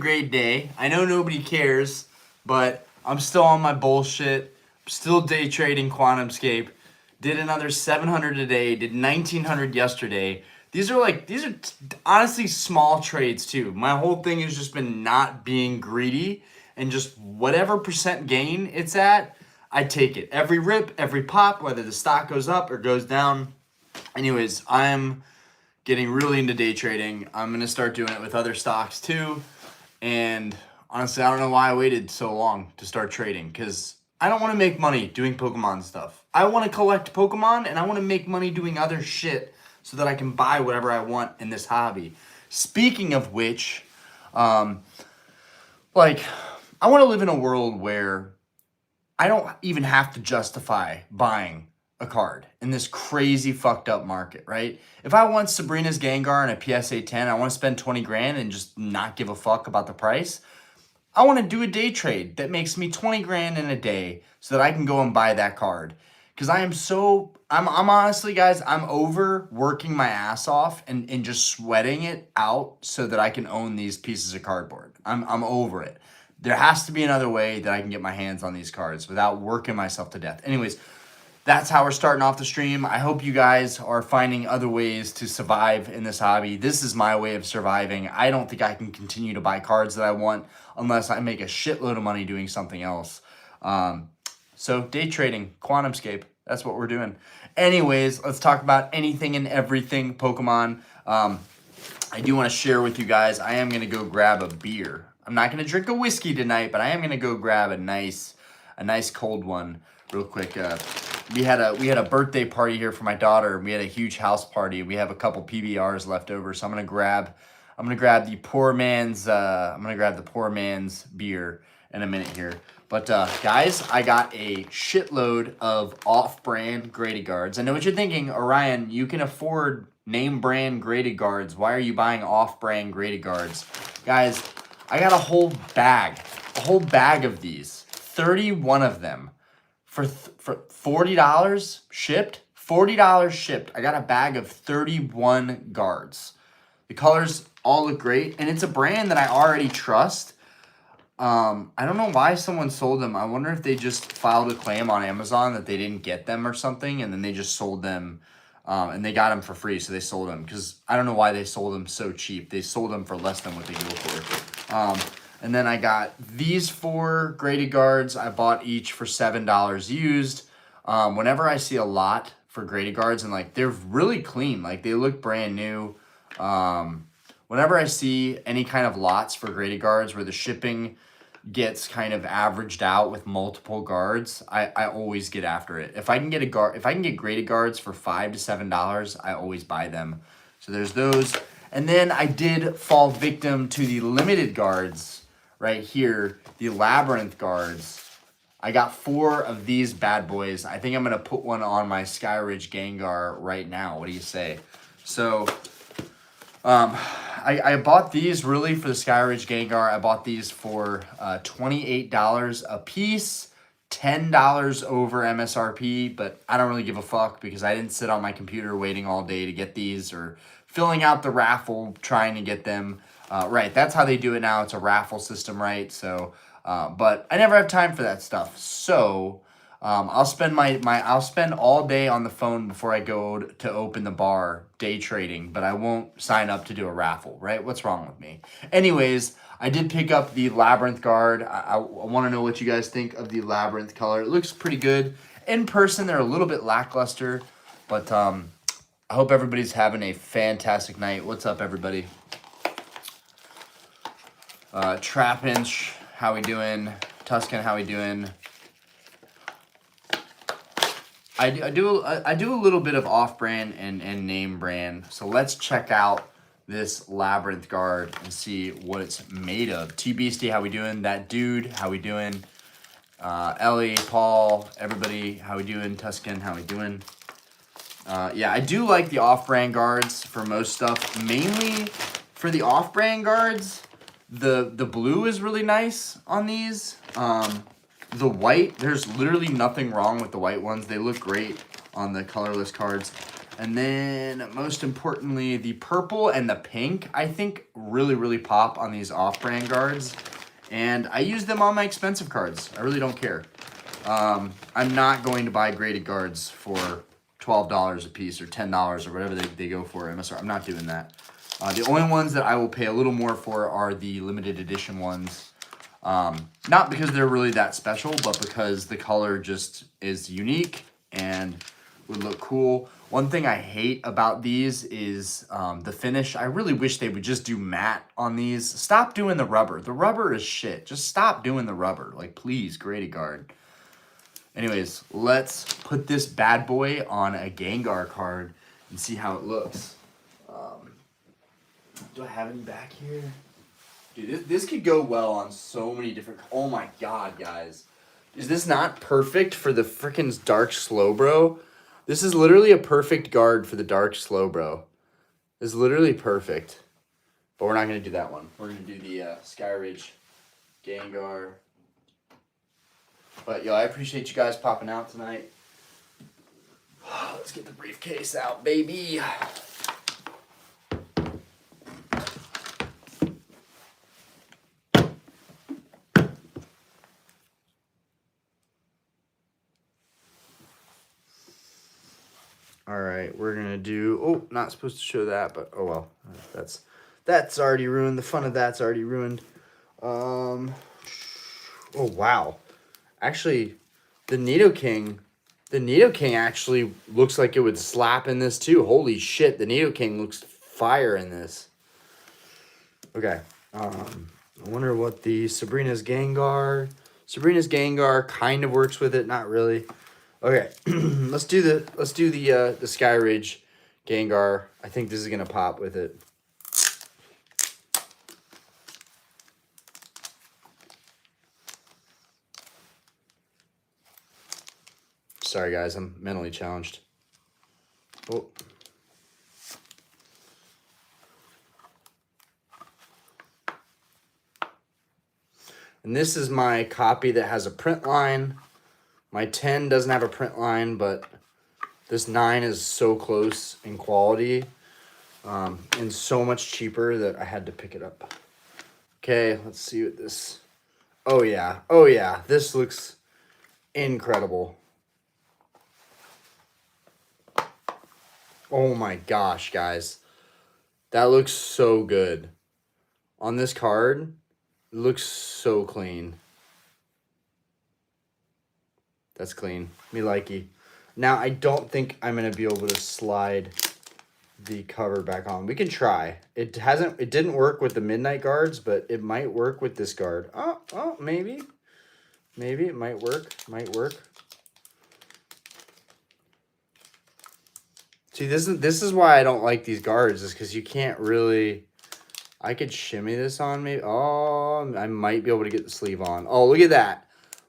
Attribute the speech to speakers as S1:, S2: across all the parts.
S1: retrograde day. I know nobody cares, but I'm still on my bullshit. Still day trading QuantumScape. Did another 700 today. Did 1900 yesterday. These are honestly small trades too. My whole thing has just been not being greedy and just whatever percent gain it's at, I take it. Every rip, every pop, whether the stock goes up or goes down. Anyways, I'm getting really into day trading. I'm going to start doing it with other stocks too. And honestly, I don't know why I waited so long to start trading, because I don't want to make money doing Pokemon stuff. I want to collect Pokemon and I want to make money doing other shit so that I can buy whatever I want in this hobby. Speaking of which, I want to live in a world where I don't even have to justify buying a card in this crazy fucked up market, right? If I want Sabrina's Gengar and a PSA 10, I want to spend 20 grand and just not give a fuck about the price. I want to do a day trade that makes me 20 grand in a day so that I can go and buy that card. Because I'm honestly, guys, I'm over working my ass off and just sweating it out so that I can own these pieces of cardboard. I'm over it. There has to be another way that I can get my hands on these cards without working myself to death. Anyways, that's how we're starting off the stream. I hope you guys are finding other ways to survive in this hobby. This is my way of surviving. I don't think I can continue to buy cards that I want unless I make a shitload of money doing something else. So day trading, QuantumScape, that's what we're doing. Anyways, let's talk about anything and everything Pokemon. I do want to share with you guys, I am going to go grab a beer. I'm not going to drink a whiskey tonight, but I am going to go grab a nice cold one real quick. We had a birthday party here for my daughter. We had a huge house party. We have a couple PBRs left over, so I'm gonna grab the poor man's beer in a minute here. But guys, I got a shitload of off-brand graded guards. I know what you're thinking, Orion. You can afford name-brand graded guards. Why are you buying off-brand graded guards, guys? I got a whole bag of these, 31 of them. For $40 shipped, $40 shipped. I got a bag of 31 guards. The colors all look great, and it's a brand that I already trust. I don't know why someone sold them. I wonder if they just filed a claim on Amazon that they didn't get them or something, and then they just sold them, and they got them for free, so they sold them. Because I don't know why they sold them so cheap. They sold them for less than what they go for. And then I got these 4 graded guards. I bought each for $7 used. Whenever I see a lot for graded guards, and they're really clean, they look brand new. Whenever I see any kind of lots for graded guards where the shipping gets kind of averaged out with multiple guards, I always get after it. If I can get graded guards for $5 to $7, I always buy them. So there's those. And then I did fall victim to the limited guards right here, the Labyrinth guards. I got 4 of these bad boys. I think I'm going to put one on my Skyridge Gengar right now. What do you say? So I bought these really for the Skyridge Gengar. I bought these for $28 a piece, $10 over MSRP, but I don't really give a fuck because I didn't sit on my computer waiting all day to get these or filling out the raffle trying to get them. Right, that's how they do it now. It's a raffle system, right? So, but I never have time for that stuff. So, I'll spend I'll spend all day on the phone before I go to open the bar day trading, but I won't sign up to do a raffle, right? What's wrong with me? Anyways, I did pick up the Labyrinth guard. I want to know what you guys think of the Labyrinth color. It looks pretty good. In person, they're a little bit lackluster, but I hope everybody's having a fantastic night. What's up, everybody? Trapinch, how we doing? Tuscan, how we doing? I do a little bit of off-brand and name brand. So let's check out this Labyrinth guard and see what it's made of. T-Beastie, how we doing? That dude, how we doing? Ellie, Paul, everybody, how we doing? Tuscan, how we doing? Yeah, I do like the off-brand guards for most stuff. Mainly for the off-brand guards, the blue is really nice on these. The white, there's literally nothing wrong with the white ones. They look great on the colorless cards. And then, most importantly, the purple and the pink, I think, really pop on these off-brand guards. And I use them on my expensive cards. I really don't care. I'm not going to buy graded guards for $12 a piece or $10 or whatever they go for MSR. I'm not doing that. The only ones that I will pay a little more for are the limited edition ones. Not because they're really that special, but because the color just is unique and would look cool. One thing I hate about these is the finish. I really wish they would just do matte on these. Stop doing the rubber. The rubber is shit. Just stop doing the rubber. Like, please, graded guard. Anyways, let's put this bad boy on a Gengar card and see how it looks. Do I have any back here? Dude, this could go well on so many different... Oh my god, guys. Is this not perfect for the frickin' Dark Slowbro? This is literally a perfect guard for the Dark Slowbro. It's literally perfect. But we're not going to do that one. We're going to do the Sky Ridge Gengar. But, yo, I appreciate you guys popping out tonight. Let's get the briefcase out, baby. All right, we're gonna do. Oh, not supposed to show that, but oh well. That's already ruined. The fun of that's already ruined. Oh wow, actually, the Nidoking actually looks like it would slap in this too. Holy shit, the Nidoking looks fire in this. Okay, I wonder what the Sabrina's Gengar kind of works with it, not really. Okay, let's do the Sky Ridge Gengar. I think this is gonna pop with it. Sorry guys, I'm mentally challenged. Oh. And this is my copy that has a print line. My 10 doesn't have a print line, but this 9 is so close in quality and so much cheaper that I had to pick it up. Okay, let's see what this... Oh yeah, this looks incredible. Oh my gosh, guys. That looks so good. On this card, it looks so clean. That's clean. Me likey. Now, I don't think I'm going to be able to slide the cover back on. We can try. It didn't work with the Midnight Guards, but it might work with this guard. Oh, maybe. Maybe it might work. Might work. See, this is why I don't like these guards, is because you can't really... I could shimmy this on maybe. Oh, I might be able to get the sleeve on. Oh, look at that.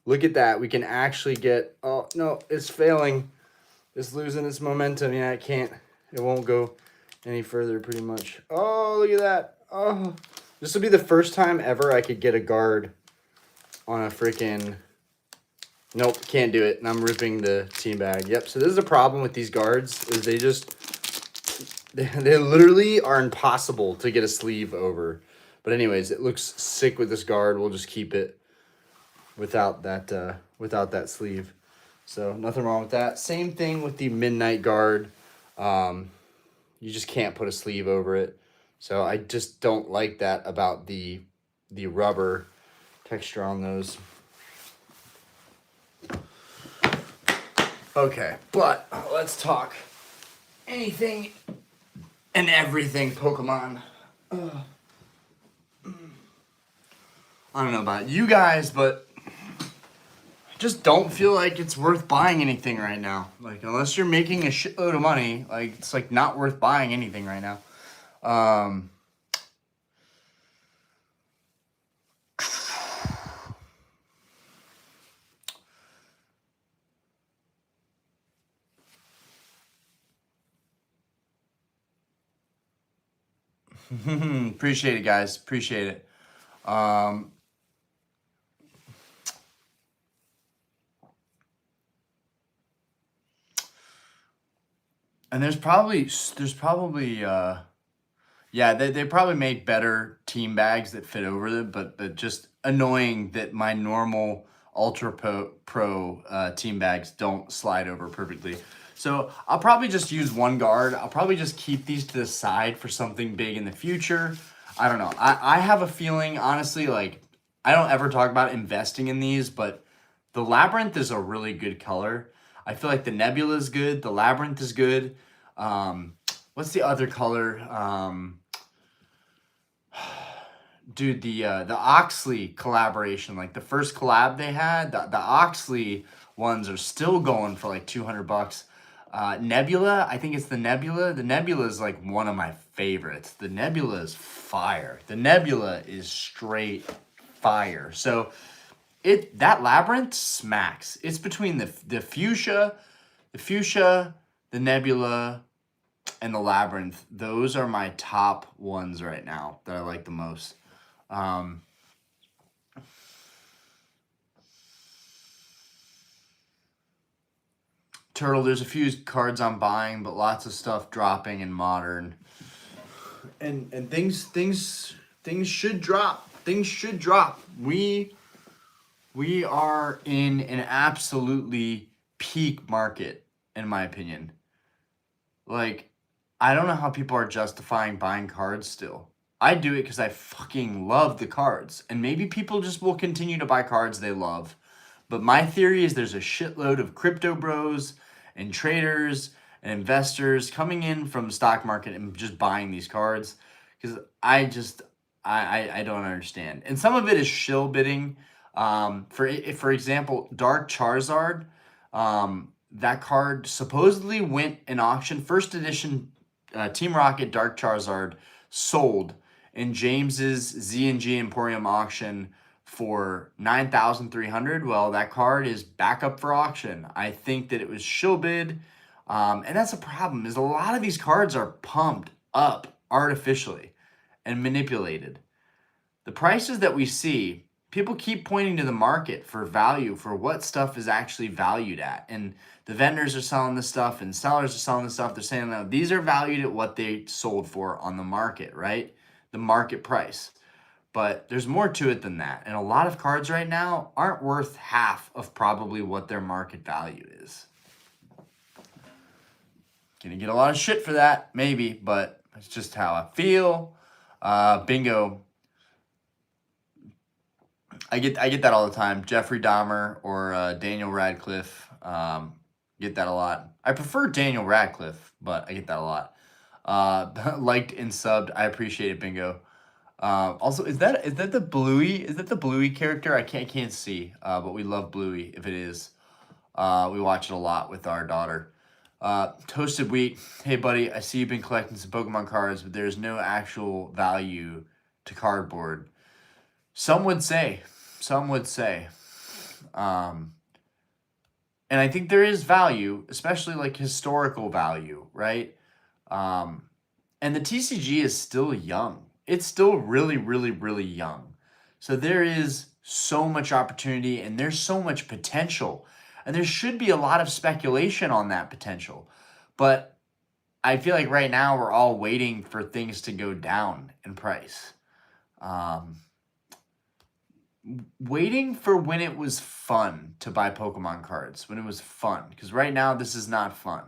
S1: Look at that. We can actually get... Oh, no, it's failing. It's losing its momentum. Yeah, it can't. It won't go any further pretty much. Oh, look at that. Oh, this will be the first time ever I could get a guard on a freaking... Nope, can't do it. And I'm ripping the team bag. Yep, so this is the problem with these guards, is they just... They literally are impossible to get a sleeve over. But anyways, it looks sick with this guard. We'll just keep it without that sleeve. So nothing wrong with that. Same thing with the Midnight Guard. You just can't put a sleeve over it. So I just don't like that about the rubber texture on those. Okay, but let's talk anything and everything Pokemon. I don't know about you guys, but I just don't feel like it's worth buying anything right now. Like, unless you're making a shitload of money, like, it's like not worth buying anything right now. Appreciate it, guys. Appreciate it. And yeah, they probably made better team bags that fit over them, but just annoying that my normal Ultra Pro team bags don't slide over perfectly. So I'll probably just use one guard. I'll probably just keep these to the side for something big in the future. I don't know. I have a feeling, honestly, like I don't ever talk about investing in these, but the Labyrinth is a really good color. I feel like the Nebula is good. The Labyrinth is good. What's the other color? Dude, the Oxley collaboration, like the first collab they had, the Oxley ones are still going for like $200. Nebula, I think it's the Nebula. The Nebula is like one of my favorites. The Nebula is fire. The Nebula is straight fire. So that Labyrinth smacks. It's between the fuchsia, the Nebula, and the Labyrinth. Those are my top ones right now that I like the most. Turtle, there's a few cards I'm buying, but lots of stuff dropping in Modern. And things should drop. Things should drop. We are in an absolutely peak market, in my opinion. Like, I don't know how people are justifying buying cards still. I do it because I fucking love the cards. And maybe people just will continue to buy cards they love. But my theory is there's a shitload of crypto bros and traders and investors coming in from the stock market and just buying these cards. Because I don't understand. And some of it is shill bidding. For example, Dark Charizard, that card supposedly went in auction. First edition Team Rocket Dark Charizard sold in James's Z&G Emporium auction for $9,300. Well, that card is back up for auction. I think that it was shill bid, and that's a problem. Is a lot of these cards are pumped up artificially and manipulated. The prices that we see, people keep pointing to the market for value, for what stuff is actually valued at. And the vendors are selling this stuff and sellers are selling this stuff. They're saying, no, these are valued at what they sold for on the market, right? The market price. But there's more to it than that. And a lot of cards right now aren't worth half of probably what their market value is. Gonna get a lot of shit for that, maybe, but it's just how I feel. Bingo. I get that all the time. Jeffrey Dahmer or Daniel Radcliffe. Get that a lot. I prefer Daniel Radcliffe, but I get that a lot. Liked and subbed. I appreciate it, Bingo. Also, is that the Bluey? Is that the Bluey character? I can't see. But we love Bluey if it is. We watch it a lot with our daughter. Toasted Wheat. Hey, buddy, I see you've been collecting some Pokemon cards, but there's no actual value to cardboard. Some would say. And I think there is value, especially like historical value, right? And the TCG is still young. It's still really, really, really young. So there is so much opportunity and there's so much potential. And there should be a lot of speculation on that potential. But I feel like right now we're all waiting for things to go down in price. Waiting for when it was fun to buy Pokemon cards, when it was fun. Because right now this is not fun.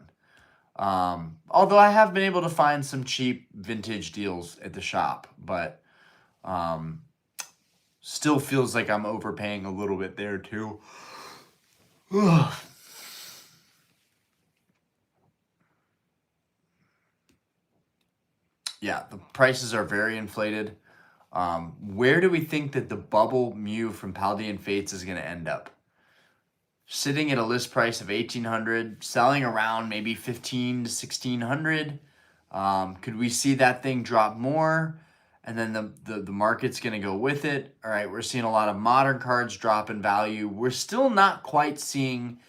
S1: Although I have been able to find some cheap vintage deals at the shop, but still feels like I'm overpaying a little bit there too. Yeah, the prices are very inflated. Where do we think that the bubble Mew from Paldean Fates is going to end up? Sitting at a list price of $1,800, selling around maybe $1,500 to $1,600. Could we see that thing drop more? And then the market's going to go with it. All right, we're seeing a lot of modern cards drop in value. We're still not quite seeing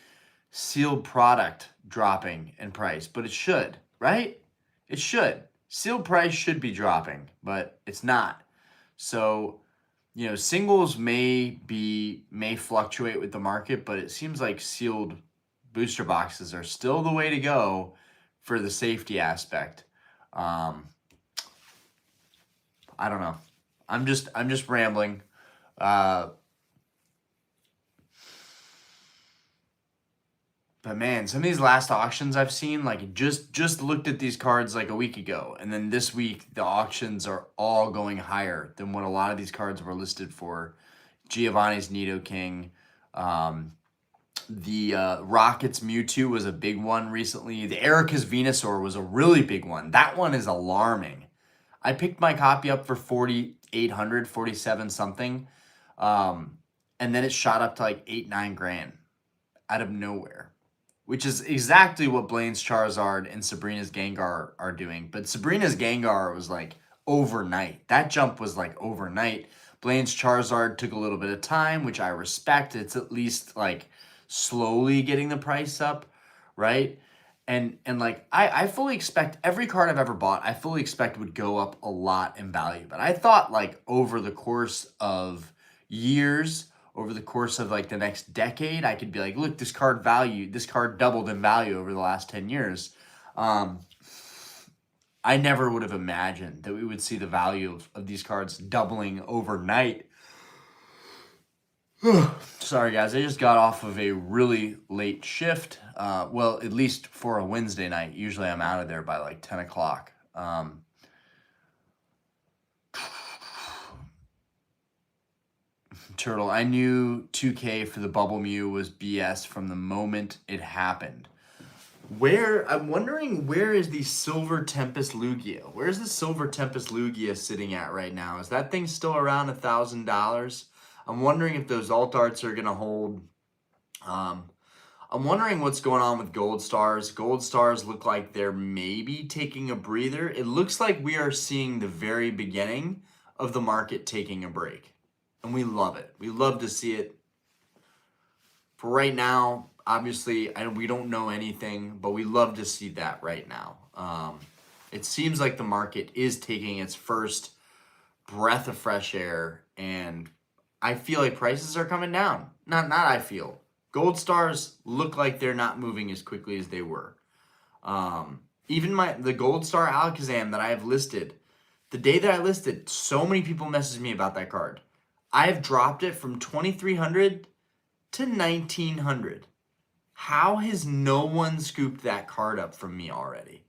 S1: sealed product dropping in price, but it should, right? It should. Sealed price should be dropping, but it's not. So, you know, singles may fluctuate with the market, but it seems like sealed booster boxes are still the way to go for the safety aspect. I don't know. I'm just rambling. But man, some of these last auctions I've seen, like just looked at these cards like a week ago, and then this week the auctions are all going higher than what a lot of these cards were listed for. Giovanni's Nidoking, the Rockets Mewtwo was a big one recently. The Erica's Venusaur was a really big one. That one is alarming. I picked my copy up for 4,800, 47 something, and then it shot up to like 8-9 grand out of nowhere, which is exactly what Blaine's Charizard and Sabrina's Gengar are doing. But Sabrina's Gengar was like overnight. That jump was like overnight. Blaine's Charizard took a little bit of time, which I respect. It's at least like slowly getting the price up, right? And like I fully expect every card I've ever bought, I fully expect would go up a lot in value. But I thought like over the course of years, over the course of like the next decade, I could be like, look, this card doubled in value over the last 10 years. I never would have imagined that we would see the value of these cards doubling overnight. Sorry, guys. I just got off of a really late shift. Well, at least for a Wednesday night. Usually I'm out of there by like 10 o'clock. Turtle, I knew 2K for the Bubble Mew was BS from the moment it happened. I'm wondering, where is the Silver Tempest Lugia? Where's the Silver Tempest Lugia sitting at right now? Is that thing still around $1,000? I'm wondering if those alt arts are going to hold. I'm wondering what's going on with Gold Stars. Gold Stars look like they're maybe taking a breather. It looks like we are seeing the very beginning of the market taking a break. And we love it. We love to see it. For right now, obviously, we don't know anything, but we love to see that right now. It seems like the market is taking its first breath of fresh air, and I feel like prices are coming down. Not I feel. Gold Stars look like they're not moving as quickly as they were. Even the Gold Star Alakazam that I have listed, the day that I listed, so many people messaged me about that card. I have dropped it from 2,300 to 1,900. How has no one scooped that card up from me already?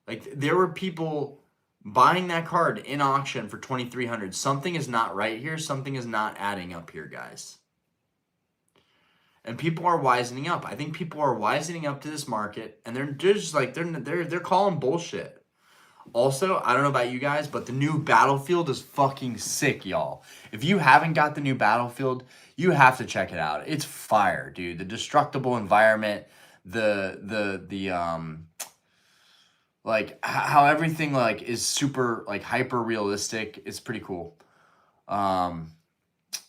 S1: Like, there were people buying that card in auction for 2,300. Something is not right here. Something is not adding up here, guys. And people are wisening up. I think people are wisening up to this market, and they're just like they're calling bullshit. Also, I don't know about you guys, but the new Battlefield is fucking sick, y'all. If you haven't got the new Battlefield, you have to check it out. It's fire, dude. The destructible environment, like how everything like is super like hyper realistic. It's pretty cool.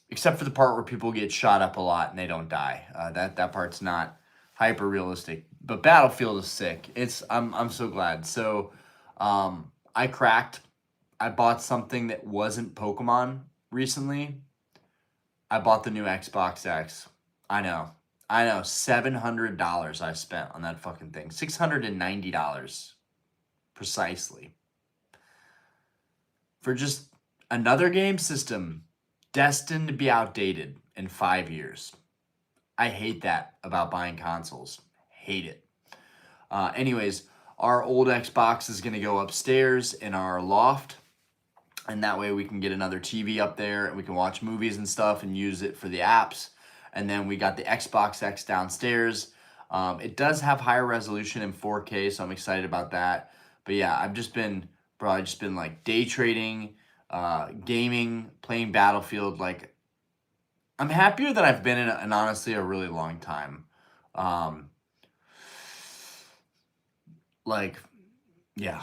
S1: Except for the part where people get shot up a lot and they don't die. That part's not hyper realistic. But Battlefield is sick. I'm so glad. So I bought something that wasn't Pokemon recently. I bought the new Xbox X. I know. $700 I spent on that fucking thing. $690 precisely. For just another game system destined to be outdated in 5 years. I hate that about buying consoles. Hate it. Anyways, our old Xbox is going to go upstairs in our loft, and that way we can get another TV up there and we can watch movies and stuff and use it for the apps. And then we got the Xbox X downstairs. It does have higher resolution in 4K, so I'm excited about that. But yeah, I've just been like day trading, gaming, playing Battlefield. Like, I'm happier than I've been in honestly a really long time. Like, yeah.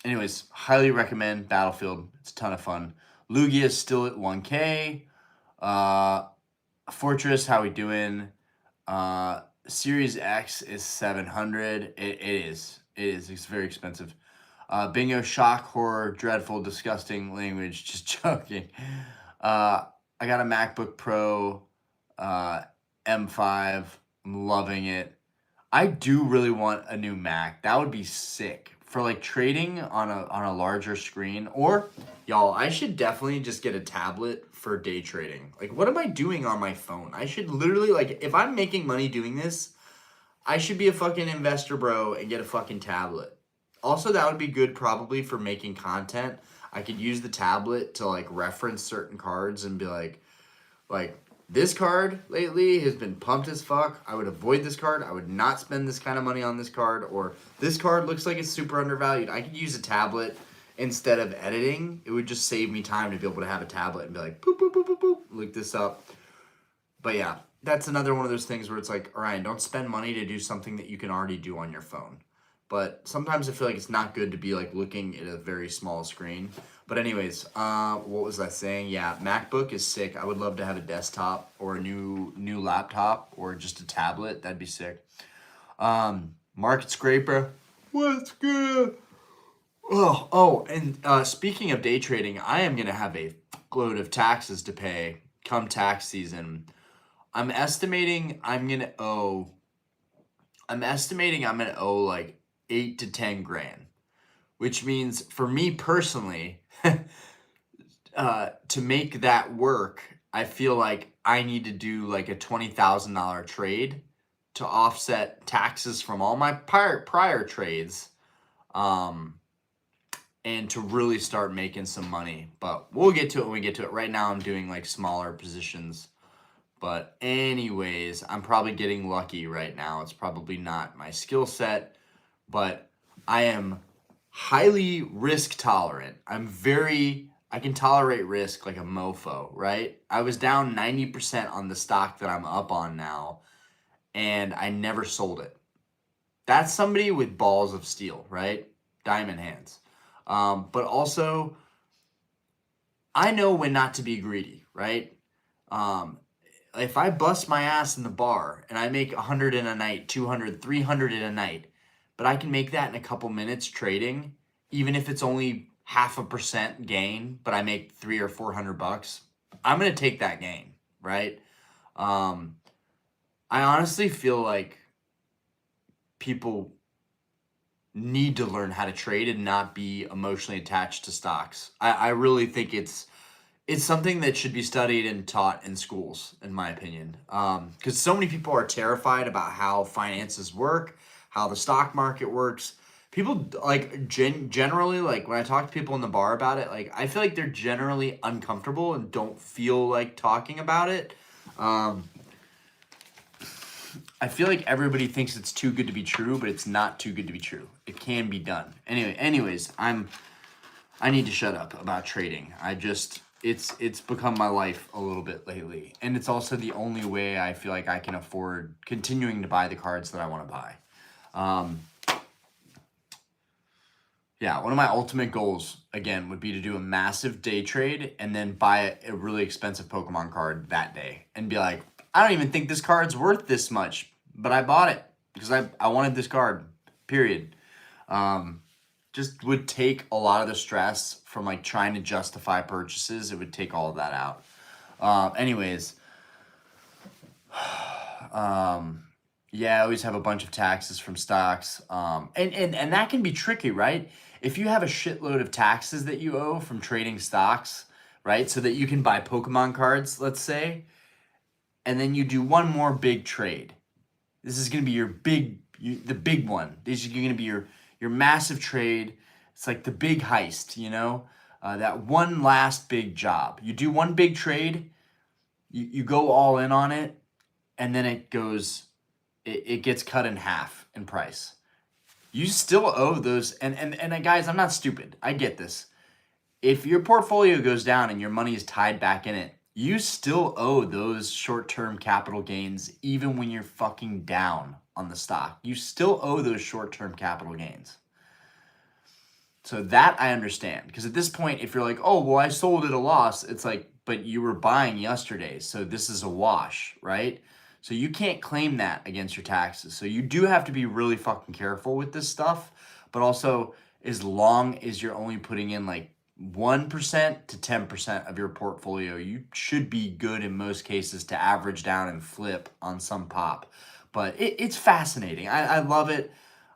S1: Anyways, highly recommend Battlefield. It's a ton of fun. Lugia is still at 1K. Fortress, how we doing? Series X is 700. It is. It's very expensive. Bingo, shock, horror, dreadful, disgusting language. Just joking. I got a MacBook Pro M5. I'm loving it. I do really want a new Mac. That would be sick for like trading on a larger screen. Or y'all, I should definitely just get a tablet for day trading. Like, what am I doing on my phone? I should literally, like, if I'm making money doing this, I should be a fucking investor bro and get a fucking tablet. Also, that would be good probably for making content. I could use the tablet to like reference certain cards and be like this card lately has been pumped as fuck. I would avoid this card. I would not spend this kind of money on this card. Or this card looks like it's super undervalued. I could use a tablet instead of editing. It would just save me time to be able to have a tablet and be like, boop, boop, boop, boop, boop, look this up. But yeah, that's another one of those things where it's like, Ryan, don't spend money to do something that you can already do on your phone. But sometimes I feel like it's not good to be like looking at a very small screen. But anyways, what was I saying? Yeah, MacBook is sick. I would love to have a desktop or a new laptop or just a tablet. That'd be sick. Market scraper. What's good? And speaking of day trading, I am gonna have a load of taxes to pay come tax season. I'm estimating I'm gonna owe like 8 to 10 grand, which means for me personally, to make that work, I feel like I need to do like a $20,000 trade to offset taxes from all my prior trades, and to really start making some money. But we'll get to it when we get to it. Right now I'm doing like smaller positions. But anyways, I'm probably getting lucky right now. It's probably not my skill set, but I am highly risk tolerant. I can tolerate risk like a mofo, right? I was down 90% on the stock that I'm up on now, and I never sold it. That's somebody with balls of steel, right? Diamond hands. But also, I know when not to be greedy, right? If I bust my ass in the bar and I make 100 in a night, 200, 300 in a night, but I can make that in a couple minutes trading, even if it's only 0.5% gain, but I make $300 or $400, I'm going to take that gain, right? I honestly feel like people need to learn how to trade and not be emotionally attached to stocks. I really think it's something that should be studied and taught in schools, in my opinion. Because so many people are terrified about how finances work, how the stock market works. People like generally, like when I talk to people in the bar about it, like I feel like they're generally uncomfortable and don't feel like talking about it. I feel like everybody thinks it's too good to be true, but it's not too good to be true. It can be done. Anyways, I need to shut up about trading. It's become my life a little bit lately. And it's also the only way I feel like I can afford continuing to buy the cards that I want to buy. Yeah, one of my ultimate goals, again, would be to do a massive day trade and then buy a really expensive Pokemon card that day. And be like, I don't even think this card's worth this much, but I bought it because I wanted this card, period. Just would take a lot of the stress from like trying to justify purchases. It would take all of that out. Anyways, yeah, I always have a bunch of taxes from stocks. And that can be tricky, right? If you have a shitload of taxes that you owe from trading stocks, right? So that you can buy Pokemon cards, let's say, and then you do one more big trade. This is going to be the big one. This is going to be your massive trade. It's like the big heist, you know? That one last big job. You do one big trade, you go all in on it, and then it gets cut in half in price. You still owe those, and guys, I'm not stupid. I get this. If your portfolio goes down and your money is tied back in it, you still owe those short-term capital gains even when you're fucking down on the stock. You still owe those short-term capital gains. So that I understand. Because at this point, if you're like, oh, well, I sold at a loss, it's like, but you were buying yesterday, so this is a wash, right? So you can't claim that against your taxes. So you do have to be really fucking careful with this stuff. But also, as long as you're only putting in like 1% to 10% of your portfolio. You should be good in most cases to average down and flip on some pop. But it's fascinating. I love it.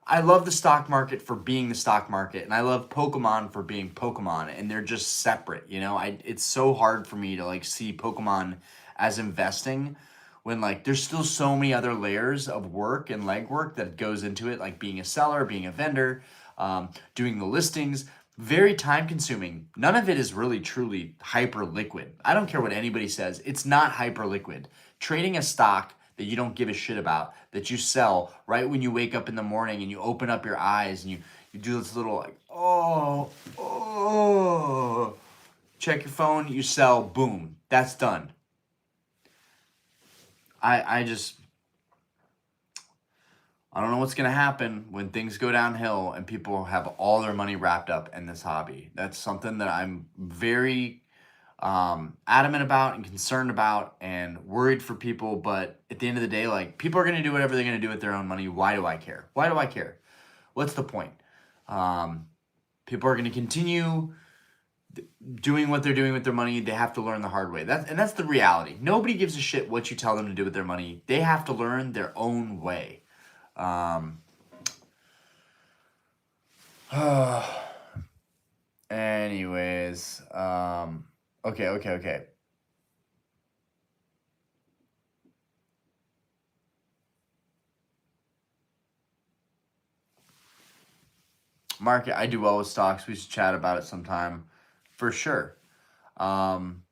S1: I love the stock market for being the stock market, and I love Pokemon for being Pokemon, and they're just separate, you know? It's so hard for me to like see Pokemon as investing when like there's still so many other layers of work and legwork that goes into it, like being a seller, being a vendor, doing the listings. Very time consuming. None of it is really truly hyper liquid. I don't care what anybody says. It's not hyper liquid. Trading a stock that you don't give a shit about, that you sell right when you wake up in the morning and you open up your eyes and you do this little like, oh, check your phone, you sell, boom, that's done. I don't know what's going to happen when things go downhill and people have all their money wrapped up in this hobby. That's something that I'm very adamant about and concerned about and worried for people. But at the end of the day, like, people are going to do whatever they're going to do with their own money. Why do I care? Why do I care? What's the point? People are going to continue doing what they're doing with their money. They have to learn the hard way. That's the reality. Nobody gives a shit what you tell them to do with their money. They have to learn their own way. Anyways, okay. Market, I do well with stocks. We should chat about it sometime, for sure. And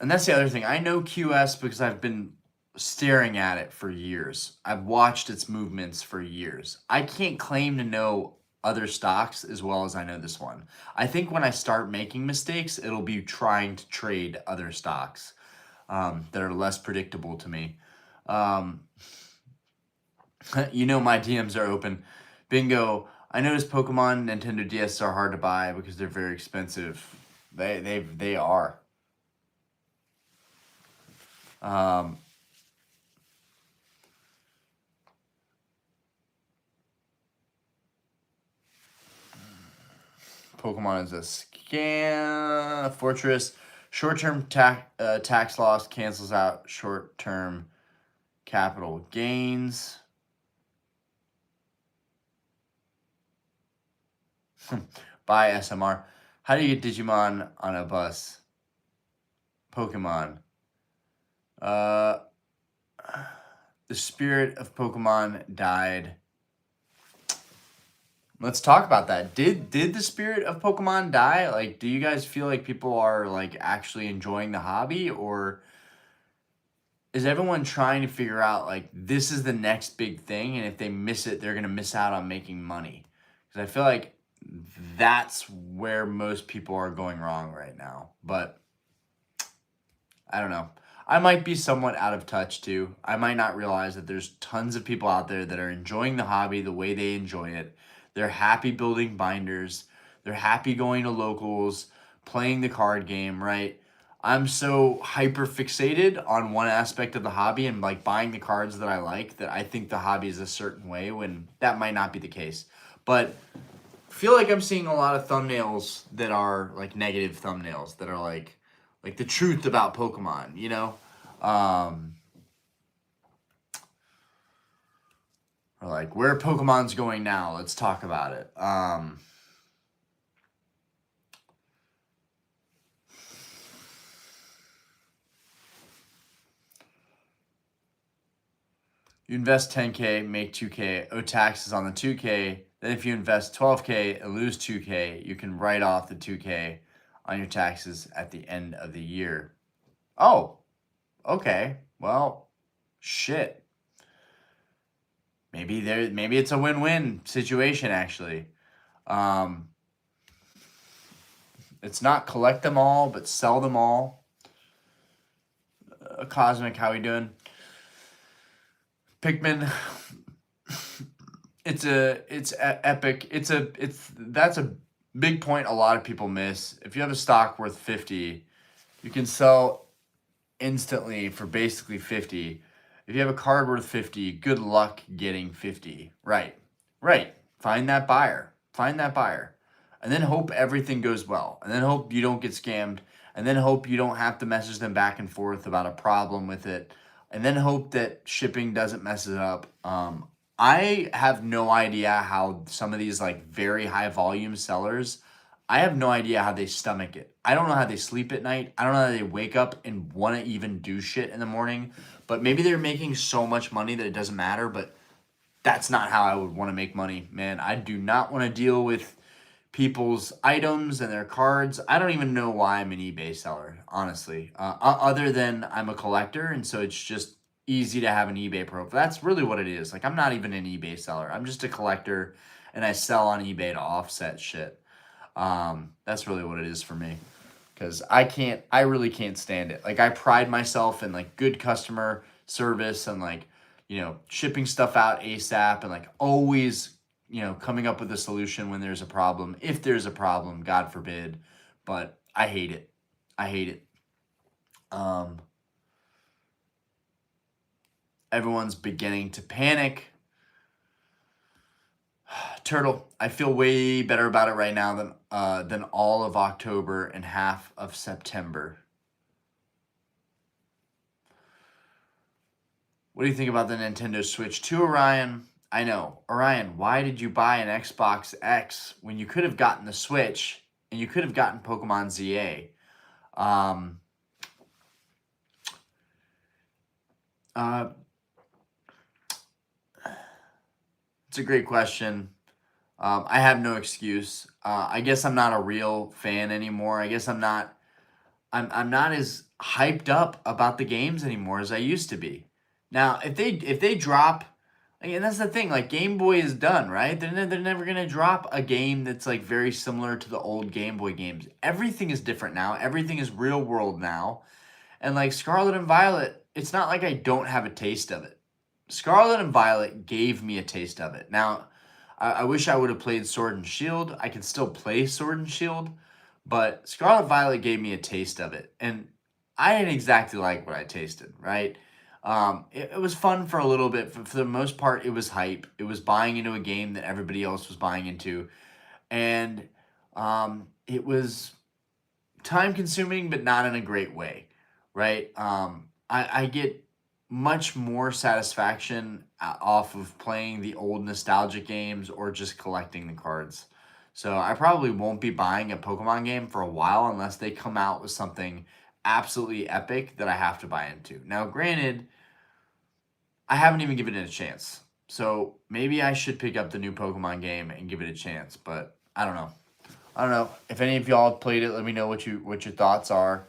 S1: that's the other thing. I know QS because I've been staring at it for years. I've watched its movements for years. I can't claim to know other stocks as well as I know this one. I think when I start making mistakes, it'll be trying to trade other stocks that are less predictable to me. You know, my DMs are open. Bingo. I noticed Pokemon Nintendo DS are hard to buy because they're very expensive. They are. Pokemon is a scam. Fortress. Short-term tax loss cancels out short-term capital gains. Buy SMR. How do you get Digimon on a bus? Pokemon. The spirit of Pokemon died. Let's talk about that. Did the spirit of Pokemon die? Like, do you guys feel like people are like actually enjoying the hobby, or is everyone trying to figure out like this is the next big thing, and if they miss it, they're gonna miss out on making money? Because I feel like that's where most people are going wrong right now. But I don't know. I might be somewhat out of touch too. I might not realize that there's tons of people out there that are enjoying the hobby the way they enjoy it. They're happy building binders. They're happy going to locals, playing the card game, right? I'm so hyper fixated on one aspect of the hobby and like buying the cards that I like that I think the hobby is a certain way when that might not be the case. But I feel like I'm seeing a lot of thumbnails that are like negative thumbnails that are like the truth about Pokemon, you know? Or like, where Pokemon's going now, let's talk about it. You invest 10K, make 2K, owe taxes on the 2K. Then if you invest 12K and lose 2K, you can write off the 2K on your taxes at the end of the year. Oh, okay. Well, shit. Maybe it's a win-win situation actually. It's not collect them all, but sell them all. Cosmic, how we doing? Pikmin. It's epic. That's a big point a lot of people miss. If you have a stock worth 50, you can sell instantly for basically 50. If you have a card worth 50, good luck getting 50. Right. Find that buyer. and then hope everything goes well, and then hope you don't get scammed, and then hope you don't have to message them back and forth about a problem with it, and then hope that shipping doesn't mess it up. I have no idea how some of these like very high volume sellers, I have no idea how they stomach it. I don't know how they sleep at night. I don't know how they wake up and want to even do shit in the morning. But maybe they're making so much money that it doesn't matter. But that's not how I would want to make money, man. I do not want to deal with people's items and their cards. I don't even know why I'm an eBay seller, honestly. Other than I'm a collector, and so it's just easy to have an eBay profile. That's really what it is. Like, I'm not even an eBay seller. I'm just a collector, and I sell on eBay to offset shit. That's really what it is for me. Because I really can't stand it. Like, I pride myself in, like, good customer service and, like, you know, shipping stuff out ASAP and, like, always, you know, coming up with a solution when there's a problem. If there's a problem, God forbid. But I hate it. I hate it. Everyone's beginning to panic. Turtle, I feel way better about it right now than all of October and half of September. What do you think about the Nintendo Switch 2, Orion? I know. Orion, why did you buy an Xbox X when you could have gotten the Switch and you could have gotten Pokemon ZA? It's a great question. I have no excuse. I guess I'm not a real fan anymore. I guess I'm not as hyped up about the games anymore as I used to be. Now, if they drop, and that's the thing, like Game Boy is done, right? They're never gonna drop a game that's like very similar to the old Game Boy games. Everything is different now. Everything is real world now. And like Scarlet and Violet, it's not like I don't have a taste of it. Scarlet and Violet gave me a taste of it. Now, I wish I would have played Sword and Shield. I can still play Sword and Shield, but Scarlet Violet gave me a taste of it. And I didn't exactly like what I tasted, right? It was fun for a little bit. For the most part, it was hype. It was buying into a game that everybody else was buying into. And it was time-consuming, but not in a great way, right? I get much more satisfaction off of playing the old nostalgic games or just collecting the cards. So I probably won't be buying a Pokemon game for a while unless they come out with something absolutely epic that I have to buy into. Now, granted, I haven't even given it a chance. So maybe I should pick up the new Pokemon game and give it a chance, but I don't know. I don't know. If any of y'all played it, let me know what your thoughts are.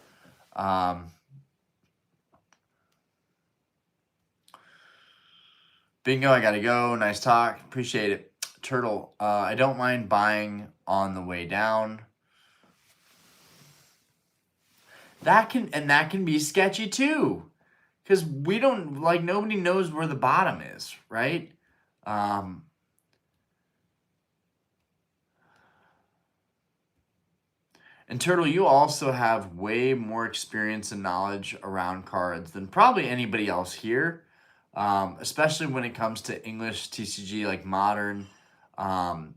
S1: Bingo, I gotta go. Nice talk. Appreciate it. Turtle, I don't mind buying on the way down. That can be sketchy too. Because we don't, like, nobody knows where the bottom is, right? And Turtle, you also have way more experience and knowledge around cards than probably anybody else here. Especially when it comes to English TCG, like modern.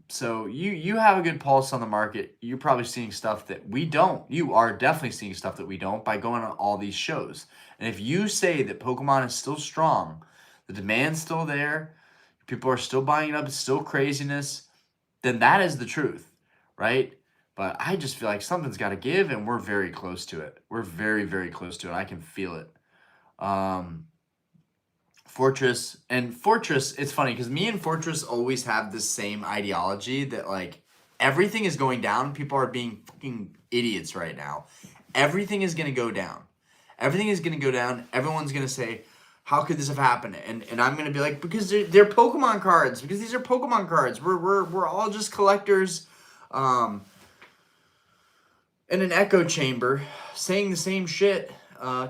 S1: So you have a good pulse on the market. You're probably seeing stuff that we don't. You are definitely seeing stuff that we don't by going on all these shows. And if you say that Pokemon is still strong, the demand's still there, people are still buying it up, it's still craziness, then that is the truth, right? But I just feel like something's got to give, and we're very close to it. We're very, very close to it. I can feel it. Fortress, it's funny because me and Fortress always have the same ideology that like everything is going down. People are being fucking idiots right now. Everything is going to go down. Everything is going to go down. Everyone's going to say, how could this have happened? And I'm going to be like, because they're Pokemon cards. Because these are Pokemon cards. We're all just collectors in an echo chamber saying the same shit.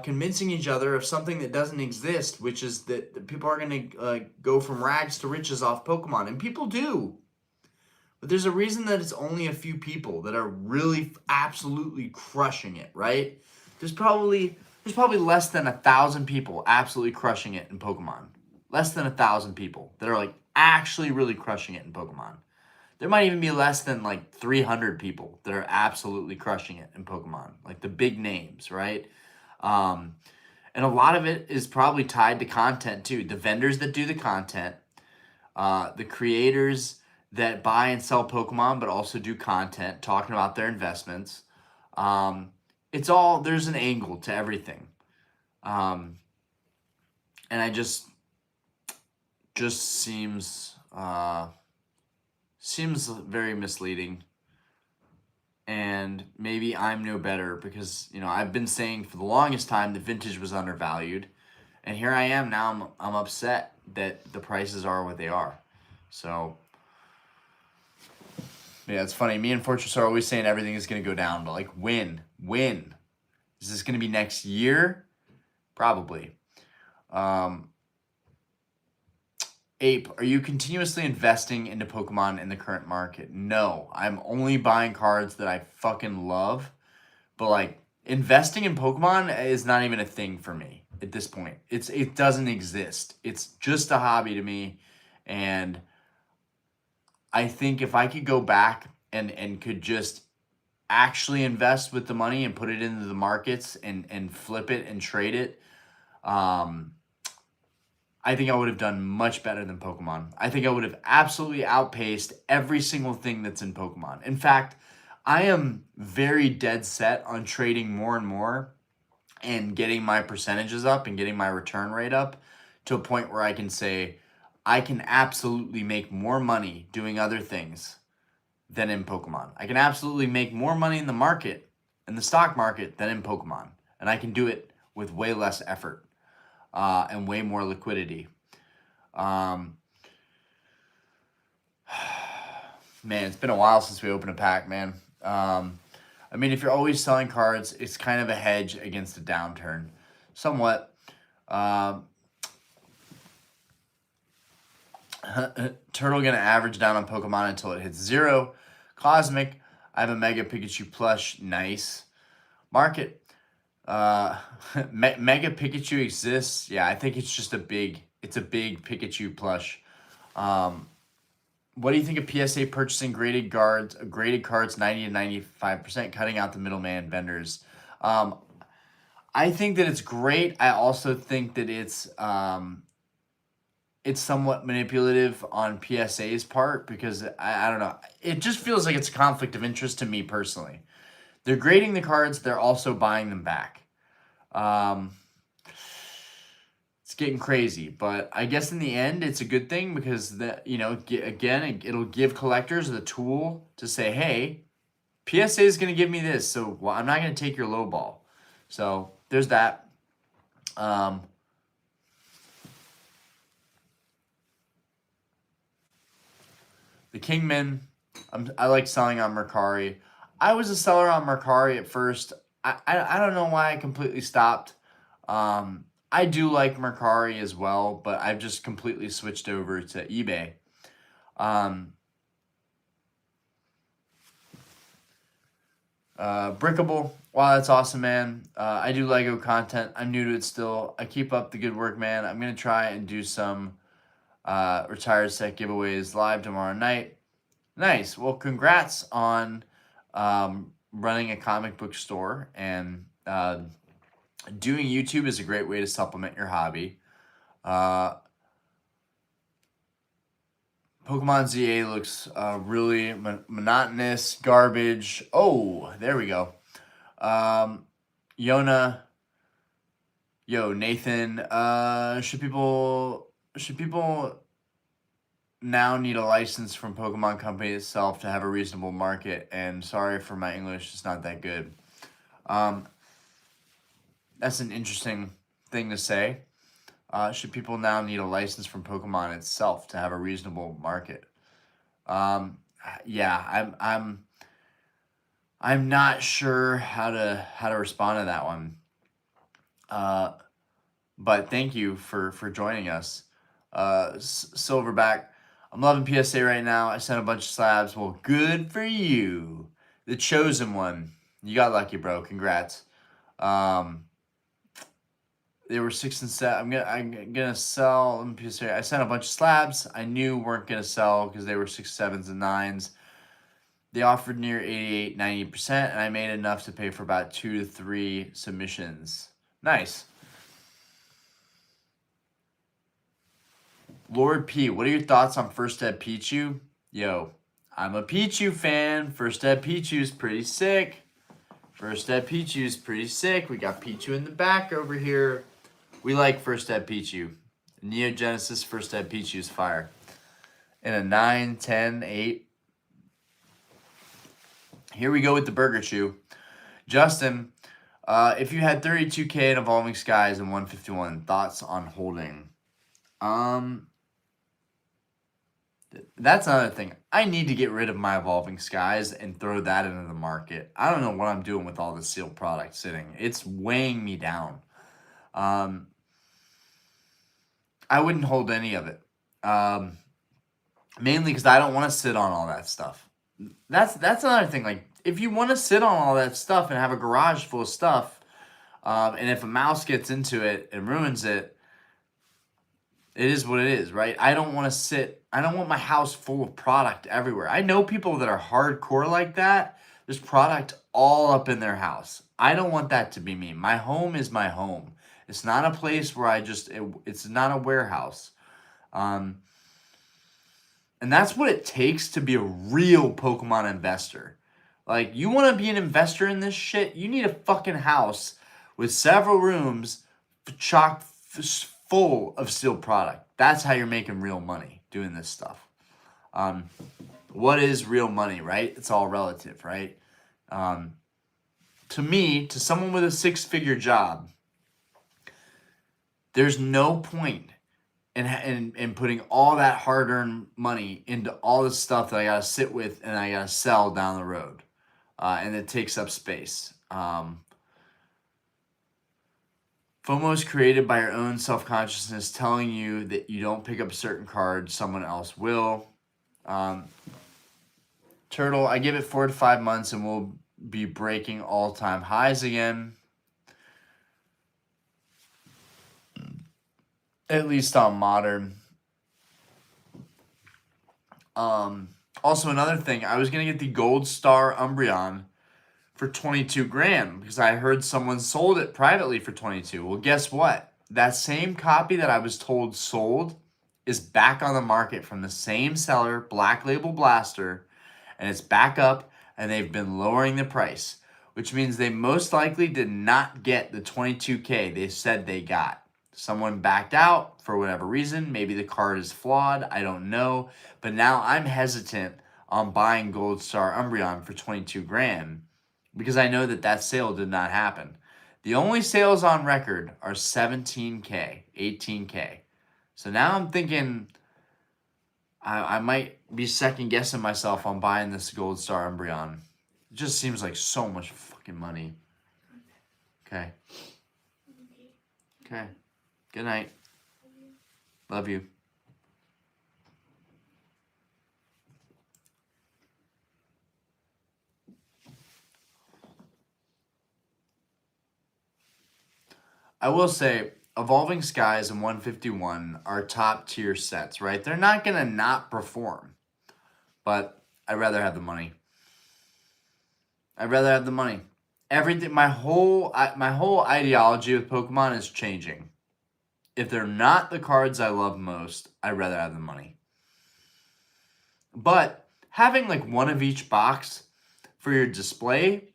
S1: Convincing each other of something that doesn't exist, which is that people are going to go from rags to riches off Pokemon. And people do. But there's a reason that it's only a few people that are really absolutely crushing it, right? There's probably less than 1,000 people absolutely crushing it in Pokemon. Less than 1,000 people that are like actually really crushing it in Pokemon. there might even be less than like 300 people that are absolutely crushing it in Pokemon, like the big names, right? Um, and a lot of it is probably tied to content too. The vendors that do the content, the creators that buy and sell Pokemon, but also do content talking about their investments. It's all, there's an angle to everything. And I just seems very misleading. And maybe I'm no better because, you know, I've been saying for the longest time that vintage was undervalued. And here I am now, I'm upset that the prices are what they are. So, yeah, it's funny. Me and Fortress are always saying everything is going to go down, but like when? Is this going to be next year? Probably. Ape, are you continuously investing into Pokemon in the current market? No, I'm only buying cards that I fucking love. But like investing in Pokemon is not even a thing for me at this point. It doesn't exist. It's just a hobby to me. And I think if I could go back and could just actually invest with the money and put it into the markets and flip it and trade it, I think I would have done much better than Pokemon. I think I would have absolutely outpaced every single thing that's in Pokemon. In fact, I am very dead set on trading more and more and getting my percentages up and getting my return rate up to a point where I can say I can absolutely make more money doing other things than in Pokemon. I can absolutely make more money in the market, in the stock market, than in Pokemon. And I can do it with way less effort. And way more liquidity. Man, it's been a while since we opened a pack, man. I mean, if you're always selling cards, it's kind of a hedge against a downturn. Somewhat. Turtle gonna average down on Pokemon until it hits 0. Cosmic, I have a Mega Pikachu plush. Nice. Market. Mega Pikachu exists. Yeah, I think it's just a big Pikachu plush. What do you think of PSA purchasing graded cards 90 to 95%, cutting out the middleman vendors? I think that it's great. I also think that it's somewhat manipulative on PSA's part because I don't know. It just feels like it's a conflict of interest to me personally. They're grading the cards. They're also buying them back. It's getting crazy, but I guess in the end, it's a good thing because it'll give collectors the tool to say, hey, PSA is going to give me this, so I'm not going to take your low ball. So there's that. The Kingman, I like selling on Mercari. I was a seller on Mercari at first. I don't know why I completely stopped. I do like Mercari as well, but I've just completely switched over to eBay. Brickable, wow, that's awesome, man. I do Lego content. I'm new to it still. I keep up the good work, man. I'm going to try and do some retired set giveaways live tomorrow night. Nice. Well, congrats on running a comic book store, and doing YouTube is a great way to supplement your hobby. Pokemon ZA looks really monotonous, garbage. Oh, there we go. Yona, yo, Nathan, should people now need a license from Pokemon Company itself to have a reasonable market? And sorry for my English, it's not that good. That's an interesting thing to say. Should people now need a license from Pokemon itself to have a reasonable market? Yeah, I'm not sure how to respond to that one. But thank you for joining us. Silverback, I'm loving PSA right now. I sent a bunch of slabs. Well, good for you. The chosen one. You got lucky, bro. Congrats. They were 6 and 7. I'm gonna sell. Let me just say, I sent a bunch of slabs. I knew weren't gonna sell because they were 6, 7s, and 9s. They offered near 88, 90%, and I made enough to pay for about 2 to 3 submissions. Nice. Lord P, what are your thoughts on First Ed Pichu? Yo, I'm a Pichu fan. First Ed Pichu's pretty sick. First Ed Pichu's pretty sick. We got Pichu in the back over here. We like First Ed Pichu. Neo Genesis First Ed Pichu's fire. And a 9, 10, 8. Here we go with the Burger Chew. Justin, if you had 32K in Evolving Skies and 151, thoughts on holding? That's another thing. I need to get rid of my Evolving Skies and throw that into the market. I don't know what I'm doing with all this sealed product sitting. It's weighing me down. I wouldn't hold any of it. Mainly because I don't want to sit on all that stuff. That's another thing. Like, if you want to sit on all that stuff and have a garage full of stuff, and if a mouse gets into it and ruins it, it is what it is, right? I don't want to sit. I don't want my house full of product everywhere. I know people that are hardcore like that. There's product all up in their house. I don't want that to be me. My home is my home. It's not a place where it's not a warehouse. And that's what it takes to be a real Pokemon investor. Like, you want to be an investor in this shit, you need a fucking house with several rooms chock full of sealed product. That's how you're making real money doing this stuff. What is real money, right? It's all relative, right? To me, to someone with a 6-figure job, there's no point in putting all that hard-earned money into all this stuff that I gotta sit with and I gotta sell down the road, and it takes up space. FOMO is created by your own self-consciousness telling you that you don't pick up a certain card, someone else will. Turtle, I give it 4 to 5 months and we'll be breaking all-time highs again. At least on modern. Also, another thing, I was going to get the Gold Star Umbreon for 22 grand because I heard someone sold it privately for 22. Well, guess what? That same copy that I was told sold is back on the market from the same seller, Black Label Blaster, and it's back up, and they've been lowering the price, which means they most likely did not get the 22K they said they got. Someone backed out for whatever reason. Maybe the card is flawed. I don't know. But now I'm hesitant on buying Gold Star Umbreon for 22 grand because I know that sale did not happen. The only sales on record are 17K, 18K. So now I'm thinking I might be second guessing myself on buying this Gold Star Umbreon. It just seems like so much fucking money. Okay. Okay. Good night. Love you. I will say, Evolving Skies and 151 are top tier sets, right? They're not going to not perform. But I'd rather have the money. I'd rather have the money. Everything, my whole ideology with Pokemon is changing. If they're not the cards I love most, I'd rather have the money. But having like one of each box for your display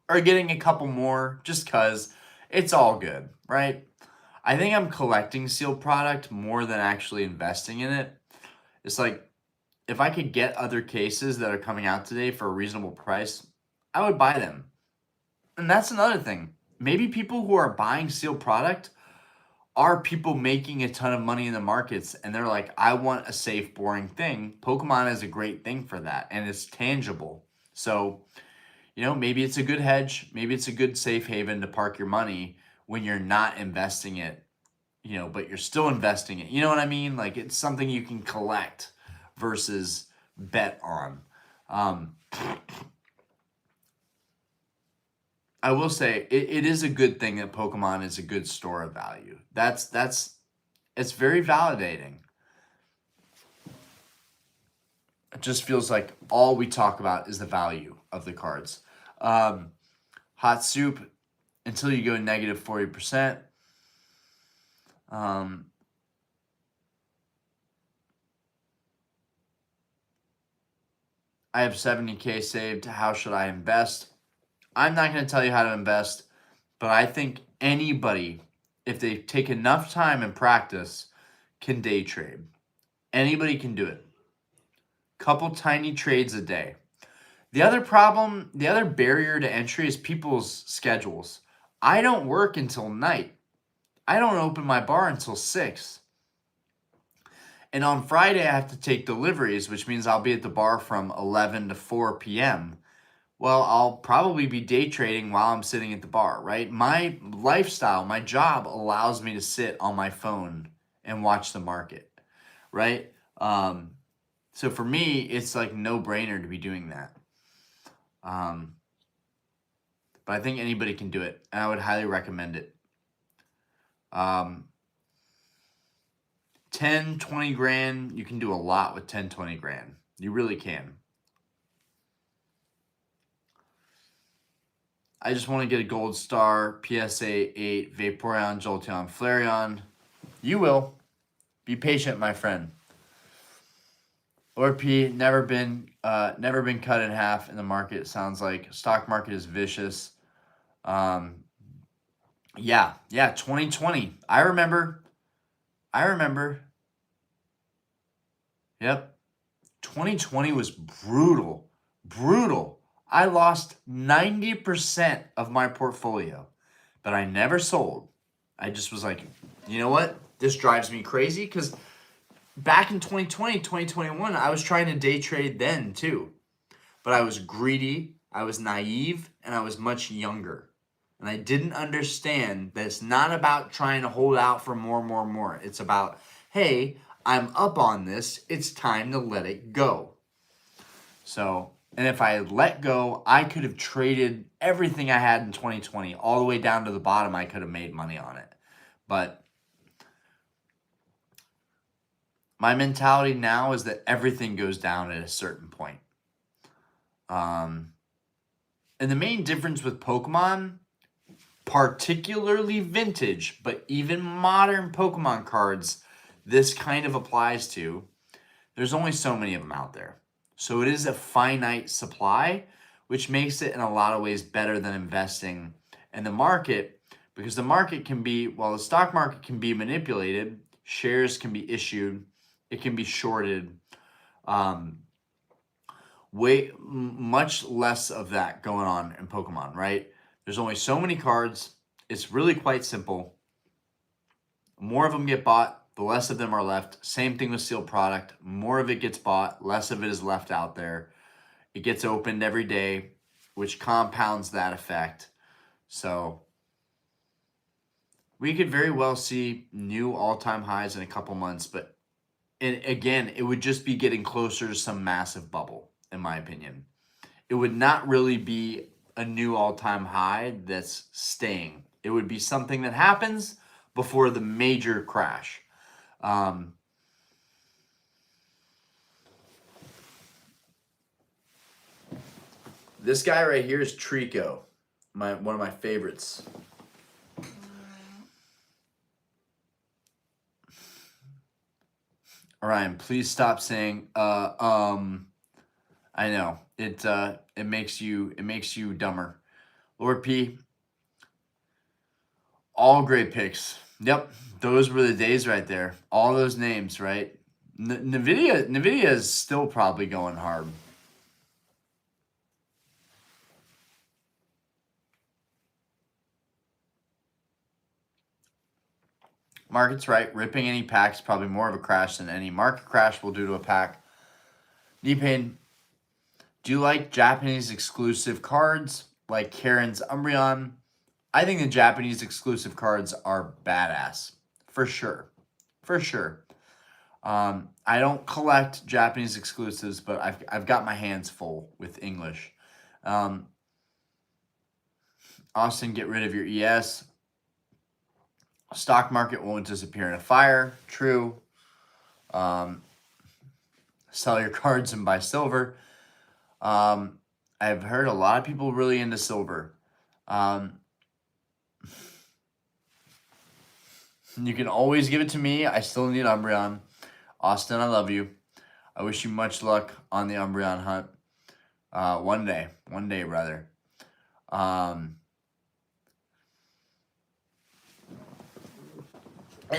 S1: or getting a couple more just because it's all good, right? I think I'm collecting sealed product more than actually investing in it. It's like, if I could get other cases that are coming out today for a reasonable price, I would buy them. And that's another thing. Maybe people who are buying sealed product are people making a ton of money in the markets and they're like, I want a safe, boring thing. Pokemon is a great thing for that and it's tangible. So, maybe it's a good hedge. Maybe it's a good safe haven to park your money when you're not investing it, but you're still investing it. You know what I mean? Like, it's something you can collect versus bet on. I will say it is a good thing that Pokemon is a good store of value. It's very validating. It just feels like all we talk about is the value of the cards. Hot soup until you go negative 40%. I have 70K saved. How should I invest? I'm not going to tell you how to invest, but I think anybody, if they take enough time and practice, can day trade. Anybody can do it. Couple tiny trades a day. The other barrier to entry is people's schedules. I don't work until night. I don't open my bar until 6. And on Friday, I have to take deliveries, which means I'll be at the bar from 11 to 4 p.m. Well, I'll probably be day trading while I'm sitting at the bar, right? My lifestyle, my job allows me to sit on my phone and watch the market, right? So for me, it's like no brainer to be doing that. But I think anybody can do it, and I would highly recommend it. 10, 20 grand, you can do a lot with 10, 20 grand. You really can. I just want to get a gold star, PSA 8, Vaporeon, Jolteon, Flareon. You will. Be patient, my friend. Lord P, never been cut in half in the market, it sounds like. Stock market is vicious. Yeah, 2020. I remember. Yep. 2020 was brutal. I lost 90% of my portfolio, but I never sold. I just was like, you know what? This drives me crazy because back in 2020, 2021, I was trying to day trade then too. But I was greedy, I was naive, and I was much younger. And I didn't understand that it's not about trying to hold out for more. It's about, hey, I'm up on this. It's time to let it go. So, and if I had let go, I could have traded everything I had in 2020 all the way down to the bottom. I could have made money on it. But my mentality now is that everything goes down at a certain point. And the main difference with Pokemon, particularly vintage, but even modern Pokemon cards, this kind of applies to. There's only so many of them out there. So it is a finite supply, which makes it in a lot of ways better than investing in the market, because the market can be, well, the stock market can be manipulated, shares can be issued, it can be shorted. Much less of that going on in Pokemon, right? There's only so many cards. It's really quite simple. More of them get bought, the less of them are left. Same thing with sealed product. More of it gets bought, less of it is left out there. It gets opened every day, which compounds that effect. So we could very well see new all-time highs in a couple months, but again, it would just be getting closer to some massive bubble, in my opinion. It would not really be a new all-time high that's staying. It would be something that happens before the major crash. This guy right here is Trico, one of my favorites. Ryan, please stop saying I know it makes you dumber. Lord P, all great picks. Yep, those were the days right there. All those names, right? Nvidia is still probably going hard. Market's right. Ripping any pack is probably more of a crash than any market crash will do to a pack. D-Pain, do you like Japanese exclusive cards like Karen's Umbreon? I think the Japanese exclusive cards are badass. For sure. I don't collect Japanese exclusives, but I've got my hands full with English. Austin, get rid of your ES. Stock market won't disappear in a fire. True. Sell your cards and buy silver. I've heard a lot of people really into silver. You can always give it to me. I still need Umbreon. Austin, I love you. I wish you much luck on the Umbreon hunt. One day, brother. And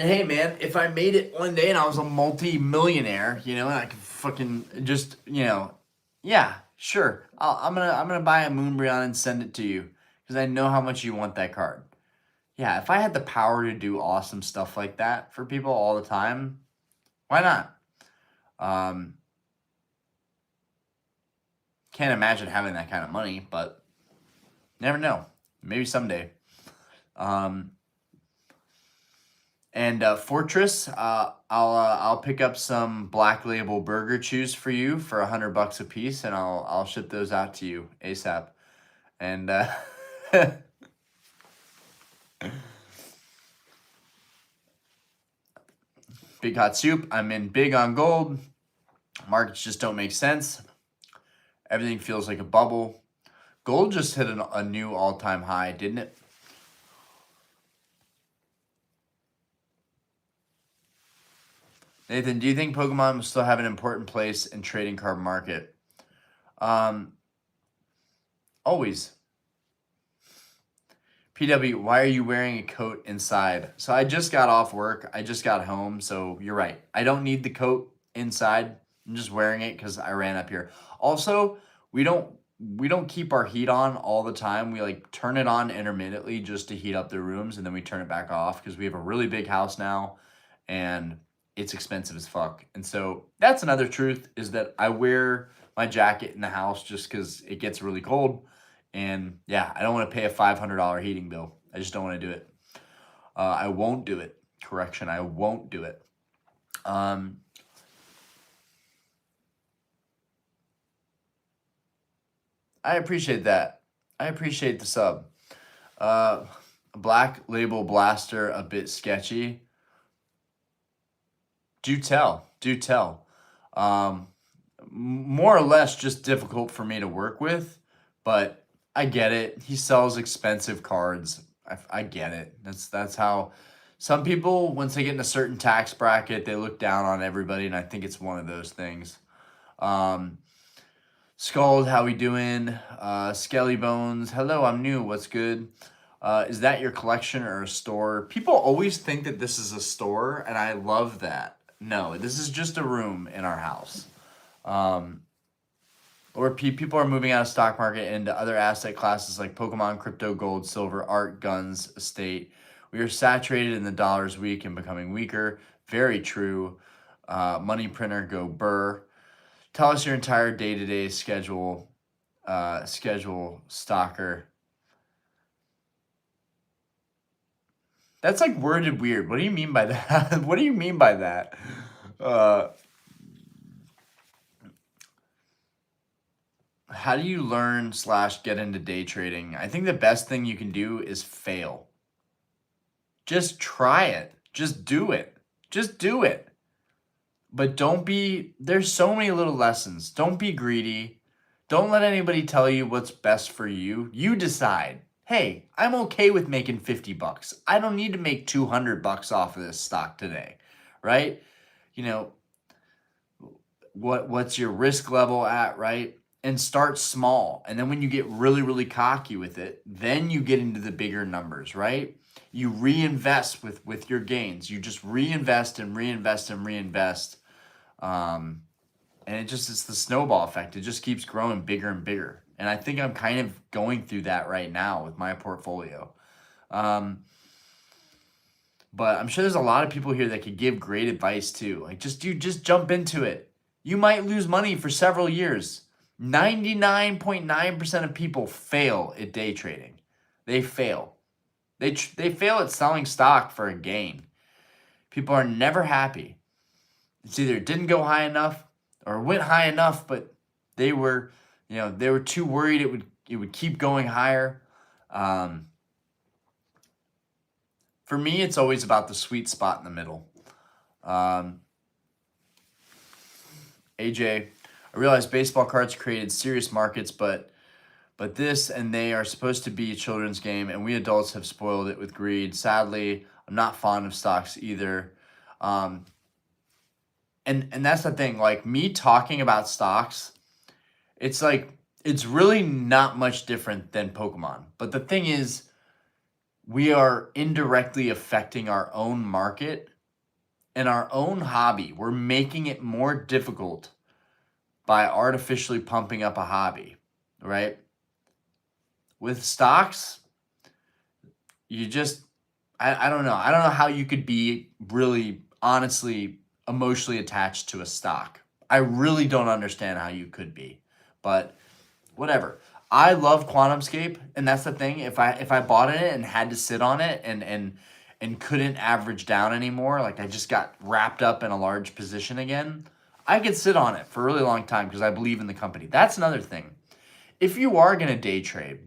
S1: hey, man, if I made it one day and I was a multi-millionaire, and I could fucking just, yeah, sure. I'm gonna buy a Moonbreon and send it to you because I know how much you want that card. Yeah, if I had the power to do awesome stuff like that for people all the time, why not? Can't imagine having that kind of money, but never know. Maybe someday. And Fortress, I'll pick up some Black Label Burger Chews for you for $100 a piece, and I'll ship those out to you ASAP. And Big Hot Soup, I'm in big on gold. Markets just don't make sense. Everything feels like a bubble. Gold just hit a new all-time high, didn't it? Nathan, do you think Pokemon will still have an important place in trading card market? Always. PW, why are you wearing a coat inside? So I just got off work. I just got home. So you're right. I don't need the coat inside. I'm just wearing it because I ran up here. Also, we don't keep our heat on all the time. We like turn it on intermittently just to heat up the rooms, and then we turn it back off because we have a really big house now, and it's expensive as fuck. And so that's another truth, is that I wear my jacket in the house just because it gets really cold. And yeah, I don't want to pay a $500 heating bill. I just don't want to do it. I won't do it. Correction, I won't do it. I appreciate that. I appreciate the sub. Black Label Blaster, a bit sketchy. Do tell. More or less just difficult for me to work with, but I get it. He sells expensive cards. I get it. That's how some people, once they get in a certain tax bracket, they look down on everybody, and I think it's one of those things. Scald, how we doing? Skelly Bones, hello, I'm new. What's good? Is that your collection or a store? People always think that this is a store, and I love that. No, this is just a room in our house. Or people are moving out of stock market into other asset classes like Pokemon, crypto, gold, silver, art, guns, estate. We are saturated in the dollar's weak and becoming weaker. Very true. Money printer, go burr. Tell us your entire day-to-day schedule, stalker. That's like worded weird. What do you mean by that? What do you mean by that? How do you learn / get into day trading? I think the best thing you can do is fail. Just try it. Just do it. Just do it. But there's so many little lessons. Don't be greedy. Don't let anybody tell you what's best for you. You decide. Hey, I'm okay with making $50. I don't need to make $200 off of this stock today, right? What's your risk level at, right? And start small. And then when you get really, really cocky with it, then you get into the bigger numbers, right? You reinvest with your gains. You just reinvest and reinvest and reinvest. And it's the snowball effect. It just keeps growing bigger and bigger. And I think I'm kind of going through that right now with my portfolio. But I'm sure there's a lot of people here that could give great advice too. Like just jump into it. You might lose money for several years. 99.9% of people fail at day trading. They fail. They fail at selling stock for a gain. People are never happy. It's either it didn't go high enough or went high enough, but they were too worried it would keep going higher. For me, it's always about the sweet spot in the middle. AJ, I realize baseball cards created serious markets, but this and they are supposed to be a children's game, and we adults have spoiled it with greed. Sadly, I'm not fond of stocks either. And that's the thing. Like, me talking about stocks, it's like, it's really not much different than Pokemon. But the thing is, we are indirectly affecting our own market and our own hobby. We're making it more difficult by artificially pumping up a hobby, right? With stocks, you just, I don't know. I don't know how you could be really, honestly, emotionally attached to a stock. I really don't understand how you could be, but whatever. I love QuantumScape, and that's the thing. If I bought it and had to sit on it and couldn't average down anymore, like I just got wrapped up in a large position again, I could sit on it for a really long time because I believe in the company. That's another thing. If you are going to day trade,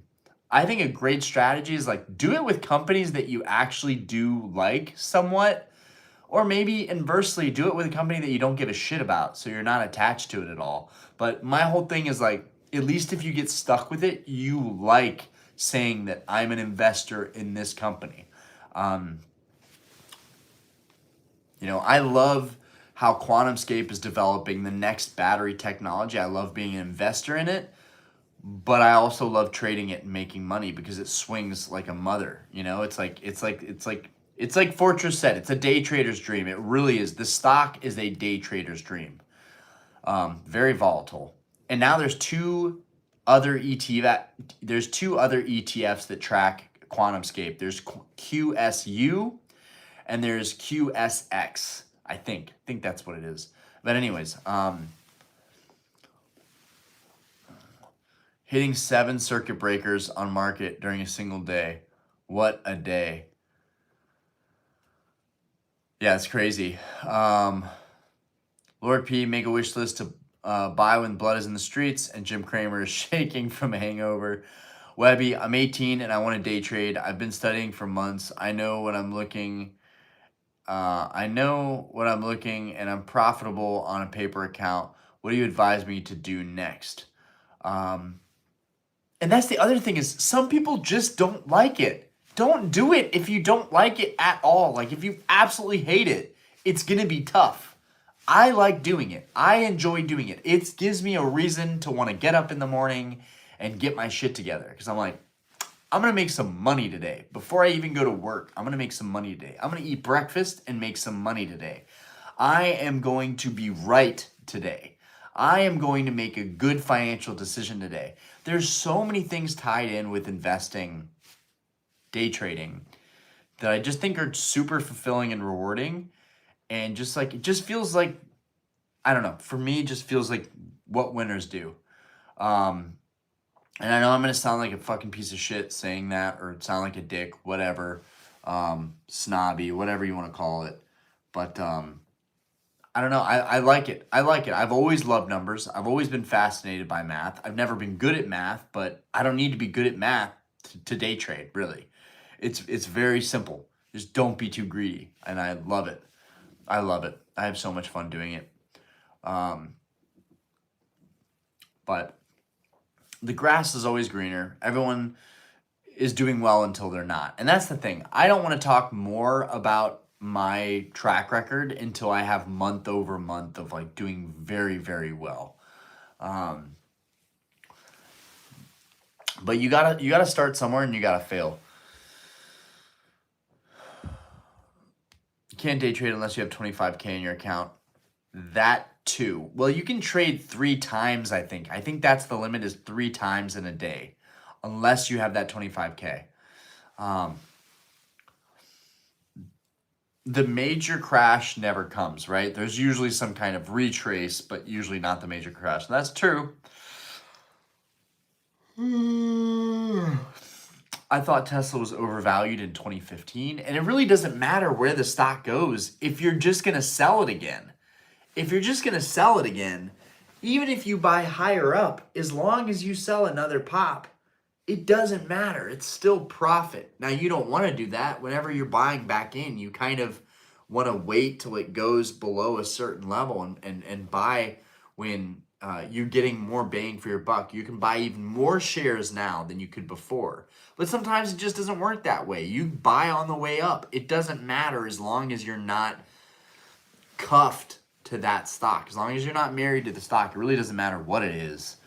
S1: I think a great strategy is like do it with companies that you actually do like somewhat, or maybe inversely, do it with a company that you don't give a shit about, so you're not attached to it at all. But my whole thing is like, at least if you get stuck with it, you like saying that I'm an investor in this company. I love how QuantumScape is developing the next battery technology. I love being an investor in it, but I also love trading it and making money because it swings like a mother. It's like Fortress said, it's a day trader's dream. It really is. The stock is a day trader's dream. Very volatile. And now there's two other ETFs that track QuantumScape. There's QSU and there's QSX. I think that's what it is. But anyways, hitting 7 circuit breakers on market during a single day. What a day. Yeah, it's crazy. Lord P, make a wish list to buy when blood is in the streets, and Jim Cramer is shaking from a hangover. Webby, I'm 18 and I want to day trade. I've been studying for months. I know what I'm looking. And I'm profitable on a paper account. What do you advise me to do next? And that's the other thing is some people just don't like it. Don't do it if you don't like it at all. Like if you absolutely hate it, it's going to be tough. I like doing it. I enjoy doing it. It gives me a reason to want to get up in the morning and get my shit together. Because I'm like, I'm going to make some money today. Before I even go to work, I'm going to make some money today. I'm going to eat breakfast and make some money today. I am going to be right today. I am going to make a good financial decision today. There's so many things tied in with investing, day trading, that I just think are super fulfilling and rewarding. And just like, it just feels like, I don't know, for me, it just feels like what winners do. And I know I'm going to sound like a fucking piece of shit saying that, or sound like a dick, whatever, snobby, whatever you want to call it. But I don't know. I like it. I like it. I've always loved numbers. I've always been fascinated by math. I've never been good at math, but I don't need to be good at math to day trade, really. It's very simple. Just don't be too greedy. And I love it. I love it. I have so much fun doing it. But the grass is always greener. Everyone is doing well until they're not. And that's the thing. I don't want to talk more about my track record until I have month over month of like doing very, very well. But you gotta start somewhere and you gotta fail. You can't day trade unless you have 25K in your account. That too. Well, you can trade 3 times, I think. I think that's the limit, is 3 times in a day, unless you have that 25K. The major crash never comes, right? There's usually some kind of retrace, but usually not the major crash. And that's true. I thought Tesla was overvalued in 2015, and it really doesn't matter where the stock goes if you're just going to sell it again. If you're just going to sell it again, even if you buy higher up, as long as you sell another pop, it doesn't matter. It's still profit. Now, you don't want to do that. Whenever you're buying back in, you kind of want to wait till it goes below a certain level and buy when you're getting more bang for your buck. You can buy even more shares now than you could before. But sometimes it just doesn't work that way. You buy on the way up. It doesn't matter as long as you're not cuffed to that stock. As long as you're not married to the stock, it really doesn't matter what it is.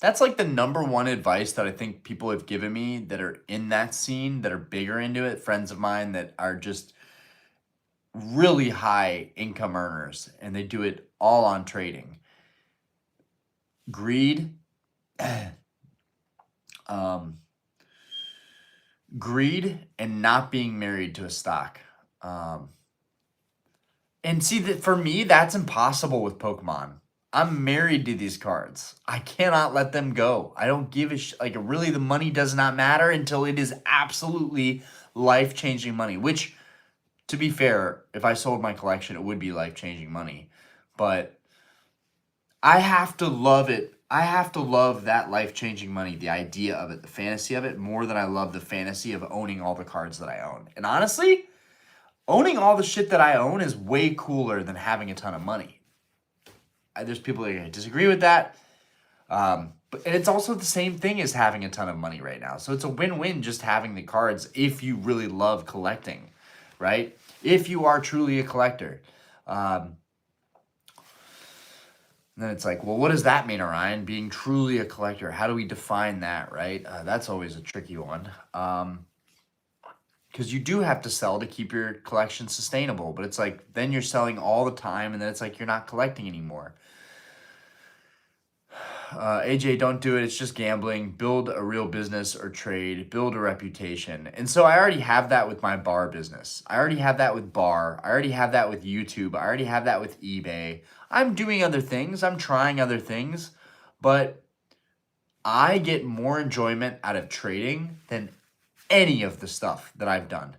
S1: That's like the number one advice that I think people have given me that are in that scene, that are bigger into it, friends of mine that are just really high income earners, and they do it all on trading. Greed, greed, and not being married to a stock. And see, that for me, that's impossible with Pokemon. I'm married to these cards. I cannot let them go. I don't give a like, really, the money does not matter until it is absolutely life-changing money, which, to be fair, if I sold my collection, it would be life-changing money. But I have to love it. I have to love that life-changing money, the idea of it, the fantasy of it, more than I love the fantasy of owning all the cards that I own. And honestly, owning all the shit that I own is way cooler than having a ton of money. There's people that disagree with that. And it's also the same thing as having a ton of money right now. So it's a win-win just having the cards if you really love collecting, right? If you are truly a collector. Then it's like, well, what does that mean, Orion? Being truly a collector, how do we define that, right? That's always a tricky one. Because you do have to sell to keep your collection sustainable. But it's like, then you're selling all the time, and then it's like you're not collecting anymore. AJ, don't do it. It's just gambling. Build a real business or trade. Build a reputation. And so I already have that with my bar business. I already have that with bar. I already have that with YouTube. I already have that with eBay. I'm doing other things. I'm trying other things. But I get more enjoyment out of trading than any of the stuff that I've done.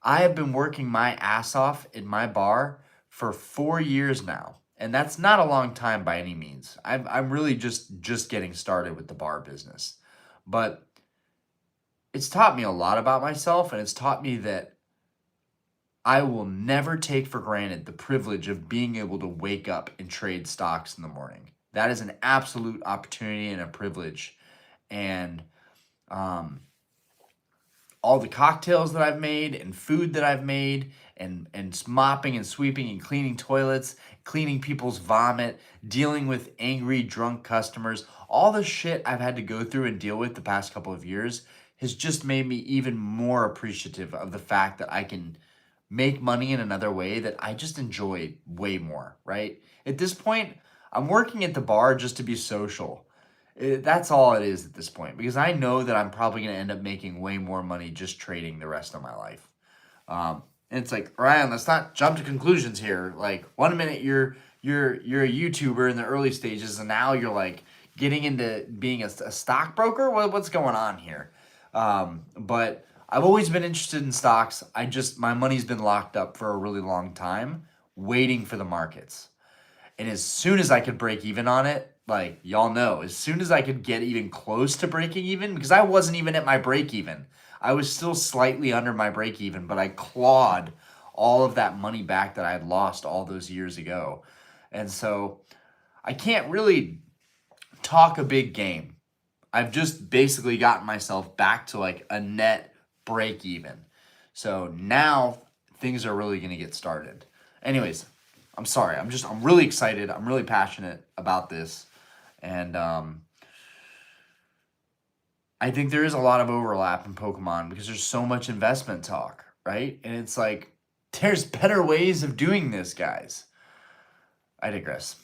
S1: I have been working my ass off in my bar for 4 years now. And that's not a long time by any means. I'm really just getting started with the bar business. But it's taught me a lot about myself, and it's taught me that I will never take for granted the privilege of being able to wake up and trade stocks in the morning. That is an absolute opportunity and a privilege. And all the cocktails that I've made and food that I've made and mopping and sweeping and cleaning toilets, cleaning people's vomit, dealing with angry, drunk customers, all the shit I've had to go through and deal with the past couple of years has just made me even more appreciative of the fact that I can make money in another way that I just enjoy way more, right? At this point, I'm working at the bar just to be social. That's all it is at this point, because I know that I'm probably going to end up making way more money just trading the rest of my life. And it's like, Ryan, let's not jump to conclusions here. Like, 1 minute you're a YouTuber in the early stages, and now you're like getting into being a stockbroker. What's going on here? But I've always been interested in stocks. My money's been locked up for a really long time, waiting for the markets. And as soon as I could break even on it, like, y'all know, as soon as I could get even close to breaking even, because I wasn't even at my break even. I was still slightly under my break even, but I clawed all of that money back that I had lost all those years ago. And so I can't really talk a big game. I've just basically gotten myself back to like a net break even. So now things are really going to get started. Anyways, I'm sorry. I'm really excited. I'm really passionate about this. And I think there is a lot of overlap in Pokemon because there's so much investment talk, right? And it's like, there's better ways of doing this, guys. I digress.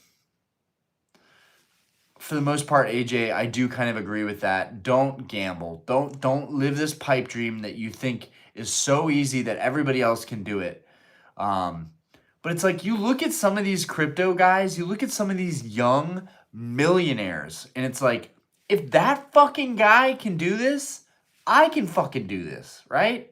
S1: For the most part, AJ, I do kind of agree with that. Don't gamble. Don't live this pipe dream that you think is so easy that everybody else can do it. But it's like, you look at some of these crypto guys, you look at some of these young millionaires, and it's like, if that fucking guy can do this, I can fucking do this, right?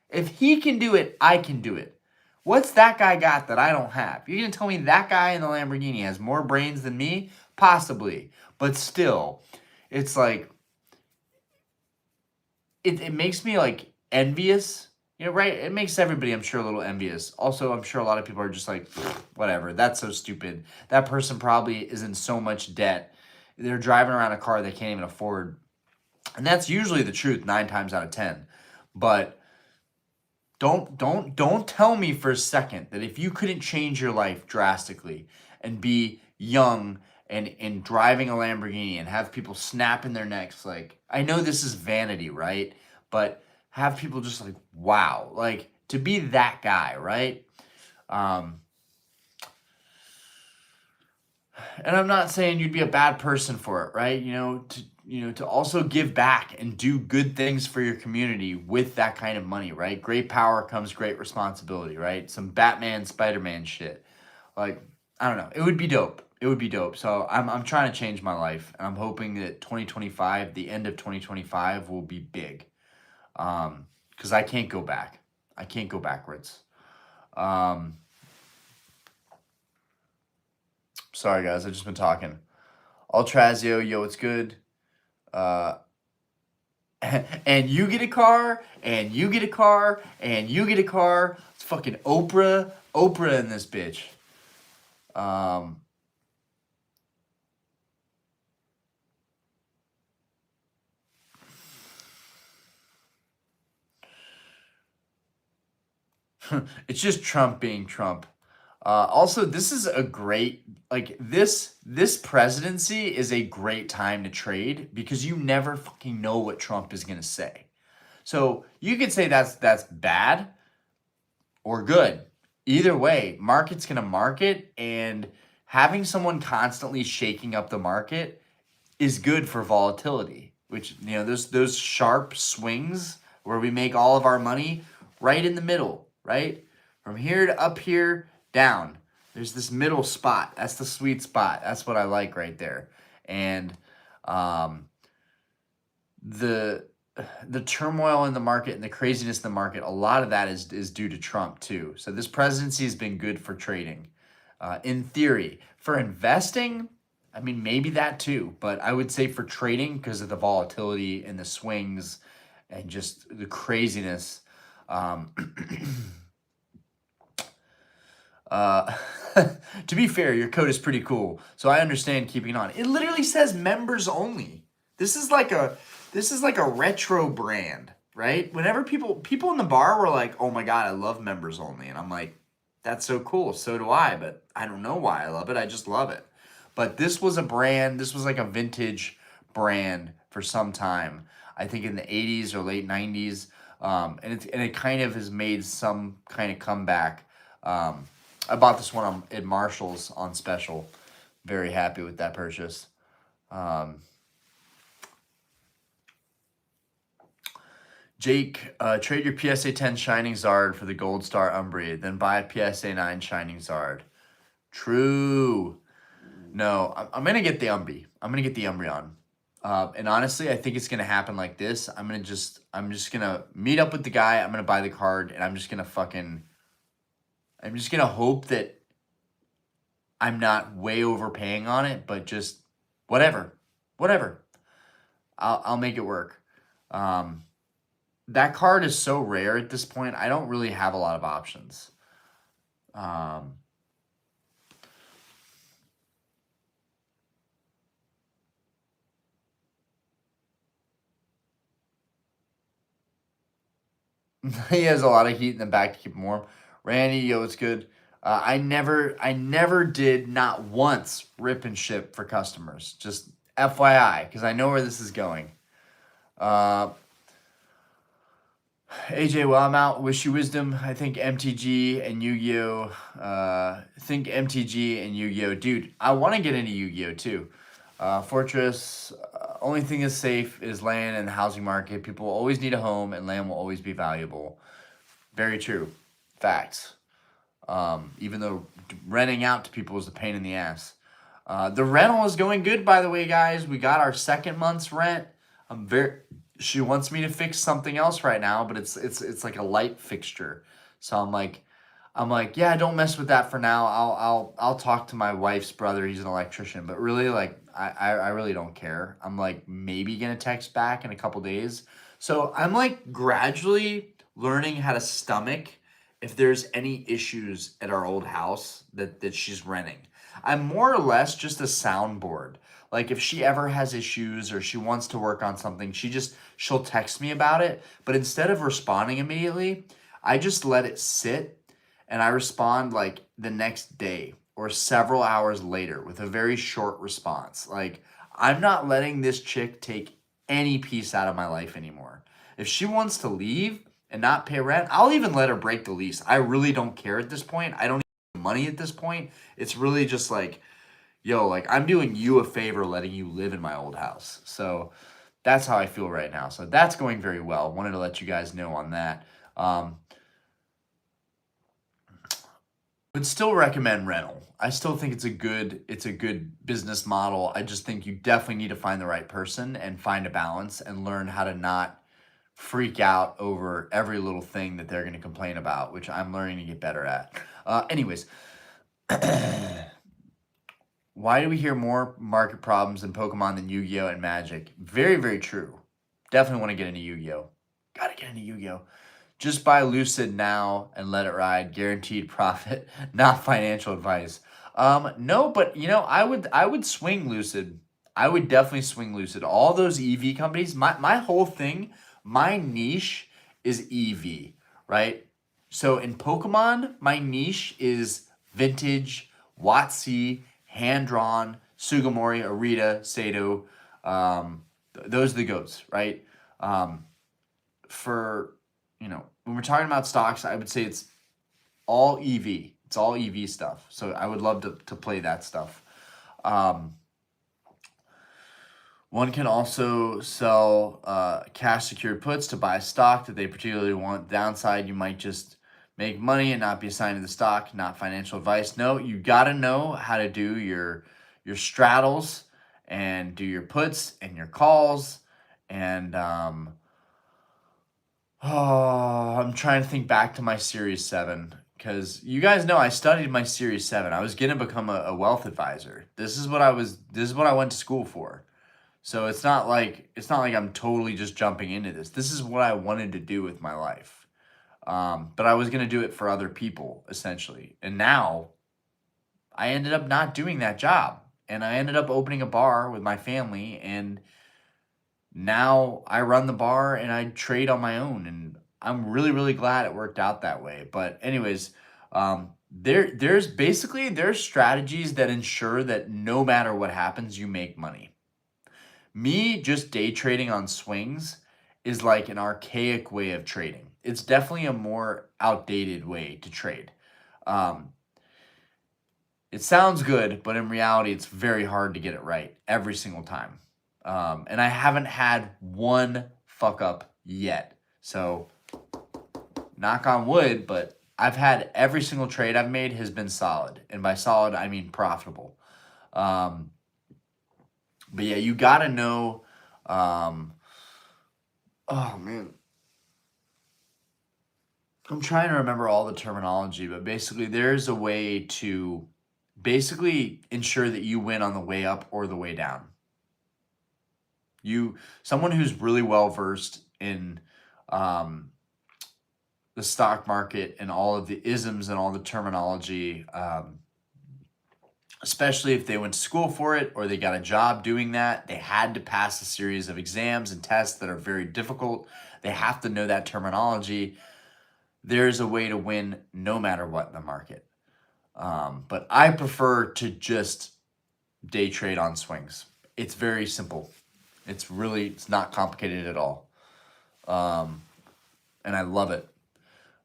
S1: If he can do it, I can do it. What's that guy got that I don't have? You're going to tell me that guy in the Lamborghini has more brains than me? Possibly. But still, it's like, it makes me like envious. You know, right? It makes everybody, I'm sure, a little envious. Also, I'm sure a lot of people are just like, whatever, that's so stupid. That person probably is in so much debt. They're driving around a car they can't even afford. And that's usually the truth 9 times out of 10. But don't tell me for a second that if you couldn't change your life drastically and be young and driving a Lamborghini and have people snapping their necks, like, I know this is vanity, right? But have people just like, wow, like, to be that guy, right? And I'm not saying you'd be a bad person for it, right? To also give back and do good things for your community with that kind of money, right? Great power comes great responsibility, right? Some Batman, Spider-Man shit. Like, I don't know. It would be dope. It would be dope. So I'm trying to change my life, and I'm hoping that 2025, the end of 2025, will be big. Because I can't go back. I can't go backwards. Sorry guys, I've just been talking. Altrazio, yo, it's good. And you get a car, and you get a car, and you get a car. It's fucking Oprah in this bitch. It's just Trump being Trump. Also, this is a great, like, this presidency is a great time to trade because you never fucking know what Trump is gonna say. So you could say that's bad or good. Either way, market's gonna market, and having someone constantly shaking up the market is good for volatility. Which, those sharp swings where we make all of our money right in the middle, right? From here to up here, down. There's this middle spot. That's the sweet spot. That's what I like right there. And the turmoil in the market and the craziness in the market, a lot of that is due to Trump too. So this presidency has been good for trading, in theory. For investing, I mean, maybe that too. But I would say for trading, because of the volatility and the swings and just the craziness. To be fair, your code is pretty cool, so I understand keeping it on. It literally says members only. This is like a retro brand, right? Whenever people in the bar were like, "Oh my god, I love members only," and I'm like, "That's so cool. So do I." But I don't know why I love it. I just love it. But this was a brand. This was like a vintage brand for some time. I think in the 80s or late 90s, and it kind of has made some kind of comeback. I bought this one at Marshall's on special. Very happy with that purchase. Jake, trade your PSA 10 Shining Zard for the Gold Star Umbreon, then buy a PSA 9 Shining Zard. True. No, I'm going to get the Umbreon. I'm going to get the Umbreon. And honestly, I think it's going to happen like this. I'm just going to meet up with the guy. I'm going to buy the card, and I'm just going to hope that I'm not way overpaying on it, but just whatever. I'll make it work. That card is so rare at this point. I don't really have a lot of options. He has a lot of heat in the back to keep him warm. Randy, yo, it's good. I never did, not once, rip and ship for customers. Just FYI, because I know where this is going. AJ, well, I'm out. Wish you wisdom. I think MTG and Yu-Gi-Oh. Dude, I want to get into Yu-Gi-Oh too. Fortress, only thing is safe is land and the housing market. People will always need a home, and land will always be valuable. Very true. Facts. Even though renting out to people is a pain in the ass. The rental is going good, by the way, guys. We got our second month's rent. She wants me to fix something else right now, but it's like a light fixture. So I'm like, I'm like, yeah, don't mess with that for now. I'll talk to my wife's brother. He's an electrician, but really, like, I really don't care. I'm like maybe gonna text back in a couple days. So I'm like gradually learning how to stomach if there's any issues at our old house that she's renting. I'm more or less just a soundboard. Like if she ever has issues or she wants to work on something, she'll text me about it. But instead of responding immediately, I just let it sit and I respond like the next day or several hours later with a very short response. Like, I'm not letting this chick take any piece out of my life anymore. If she wants to leave and not pay rent, I'll even let her break the lease. I really don't care at this point. I don't need money at this point. It's really just like, yo, like I'm doing you a favor letting you live in my old house. So that's how I feel right now. So that's going very well. Wanted to let you guys know on that. Would still recommend rental. I still think it's a good business model. I just think you definitely need to find the right person and find a balance and learn how to not freak out over every little thing that they're going to complain about, which I'm learning to get better at. Anyways, why do we hear more market problems in Pokemon than Yu-Gi-Oh and Magic? Very, very true. Definitely want to get into Yu-Gi-Oh. Gotta get into Yu-Gi-Oh. Just buy Lucid now and let it ride. Guaranteed profit, not financial advice. No, but I would swing Lucid. I would definitely swing Lucid. All those EV companies, my whole thing, my niche is EV, right? So in Pokemon, my niche is vintage, WotC, hand-drawn, Sugimori, Arita, Sato. Those are the GOATs, right? For when we're talking about stocks, I would say it's all EV. It's all EV stuff. So I would love to play that stuff. One can also sell cash secured puts to buy stock that they particularly want. Downside, you might just make money and not be assigned to the stock, not financial advice. No, you got to know how to do your straddles and do your puts and your calls. And I'm trying to think back to my Series 7 because you guys know I studied my Series 7. I was going to become a wealth advisor. This is what I went to school for. So it's not like I'm totally just jumping into this. This is what I wanted to do with my life. But I was going to do it for other people, essentially. And now I ended up not doing that job. And I ended up opening a bar with my family. And now I run the bar and I trade on my own. And I'm really, really glad it worked out that way. But anyways, there's strategies that ensure that no matter what happens, you make money. Me just day trading on swings is like an archaic way of trading. It's definitely a more outdated way to trade. It sounds good, but in reality, it's very hard to get it right every single time. And I haven't had one fuck up yet. So, knock on wood, but I've had every single trade I've made has been solid. And by solid, I mean profitable. But yeah, you got to know. Oh, man. I'm trying to remember all the terminology, but basically, there's a way to basically ensure that you win on the way up or the way down. Someone who's really well versed in the stock market and all of the isms and all the terminology, especially if they went to school for it or they got a job doing that, they had to pass a series of exams and tests that are very difficult. They have to know that terminology. There's a way to win no matter what in the market. But I prefer to just day trade on swings. It's very simple. It's not complicated at all. And I love it.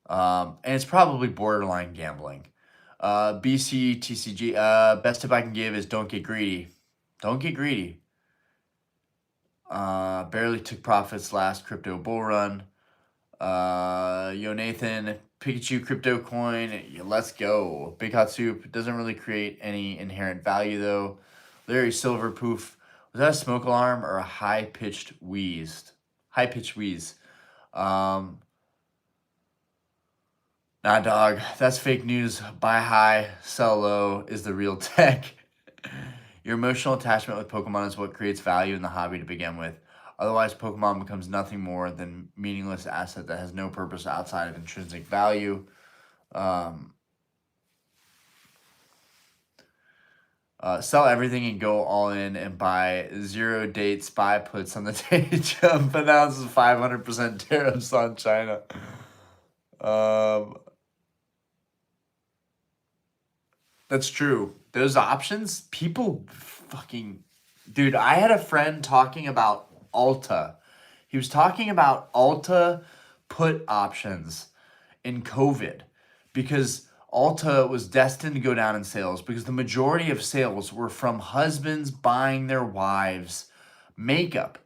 S1: And it's probably borderline gambling. BCTCG, best tip I can give is don't get greedy. Don't get greedy. Barely took profits last crypto bull run. Yo Nathan, Pikachu crypto coin, let's go. Big Hot Soup doesn't really create any inherent value though. Larry Silver Poof, was that a smoke alarm or a high-pitched wheeze? High-pitched wheeze. Nah, dog, that's fake news. Buy high, sell low is the real tech. Your emotional attachment with Pokemon is what creates value in the hobby to begin with. Otherwise, Pokemon becomes nothing more than meaningless asset that has no purpose outside of intrinsic value. Sell everything and go all in and buy 0-date spy puts on the day jump announces 500% tariffs on China. That's true. Those options, people fucking... Dude, I had a friend talking about Alta. He was talking about Alta put options in COVID because Alta was destined to go down in sales because the majority of sales were from husbands buying their wives makeup.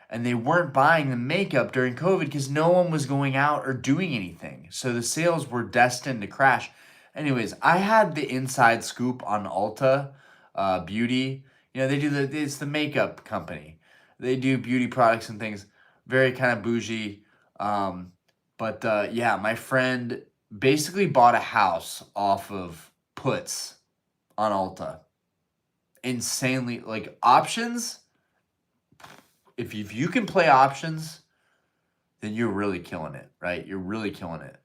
S1: And they weren't buying the makeup during COVID because no one was going out or doing anything. So the sales were destined to crash. Anyways, I had the inside scoop on Ulta Beauty. You know, it's the makeup company. They do beauty products and things. Very kind of bougie. Yeah, my friend basically bought a house off of puts on Ulta. Insanely, like, options. If you can play options, then you're really killing it, right? You're really killing it.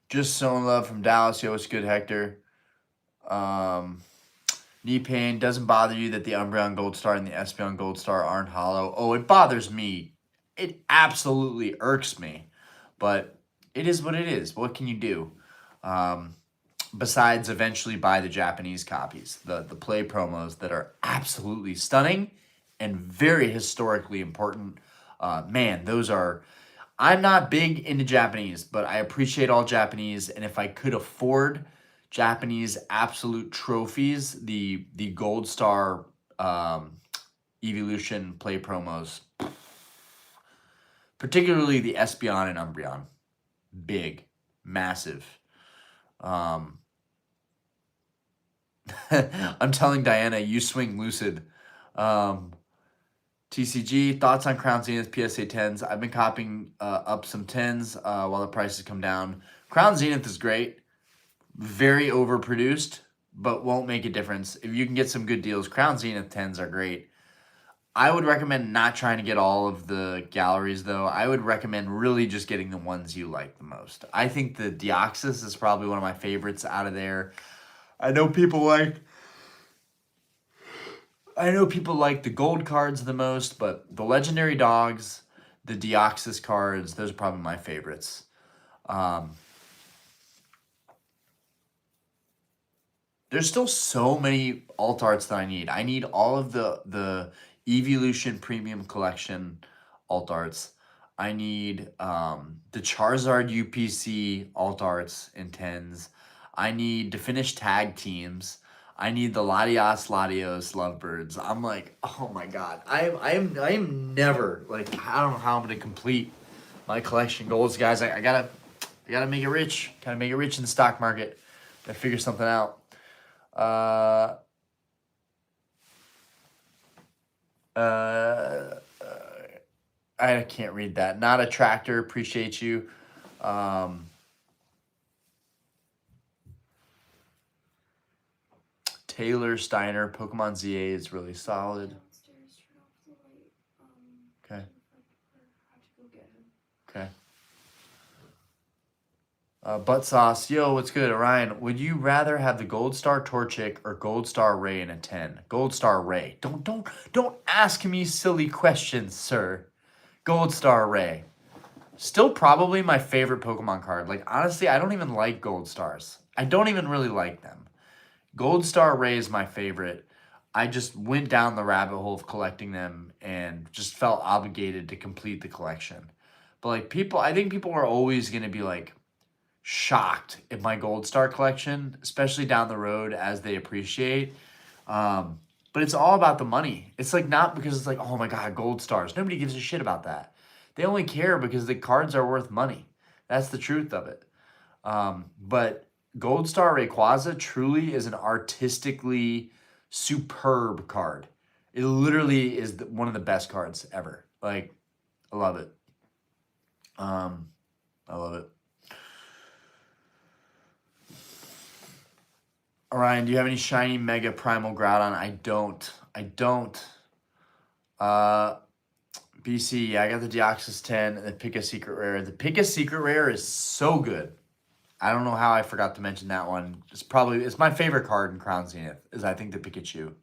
S1: Just so in love from Dallas. Yo, what's good, Hector? Knee pain. Doesn't bother you that the Umbreon Gold Star and the Espeon Gold Star aren't hollow? Oh, it bothers me. It absolutely irks me. But it is what it is. What can you do? Besides eventually buy the Japanese copies. The play promos that are absolutely stunning and very historically important. Man, those are... I'm not big into Japanese, but I appreciate all Japanese. And if I could afford Japanese absolute trophies, the Gold Star Evolution play promos, particularly the Espeon and Umbreon, big, massive. I'm telling Diana, you swing lucid. TCG, thoughts on Crown Zenith PSA 10s? I've been copying up some 10s while the prices come down. Crown Zenith is great. Very overproduced, but won't make a difference. If you can get some good deals, Crown Zenith 10s are great. I would recommend not trying to get all of the galleries, though. I would recommend really just getting the ones you like the most. I think the Deoxys is probably one of my favorites out of there. I know people like the gold cards the most, but the legendary dogs, the Deoxys cards, those are probably my favorites. There's still so many alt arts that I need. I need all of the Evolution Premium Collection alt arts. I need the Charizard UPC alt arts in 10s. I need to finish tag teams. I need the Latios Lovebirds. I'm like, oh my god. I am never, like, I don't know how I'm gonna complete my collection goals, guys. I gotta make it rich. Gotta make it rich in the stock market. Gotta figure something out. I can't read that. Not a tractor. Appreciate you. Taylor Steiner, Pokemon ZA is really solid. Okay. Okay. Butt sauce, yo, what's good, Ryan? Would you rather have the Gold Star Torchic or Gold Star Ray in a 10? Gold Star Ray. Don't ask me silly questions, sir. Gold Star Ray. Still probably my favorite Pokemon card. Like, honestly, I don't even like Gold Stars. I don't even really like them. Gold Star Ray is my favorite. I just went down the rabbit hole of collecting them and just felt obligated to complete the collection. But like I think people are always going to be like shocked at my Gold Star collection, especially down the road as they appreciate. But it's all about the money. It's like not because it's like, oh my God, Gold Stars. Nobody gives a shit about that. They only care because the cards are worth money. That's the truth of it. But Gold Star Rayquaza truly is an artistically superb card. It literally is one of the best cards ever. Like, I love it. I love it. Orion, do you have any shiny Mega Primal Groudon? I don't. BC, yeah, I got the Deoxys 10 and the Pick a Secret Rare. The Pick a Secret Rare is so good. I don't know how I forgot to mention that one. It's my favorite card in Crown Zenith, is I think the Pikachu.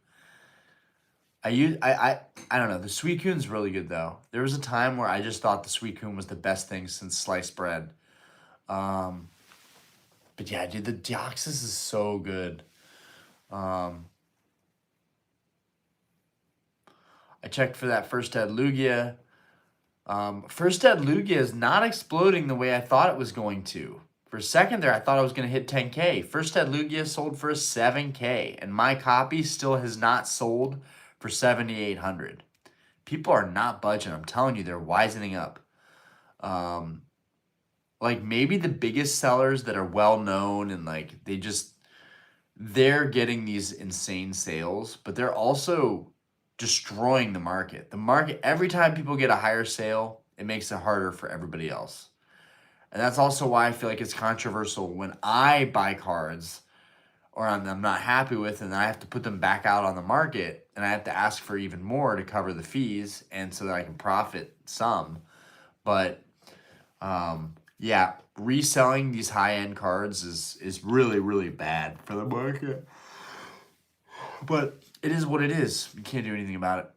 S1: I don't know. The Suicune's really good though. There was a time where I just thought the Suicune was the best thing since sliced bread. But yeah, dude, the Deoxys is so good. I checked for that first Ed Lugia. First Ed Lugia is not exploding the way I thought it was going to. For a second there, I thought I was going to hit 10K. First Ed Lugia sold for a 7K, and my copy still has not sold for 7,800. People are not budging. I'm telling you, they're wisening up. Like maybe the biggest sellers that are well known and like they're getting these insane sales, but they're also destroying the market. The market, every time people get a higher sale, it makes it harder for everybody else. And that's also why I feel like it's controversial when I buy cards or I'm not happy with, and I have to put them back out on the market, and I have to ask for even more to cover the fees and so that I can profit some. But yeah, reselling these high-end cards is really, really bad for the market. But it is what it is. You can't do anything about it.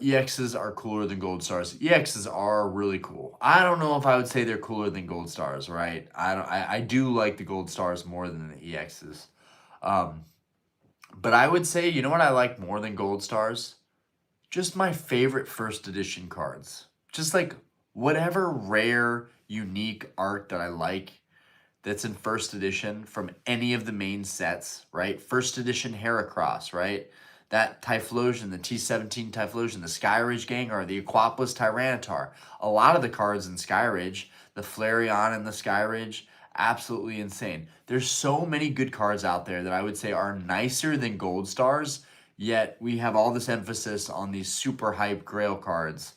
S1: EXs are cooler than Gold Stars. EXs are really cool. I don't know if I would say they're cooler than Gold Stars, right? I do like the Gold Stars more than the EXs. But I would say, you know what I like more than Gold Stars? Just my favorite first edition cards. Just like whatever rare, unique art that I like that's in first edition from any of the main sets, right? First edition Heracross, right? That Typhlosion, the T17 Typhlosion, the Skyridge Gengar, the Aquapolis Tyranitar. A lot of the cards in Skyridge, the Flareon and the Skyridge, absolutely insane. There's so many good cards out there that I would say are nicer than Gold Stars, yet we have all this emphasis on these super hype Grail cards.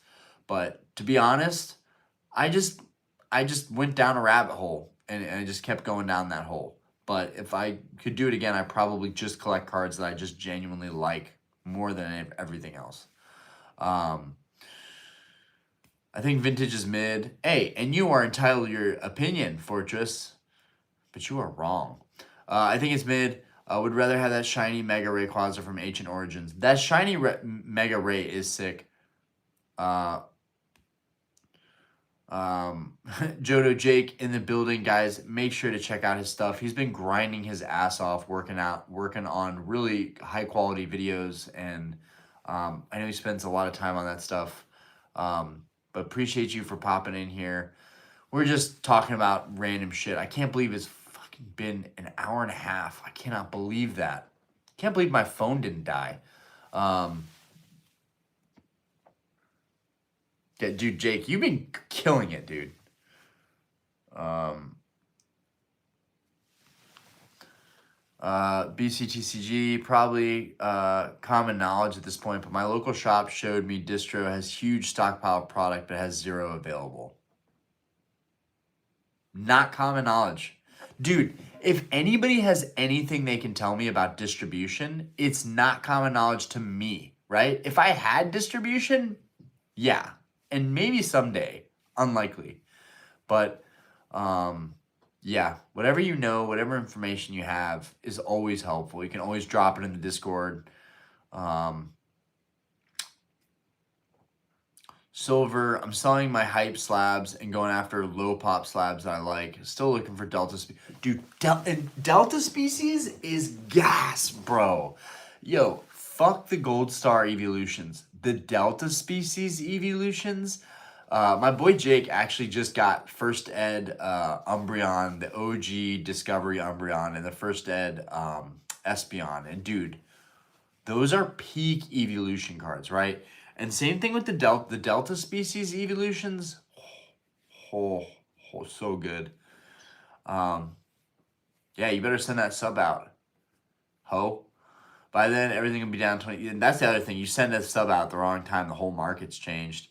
S1: But to be honest, I just went down a rabbit hole and I just kept going down that hole. But if I could do it again, I probably just collect cards that I just genuinely like more than everything else. I think vintage is mid. Hey, and you are entitled to your opinion, Fortress, but you are wrong. I think it's mid. I would rather have that shiny Mega Rayquaza from Ancient Origins. That shiny Mega Ray is sick. Jodo Jake in the building, guys. Make sure to check out his stuff. He's been grinding his ass off, working on really high quality videos, and I know he spends a lot of time on that stuff. But appreciate you for popping in here. We're just talking about random shit. I can't believe it's fucking been an hour and a half. I cannot believe that. Can't believe my phone didn't die. Yeah, dude, Jake, you've been killing it, dude. BCTCG, probably common knowledge at this point, but my local shop showed me distro has huge stockpile of product but has 0 available. Not common knowledge. Dude, if anybody has anything they can tell me about distribution, it's not common knowledge to me, right? If I had distribution, yeah. And maybe someday, unlikely. But yeah, whatever you know, whatever information you have is always helpful. You can always drop it in the Discord. Silver, I'm selling my hype slabs and going after low pop slabs that I like. Still looking for Delta species. Dude, Delta species is gas, bro. Yo, fuck the Gold Star evolutions. The Delta species evolutions. My boy Jake actually just got First Ed Umbreon, the OG Discovery Umbreon, and the First Ed Espeon. And dude, those are peak evolution cards, right? And same thing with the Delta species evolutions. Oh, so good. Yeah, you better send that sub out. Ho. By then, everything will be down 20. And that's the other thing. You send a sub out at the wrong time, the whole market's changed.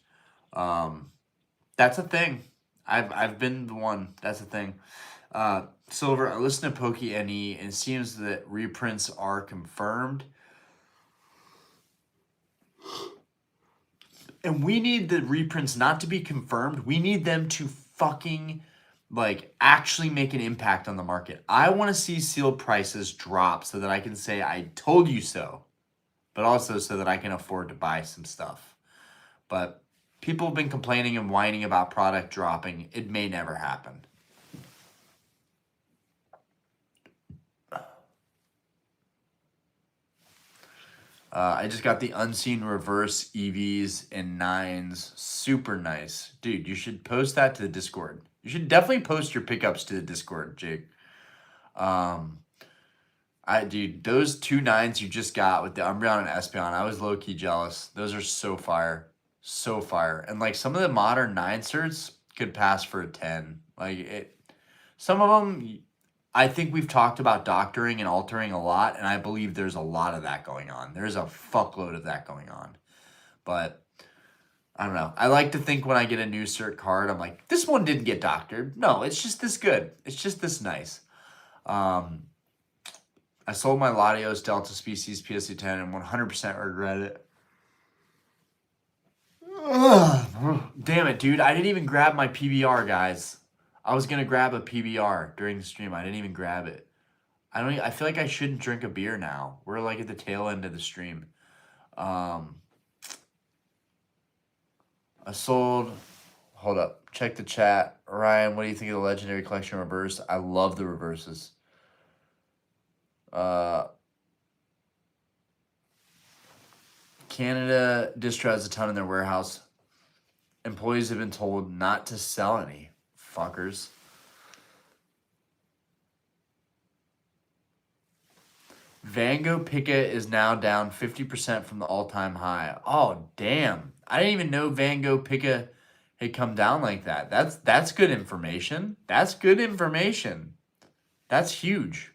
S1: That's a thing. I've been the one. That's a thing. Silver, I listened to Pokey NE, and it seems that reprints are confirmed. And we need the reprints not to be confirmed. We need them to fucking, like, actually make an impact on the market. I want to see sealed prices drop so that I can say, I told you so. But also so that I can afford to buy some stuff. But people have been complaining and whining about product dropping. It may never happen. I just got the Unseen Reverse EVs and 9s. Super nice. Dude, you should post that to the Discord. You should definitely post your pickups to the Discord, Jake. Dude, those 2 9s you just got with the Umbreon and Espeon, I was low-key jealous. Those are so fire. So fire. And, like, some of the modern 9 certs could pass for a 10. Like, some of them, I think we've talked about doctoring and altering a lot, and I believe there's a lot of that going on. There's a fuckload of that going on. But, I don't know. I like to think when I get a new cert card, I'm like, this one didn't get doctored. No, it's just this good. It's just this nice. I sold my Latios Delta Species PSA 10 and 100% regret it. Ugh. Damn it, dude. I didn't even grab my PBR, guys. I was gonna grab a PBR during the stream. I didn't even grab it. I feel like I shouldn't drink a beer now. We're like at the tail end of the stream. I sold. Hold up. Check the chat. Ryan, what do you think of the Legendary Collection reverse? I love the reverses. Canada distro has a ton in their warehouse. Employees have been told not to sell any. Fuckers. Vango Pika is now down 50% from the all-time high. Oh, damn. I didn't even know Vango Pika had come down like that. That's good information. That's good information. That's huge.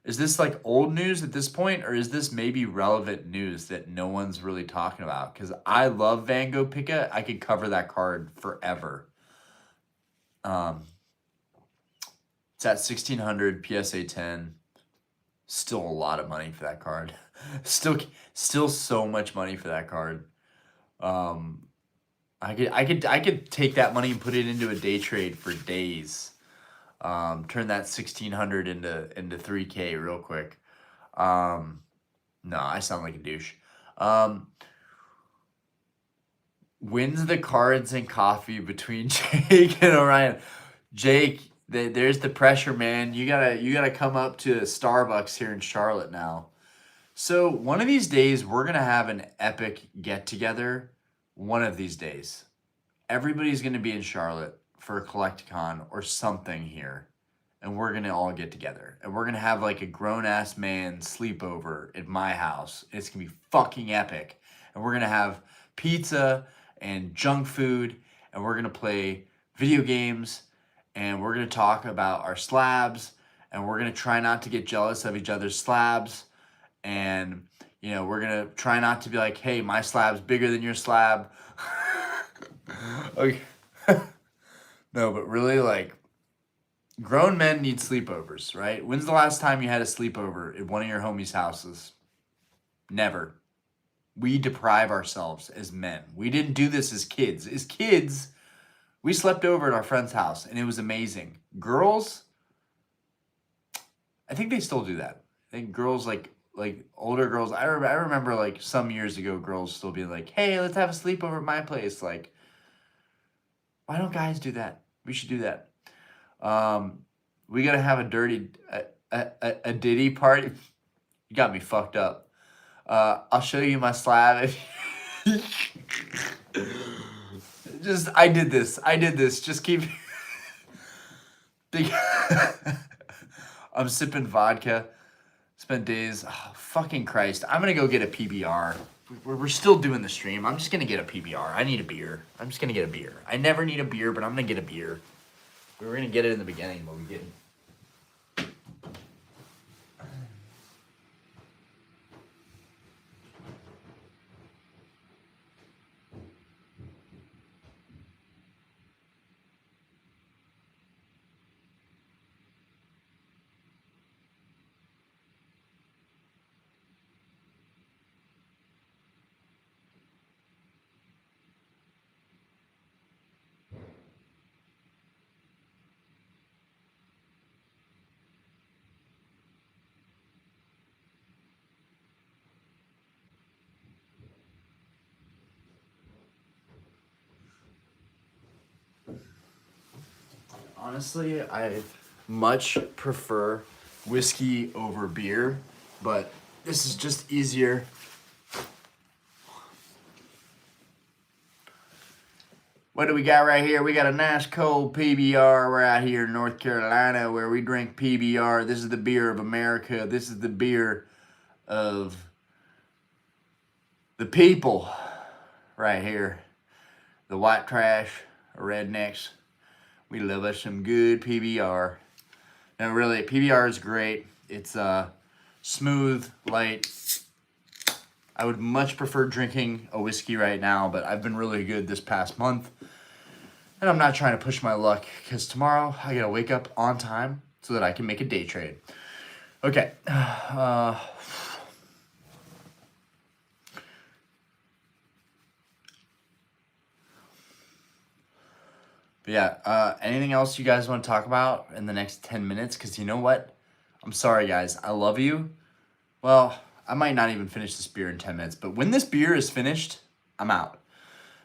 S1: Is this like old news at this point, or is this maybe relevant news that no one's really talking about? Because I love Vango Pika. I could cover that card forever. It's at 1,600 PSA 10. Still a lot of money for that card. Still so much money for that card. I could take that money and put it into a day trade for days. Turn that 1,600 into 3K real quick. No, I sound like a douche. Wins the cards and coffee between Jake and Orion. Jake, there's the pressure, man. You gotta come up to Starbucks here in Charlotte now. So one of these days we're gonna have an epic get together. One of these days, everybody's gonna be in Charlotte for a Collecticon or something here, and we're gonna all get together, and we're gonna have like a grown-ass man sleepover at my house. It's gonna be fucking epic, and we're gonna have pizza and junk food, and we're gonna play video games, and we're gonna talk about our slabs, and we're gonna try not to get jealous of each other's slabs, and we're gonna try not to be like, hey, my slab's bigger than your slab. Okay. No, but really, like, grown men need sleepovers, right? When's the last time you had a sleepover at one of your homies' houses? Never. We deprive ourselves as men. We didn't do this as kids. As kids, we slept over at our friend's house, and it was amazing. Girls, I think they still do that. I think girls, like older girls, I remember, like, some years ago, girls still being like, hey, let's have a sleepover at my place. Like, why don't guys do that? We should do that. We gotta have a Diddy party. You got me fucked up. I'll show you my slab. I did this. Just keep. I'm sipping vodka. Spent days. Oh, fucking Christ. I'm gonna go get a PBR. We're still doing the stream. I'm just gonna get a PBR. I need a beer. I'm just gonna get a beer. I never need a beer, but I'm gonna get a beer. We were gonna get it in the beginning, but we didn't. Honestly, I much prefer whiskey over beer, but this is just easier. What do we got right here? We got a nice cold PBR right here in North Carolina where we drink PBR. This is the beer of America. This is the beer of the people right here. The white trash, rednecks. We love us some good PBR. Now really, PBR is great. It's smooth, light. I would much prefer drinking a whiskey right now, but I've been really good this past month. And I'm not trying to push my luck because tomorrow I gotta wake up on time so that I can make a day trade. Okay. But yeah, anything else you guys want to talk about in the next 10 minutes? Because you know what? I'm sorry, guys. I love you. Well, I might not even finish this beer in 10 minutes. But when this beer is finished, I'm out.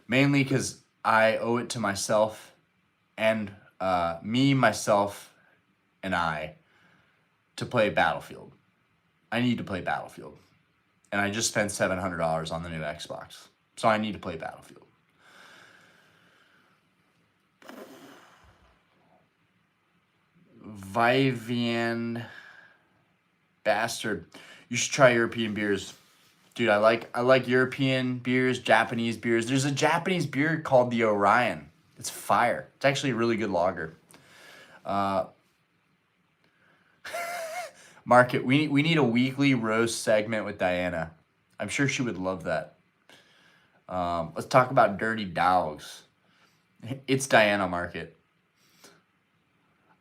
S1: Mainly because I owe it to myself and me, myself, and I to play Battlefield. I need to play Battlefield. And I just spent $700 on the new Xbox. So I need to play Battlefield. Vivian bastard. You should try European beers. Dude, I like European beers, Japanese beers. There's a Japanese beer called the Orion. It's fire. It's actually a really good lager. Market, we need a weekly roast segment with Diana. I'm sure she would love that. Let's talk about dirty dogs. It's Diana Market.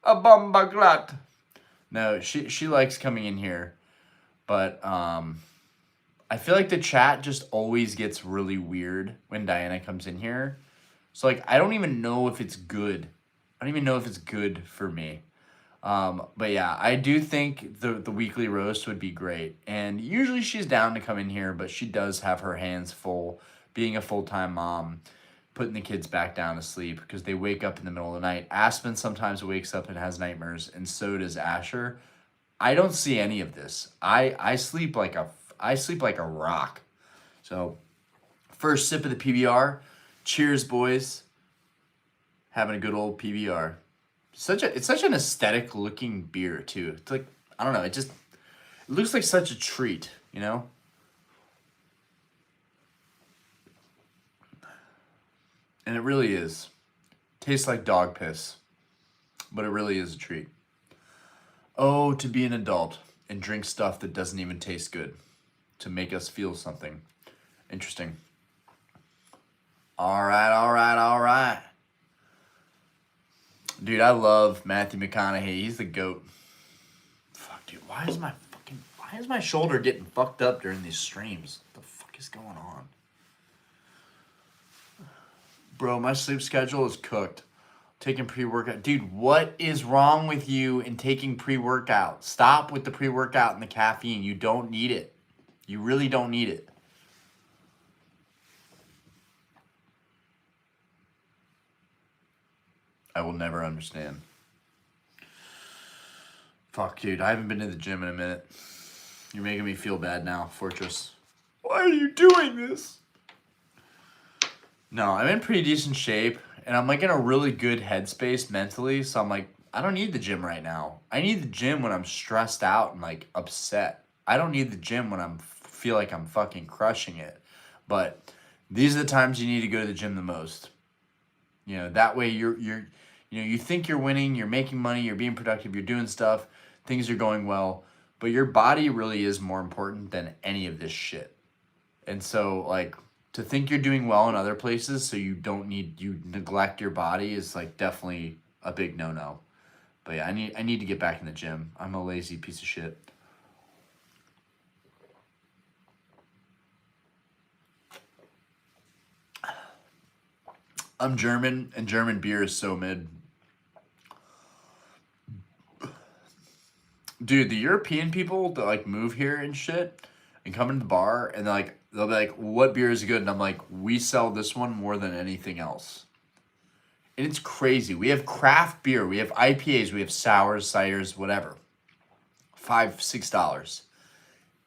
S1: A bombaglat. No, she likes coming in here, but I feel like the chat just always gets really weird when Diana comes in here. So like I don't even know if it's good. I don't even know if it's good for me. But yeah, I do think the weekly roast would be great. And usually she's down to come in here, but she does have her hands full being a full-time mom, putting the kids back down to sleep because they wake up in the middle of the night. Aspen sometimes wakes up and has nightmares, and so does Asher. I don't see any of this. I sleep like a rock. So, first sip of the PBR. Cheers, boys. Having a good old PBR. It's such an aesthetic looking beer too. It's like, I don't know, it looks like such a treat, you know? And it really is. Tastes like dog piss. But it really is a treat. Oh, to be an adult and drink stuff that doesn't even taste good. To make us feel something. Interesting. All right. Dude, I love Matthew McConaughey. He's the GOAT. Fuck, dude. Why is my shoulder getting fucked up during these streams? What the fuck is going on? Bro, my sleep schedule is cooked. Taking pre-workout. Dude, what is wrong with you in taking pre-workout? Stop with the pre-workout and the caffeine. You don't need it. You really don't need it. I will never understand. Fuck, dude. I haven't been to the gym in a minute. You're making me feel bad now, Fortress. Why are you doing this? No, I'm in pretty decent shape, and I'm like in a really good headspace mentally, so I'm like, I don't need the gym right now. I need the gym when I'm stressed out and like upset. I don't need the gym when feel like I'm fucking crushing it. But these are the times you need to go to the gym the most. You know, that way you think you're winning, you're making money, you're being productive, you're doing stuff, things are going well, but your body really is more important than any of this shit. And so like to think you're doing well in other places so you neglect your body is like definitely a big no-no. But yeah, I need to get back in the gym. I'm a lazy piece of shit. I'm German, and German beer is so mid. Dude, the European people that like move here and shit and come into the bar and they'll be like, what beer is good? And I'm like, we sell this one more than anything else. And it's crazy. We have craft beer. We have IPAs. We have sours, ciders, whatever. $5, $6.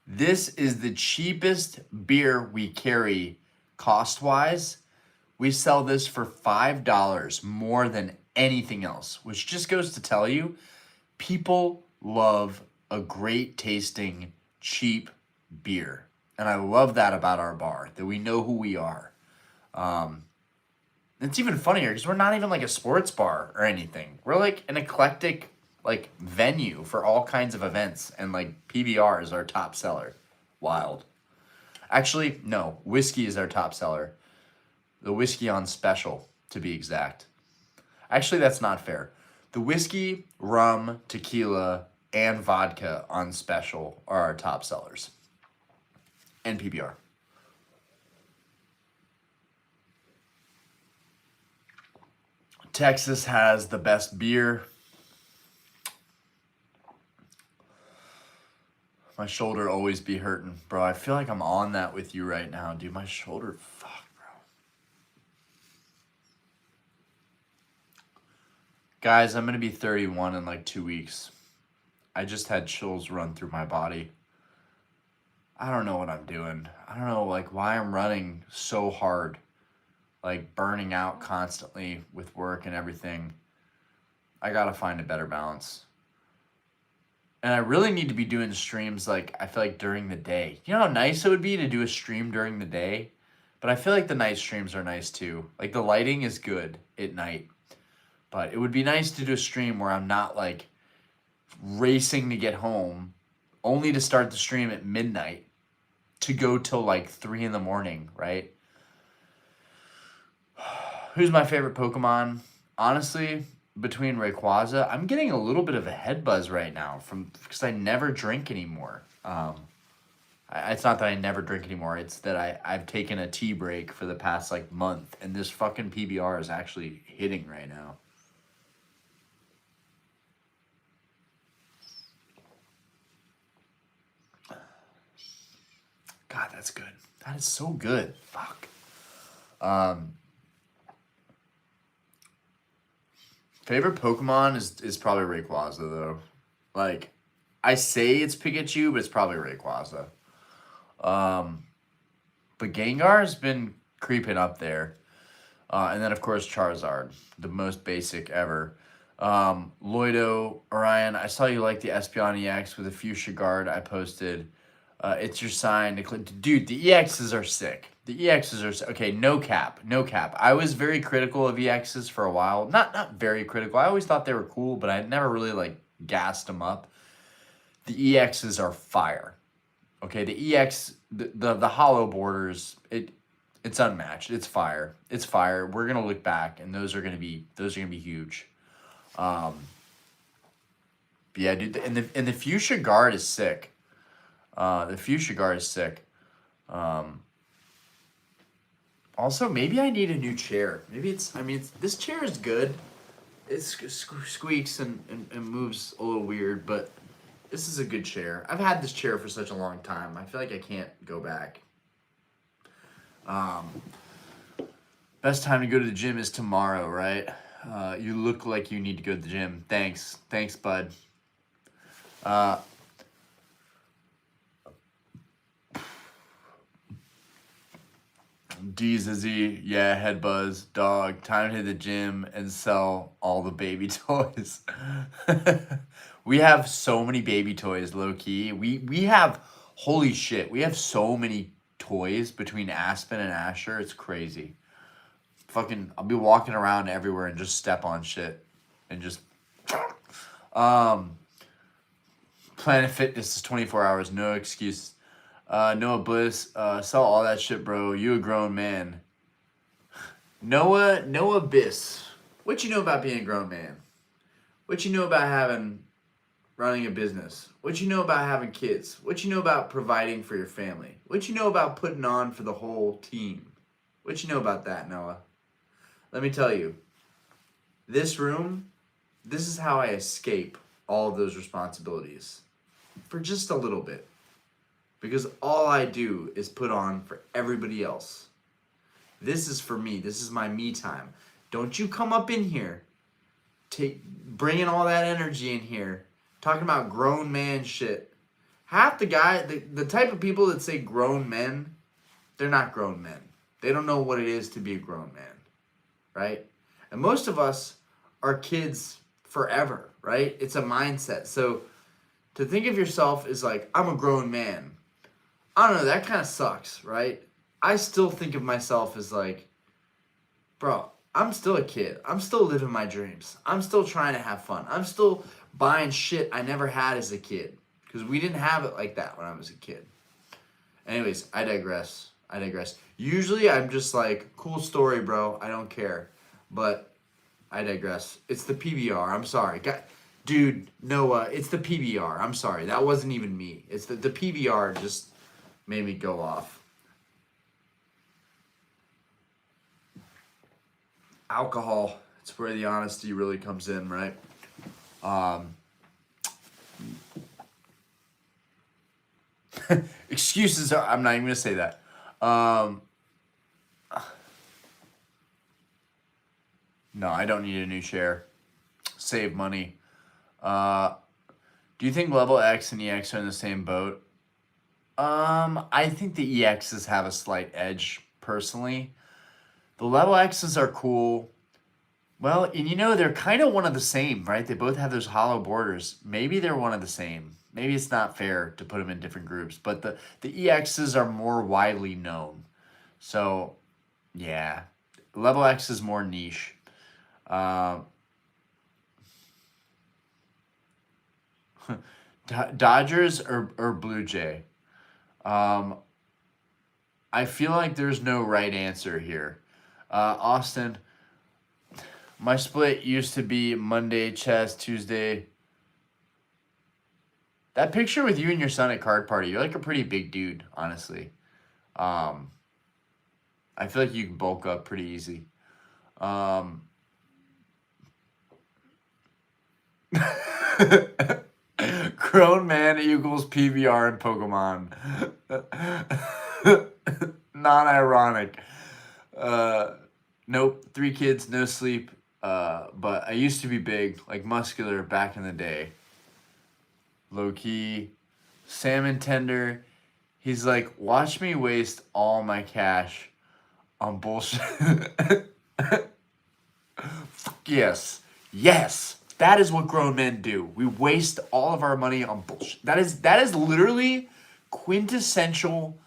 S1: This is the cheapest beer we carry cost-wise. We sell this for $5 more than anything else, which just goes to tell you, people love a great tasting, cheap beer. And I love that about our bar, that we know who we are. It's even funnier because we're not even like a sports bar or anything. We're like an eclectic like venue for all kinds of events, and like PBR is our top seller. Wild. Actually, no, whiskey is our top seller. The whiskey on special, to be exact. Actually, that's not fair. The whiskey, rum, tequila, and vodka on special are our top sellers. And PBR. Texas has the best beer. My shoulder always be hurting. Bro, I feel like I'm on that with you right now, dude. My shoulder, fuck, bro. Guys, I'm going to be 31 in like 2 weeks. I just had chills run through my body. I don't know what I'm doing. I don't know like why I'm running so hard. Like burning out constantly with work and everything. I got to find a better balance. And I really need to be doing streams, like, I feel like during the day. You know how nice it would be to do a stream during the day? But I feel like the night streams are nice too. Like, the lighting is good at night. But it would be nice to do a stream where I'm not, like, racing to get home, only to start the stream at midnight to go till, like, 3 in the morning, right? Who's my favorite Pokemon? Honestly, between Rayquaza, I'm getting a little bit of a head buzz right now because I never drink anymore. It's not that I never drink anymore. It's that I've taken a tea break for the past like month, and this fucking PBR is actually hitting right now. God, that's good. That is so good. Fuck. Favorite Pokemon is probably Rayquaza, though. Like, I say it's Pikachu, but it's probably Rayquaza. But Gengar's been creeping up there. And then, of course, Charizard, the most basic ever. Loido, Orion, I saw you like the Espeon EX with a Fuchsia Guard I posted. It's your sign to click. Dude, the EXs are sick. The EXs are sick. Okay, no cap. I was very critical of EXs for a while. Not very critical. I always thought they were cool, but I never really like gassed them up. The EXs are fire. Okay, the EX, the hollow borders, it's unmatched. It's fire. It's fire. We're gonna look back, and those are gonna be huge. Yeah, dude, and the Fuchsia Guard is sick. The Fuchsia Guard is sick. Also, maybe I need a new chair. Maybe this chair is good. It squeaks and moves a little weird, but this is a good chair. I've had this chair for such a long time. I feel like I can't go back. Best time to go to the gym is tomorrow, right? You look like you need to go to the gym. Thanks, bud. D-Z, yeah, head buzz, dog, time to hit the gym and sell all the baby toys. We have so many baby toys, low-key. We have, holy shit, we have so many toys between Aspen and Asher. It's crazy. Fucking, I'll be walking around everywhere and just step on shit. And just, Planet Fitness is 24 hours, no excuse. Noah Bliss, sell all that shit, bro. You a grown man. Noah Biss. What you know about being a grown man? What you know about running a business? What you know about having kids? What you know about providing for your family? What you know about putting on for the whole team? What you know about that, Noah? Let me tell you. This room, this is how I escape all of those responsibilities. For just a little bit. Because all I do is put on for everybody else. This is for me. This is my me time. Don't you come up in here bringing all that energy in here, talking about grown man shit. Half the type of people that say grown men, they're not grown men. They don't know what it is to be a grown man, right? And most of us are kids forever, right? It's a mindset. So to think of yourself as like, I'm a grown man, I don't know, that kind of sucks, right? I still think of myself as like, bro, I'm still a kid. I'm still living my dreams. I'm still trying to have fun. I'm still buying shit I never had as a kid. Because we didn't have it like that when I was a kid. Anyways, I digress. Usually I'm just like, cool story, bro. I don't care. But I digress. It's the PBR. I'm sorry. Dude, Noah, it's the PBR. I'm sorry. That wasn't even me. It's the PBR just made me go off. Alcohol. It's where the honesty really comes in, right? Excuses are, I'm not even going to say that. No, I don't need a new chair. Save money. Do you think level X and EX are in the same boat? I think the EXs have a slight edge, personally. The level X's are cool. Well, and you know, they're kind of one of the same, right? They both have those hollow borders. Maybe they're one of the same. Maybe it's not fair to put them in different groups, but the EXs are more widely known. So, yeah. Level X is more niche. Dodgers or Blue Jay? I feel like there's no right answer here. Austin, my split used to be Monday chess, Tuesday. That picture with you and your son at card party, you're like a pretty big dude, honestly. I feel like you can bulk up pretty easy. Grown man equals PBR in Pokemon. Non-ironic. Nope. 3 kids, no sleep. But I used to be big, like muscular back in the day. Low key. Salmon tender. He's like, watch me waste all my cash on bullshit. Yes. Yes. That is what grown men do. We waste all of our money on bullshit. That is literally quintessential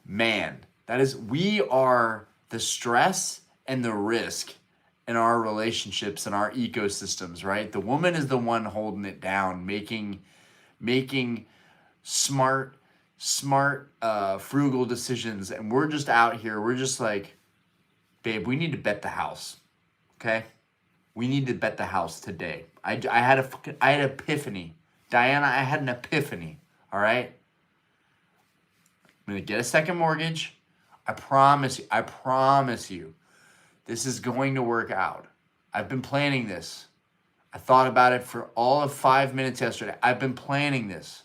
S1: man. We are the stress and the risk in our relationships and our ecosystems, right? The woman is the one holding it down, making smart, frugal decisions. And we're just out here. We're just like, babe, we need to bet the house. Okay? We need to bet the house today. I had an epiphany. Diana, I had an epiphany. All right? I'm going to get a second mortgage. I promise you. This is going to work out. I've been planning this. I thought about it for all of 5 minutes yesterday. I've been planning this.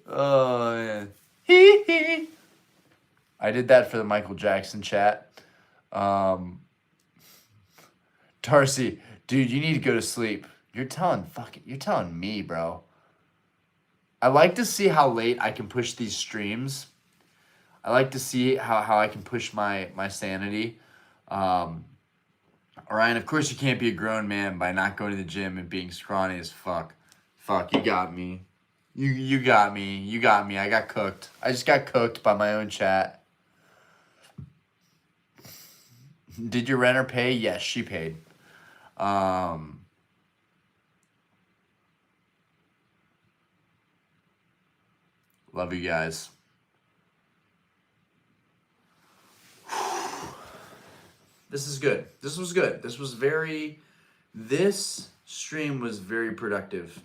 S1: Oh, man. Hee hee. I did that for the Michael Jackson chat. Darcy, dude, you need to go to sleep. You're telling me, bro. I like to see how late I can push these streams. I like to see how I can push my sanity. Orion, of course you can't be a grown man by not going to the gym and being scrawny as fuck. Fuck, you got me. You got me. You got me. I got cooked. I just got cooked by my own chat. Did your renter pay? Yes, she paid. Love you guys. This is good. This was good. This stream was very productive.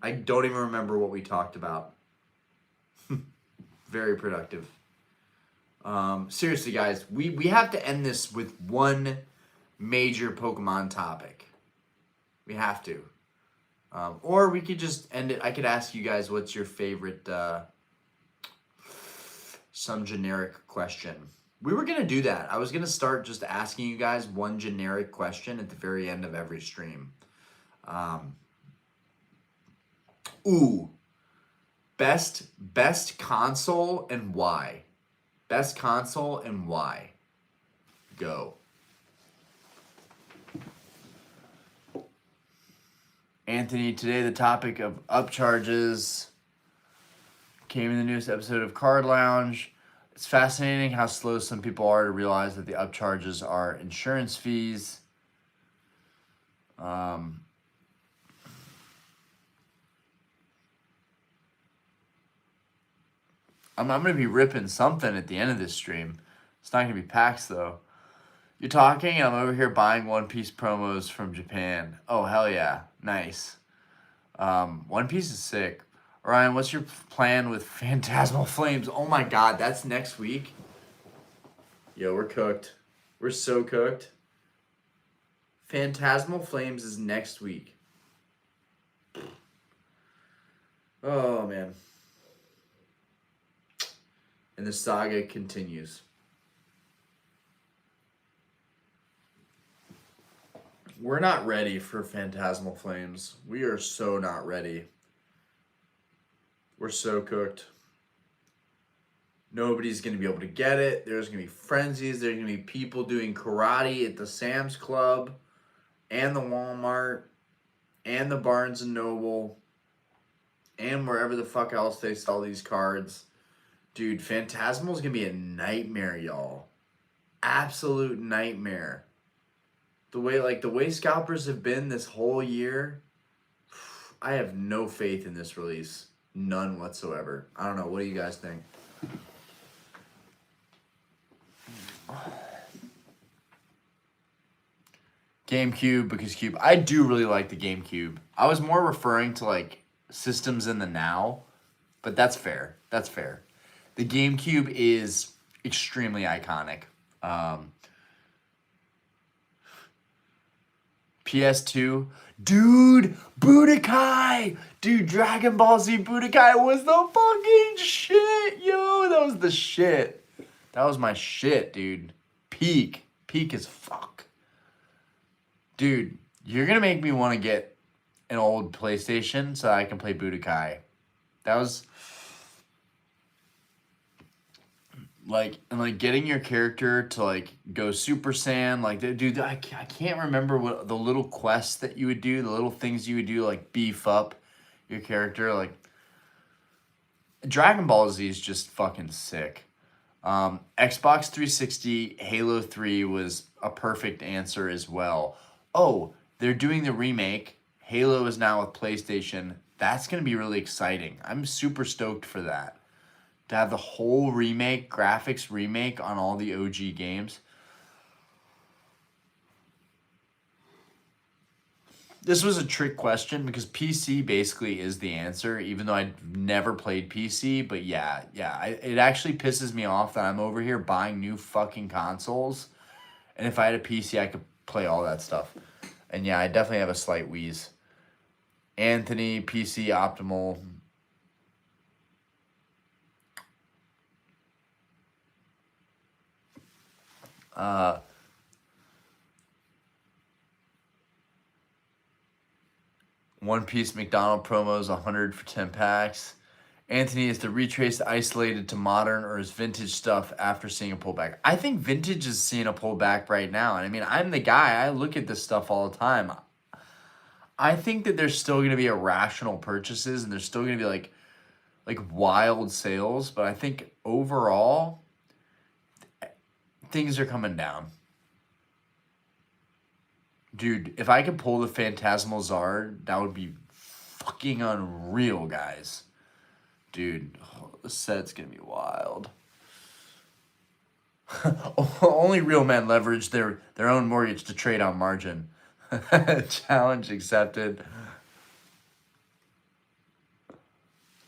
S1: I don't even remember what we talked about. Very productive. Seriously, guys, we have to end this with one major Pokemon topic. We have to. Or we could just end it. I could ask you guys what's your favorite some generic question. We were going to do that. I was going to start just asking you guys one generic question at the very end of every stream. Best console and why? Best console and why? Go. Anthony, today the topic of upcharges came in the newest episode of Card Lounge. It's fascinating how slow some people are to realize that the upcharges are insurance fees. I'm going to be ripping something at the end of this stream. It's not going to be packs, though. You're talking, and I'm over here buying One Piece promos from Japan. Oh, hell yeah. Nice. One Piece is sick. Ryan, what's your plan with Phantasmal Flames? Oh my god, that's next week? Yo, we're cooked. We're so cooked. Phantasmal Flames is next week. Oh, man. And the saga continues. We're not ready for Phantasmal Flames. We are so not ready. We're so cooked. Nobody's going to be able to get it. There's going to be frenzies. There's going to be people doing karate at the Sam's Club and the Walmart and the Barnes & Noble and wherever the fuck else they sell these cards. Dude, Phantasmal's going to be a nightmare, y'all. Absolute nightmare. The way scalpers have been this whole year, I have no faith in this release. None whatsoever. I don't know. What do you guys think? GameCube, because Cube. I do really like the GameCube. I was more referring to like systems in the now, but that's fair. That's fair. The GameCube is extremely iconic. PS2, dude, Budokai, dude, Dragon Ball Z Budokai was the fucking shit, yo, that was the shit. That was my shit, dude. Peak as fuck. Dude, you're gonna make me want to get an old PlayStation so I can play Budokai. That was like, and like getting your character to like go Super Saiyan, like, dude, I can't remember what the little quests that you would do, the little things you would do, like beef up your character. Like, Dragon Ball Z is just fucking sick. Xbox 360 Halo 3 was a perfect answer as well. Oh, they're doing the remake. Halo is now with PlayStation. That's gonna be really exciting. I'm super stoked for that. To have the whole remake, graphics remake on all the OG games. This was a trick question because PC basically is the answer, even though I've never played PC. But yeah, it actually pisses me off that I'm over here buying new fucking consoles. And if I had a PC, I could play all that stuff. And yeah, I definitely have a slight wheeze. Anthony, PC optimal. One Piece McDonald promos, 100 for 10 packs. Anthony, is the retrace isolated to modern or is vintage stuff after seeing a pullback? I think vintage is seeing a pullback right now. And I mean, I'm the guy. I look at this stuff all the time. I think that there's still going to be irrational purchases and there's still going to be like wild sales. But I think overall, things are coming down. Dude, if I could pull the Phantasmal Zard, that would be fucking unreal, guys. Dude, the set's gonna be wild. Only real men leverage their own mortgage to trade on margin. Challenge accepted.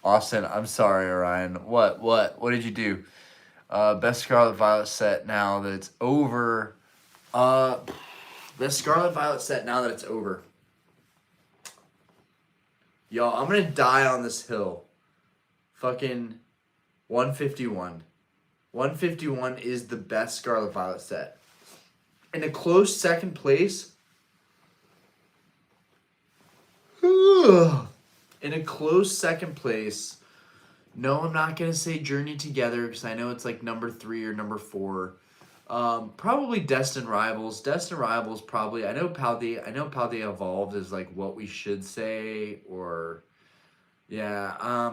S1: Austin, I'm sorry, Orion. What did you do? Best Scarlet Violet set now that it's over. Best Scarlet Violet set now that it's over. Y'all, I'm gonna die on this hill. Fucking 151. 151 is the best Scarlet Violet set. In a close second place, in a close second place, no, I'm not going to say Journey Together because I know it's like number 3 or number 4. Probably Destined Rivals. Destined Rivals probably. I know Paldea Evolved is like what we should say, or yeah.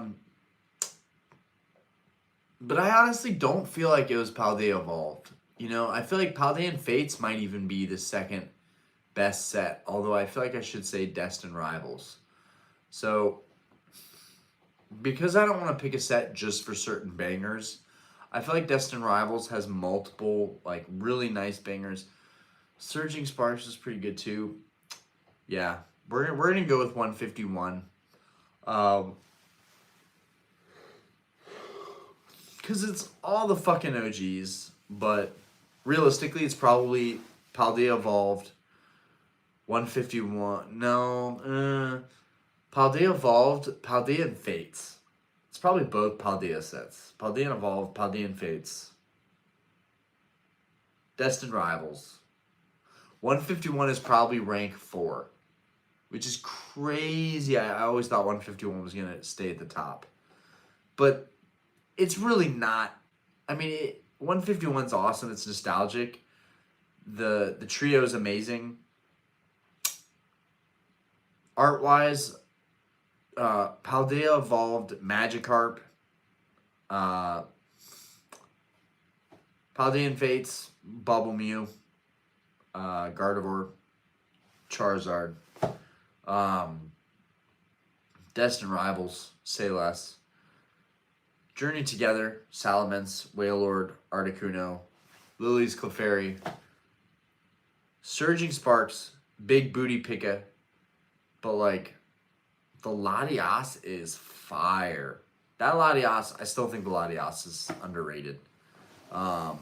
S1: But I honestly don't feel like it was Paldea Evolved. You know, I feel like Paldean Fates might even be the second best set, although I feel like I should say Destined Rivals. So, because I don't want to pick a set just for certain bangers, I feel like Destined Rivals has multiple, like, really nice bangers. Surging Sparks is pretty good, too. Yeah, we're going to go with 151. Because it's all the fucking OGs, but realistically, it's probably Paldea Evolved, 151. No, Paldea Evolved, Paldea and Fates. It's probably both Paldea sets. Paldea Evolved, Paldea and Fates. Destined Rivals. 151 is probably rank 4, which is crazy. I always thought 151 was going to stay at the top. But it's really not. I mean, 151's awesome. It's nostalgic. The trio is amazing. Art-wise, Paldea Evolved Magikarp, Paldean Fates, Bubble Mew, Gardevoir, Charizard, Destined Rivals, say less. Journey Together, Salamence, Wailord, Articuno, Lily's Clefairy, Surging Sparks, Big Booty Pika, but like, the Latias is fire. That Latias, I still think the Latias is underrated. I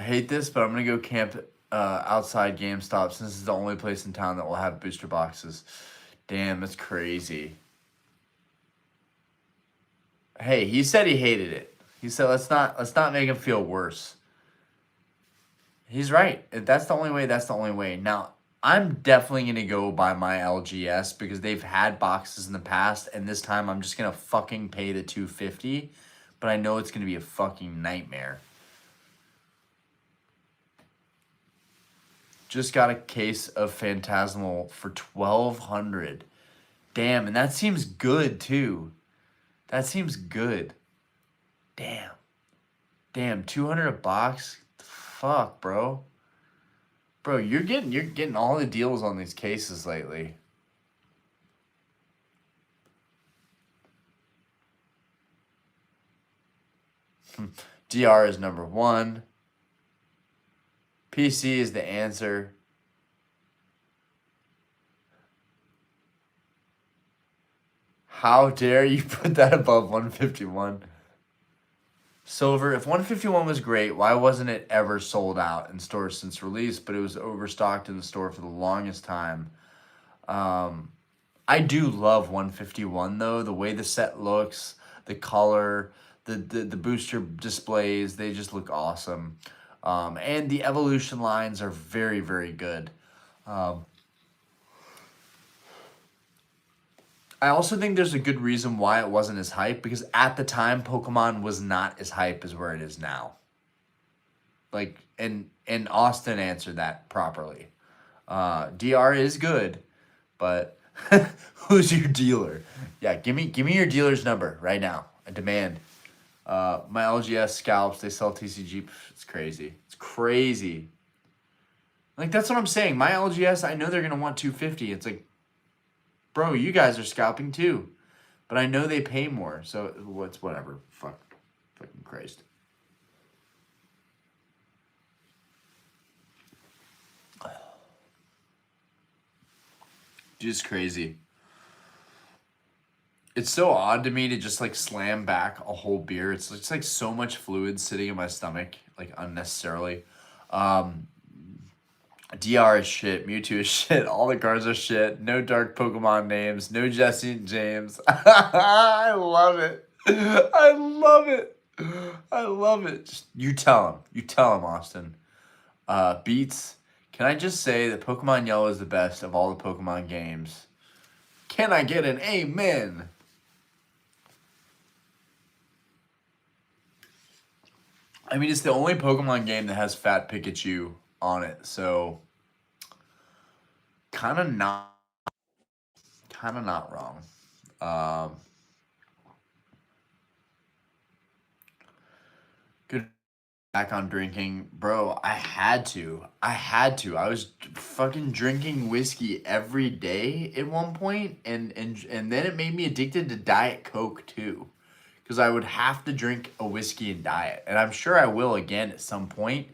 S1: hate this, but I'm going to go camp outside GameStop since it's the only place in town that will have booster boxes. Damn, that's crazy. Hey, he said he hated it. He said let's not make him feel worse. He's right. If that's the only way, that's the only way. Now, I'm definitely going to go by my LGS because they've had boxes in the past, and this time I'm just going to fucking pay the $250, but I know it's going to be a fucking nightmare. Just got a case of Phantasmal for $1,200. Damn, and that seems good too. That seems good. Damn. Damn, $200 a box? Fuck, bro. Bro, you're getting all the deals on these cases lately. DR is number 1. PC is the answer. How dare you put that above 151? Silver, if 151 was great, why wasn't it ever sold out in stores since release, but it was overstocked in the store for the longest time? I do love 151 though. The way the set looks, the color, the booster displays, they just look awesome. And the evolution lines are very, very good. I also think there's a good reason why it wasn't as hype, because at the time, Pokemon was not as hype as where it is now. Like, and Austin answered that properly. DR is good, but who's your dealer? Yeah, give me your dealer's number right now. I demand. My LGS scalps, they sell TCG. It's crazy. It's crazy. Like, that's what I'm saying. My LGS, I know they're going to want $250. It's like, bro, you guys are scalping too. But I know they pay more. So, it's whatever. Fucking Christ. Just crazy. It's so odd to me to just like slam back a whole beer. It's just like so much fluid sitting in my stomach, like unnecessarily. Um, DR is shit. Mewtwo is shit. All the cards are shit. No dark Pokemon names. No Jesse and James. I love it. I love it. I love it. Just, you tell him. You tell him, Austin. Beats. Can I just say that Pokemon Yellow is the best of all the Pokemon games? Can I get an amen? I mean, it's the only Pokemon game that has Fat Pikachu on it, so kind of not wrong. Good. Back on drinking, bro. I had to. I was fucking drinking whiskey every day at one point, and then it made me addicted to Diet Coke too, because I would have to drink a whiskey and diet, and I'm sure I will again at some point.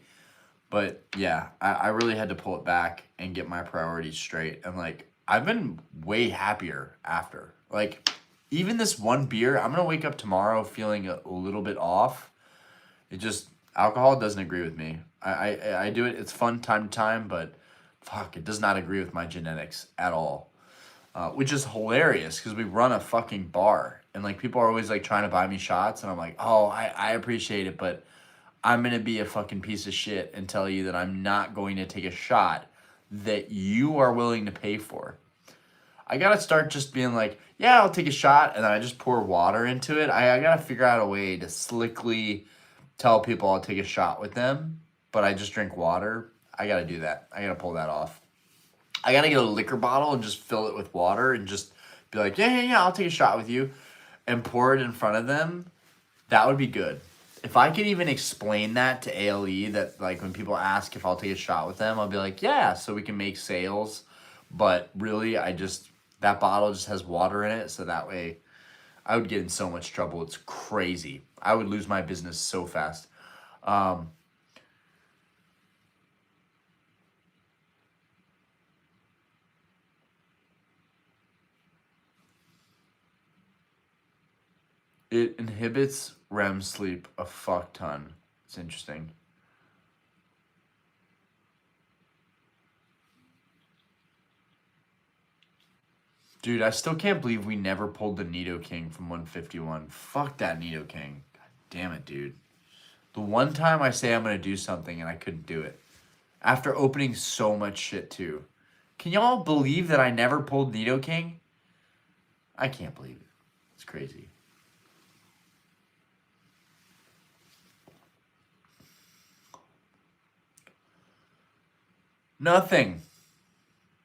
S1: But yeah, I really had to pull it back and get my priorities straight. And like, I've been way happier after. Like, even this one beer, I'm gonna wake up tomorrow feeling a little bit off. It just, alcohol doesn't agree with me. I do it, it's fun time to time, but fuck, it does not agree with my genetics at all. Which is hilarious because we run a fucking bar and like people are always like trying to buy me shots and I'm like, oh, I appreciate it, but I'm going to be a fucking piece of shit and tell you that I'm not going to take a shot that you are willing to pay for. I got to start just being like, yeah, I'll take a shot, and then I just pour water into it. I got to figure out a way to slickly tell people I'll take a shot with them, but I just drink water. I got to do that. I got to pull that off. I got to get a liquor bottle and just fill it with water and just be like, yeah, I'll take a shot with you, and pour it in front of them. That would be good. If I could even explain that to ALE, that like when people ask if I'll take a shot with them, I'll be like, yeah, so we can make sales. But really, that bottle just has water in it, so that way I would get in so much trouble. It's crazy. I would lose my business so fast. It inhibits REM sleep a fuck ton. It's interesting. Dude, I still can't believe we never pulled the Nidoking from 151. Fuck that Nidoking. God damn it, dude. The one time I say I'm going to do something and I couldn't do it. After opening so much shit, too. Can y'all believe that I never pulled Nidoking? I can't believe it. It's crazy. Nothing.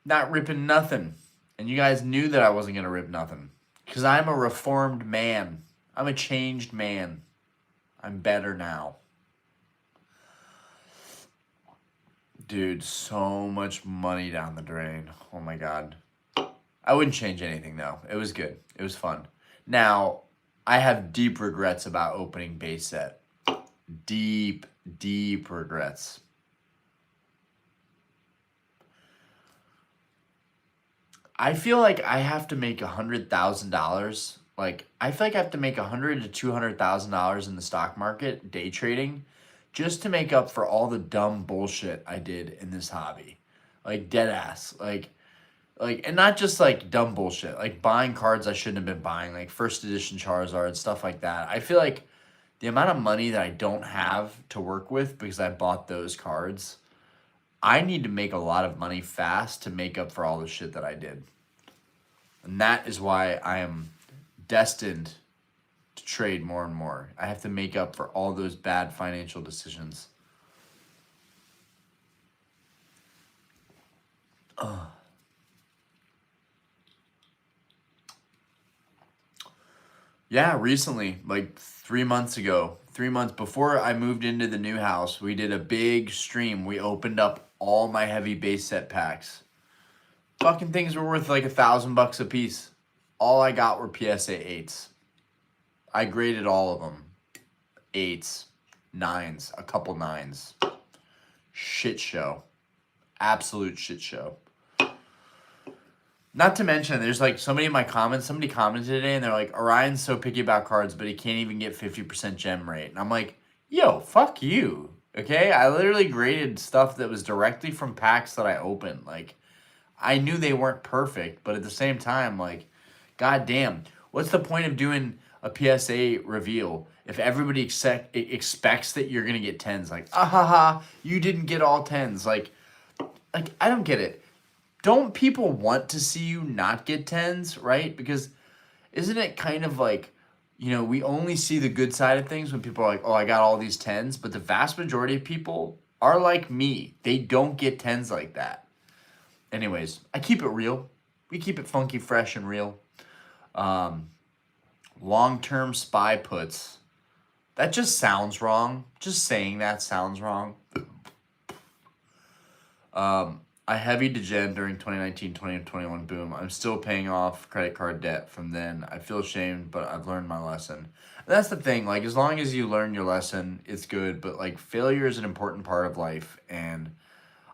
S1: Not ripping nothing. And you guys knew that I wasn't going to rip nothing. Because I'm a reformed man. I'm a changed man. I'm better now. Dude, so much money down the drain. Oh my god. I wouldn't change anything though. It was good. It was fun. Now, I have deep regrets about opening base set. Deep regrets. I feel like I have to make $100,000. Like, I feel like I have to make $100,000 to $200,000 in the stock market, day trading, just to make up for all the dumb bullshit I did in this hobby. Like, dead ass. Like, and not just like dumb bullshit, like buying cards I shouldn't have been buying, like first edition Charizard, stuff like that. I feel like the amount of money that I don't have to work with because I bought those cards, I need to make a lot of money fast to make up for all the shit that I did. And that is why I am destined to trade more and more. I have to make up for all those bad financial decisions. Yeah, recently, like 3 months ago, 3 months before I moved into the new house, we did a big stream. We opened up all my heavy base set packs. Fucking things were worth like $1,000 a piece. All I got were PSA 8s. I graded all of them. 8s, 9s, a couple 9s. Shit show. Absolute shit show. Not to mention, there's like somebody in my comments, somebody commented today and they're like, Orion's so picky about cards, but he can't even get 50% gem rate. And I'm like, yo, fuck you. Okay? I literally graded stuff that was directly from packs that I opened. Like, I knew they weren't perfect, but at the same time, like, goddamn, what's the point of doing a PSA reveal if everybody expects that you're gonna get tens? Like, ah ha ha, you didn't get all tens. Like I don't get it. Don't people want to see you not get tens, right? Because isn't it kind of like, we only see the good side of things when people are like, oh, I got all these tens, but the vast majority of people are like me. They don't get tens like that. Anyways, I keep it real. We keep it funky, fresh, and real. Long-term spy puts. That just sounds wrong. Just saying that sounds wrong. I heavy degen during 2019, 2021 boom. I'm still paying off credit card debt from then. I feel ashamed, but I've learned my lesson. And that's the thing. Like, as long as you learn your lesson, it's good. But, like, failure is an important part of life. And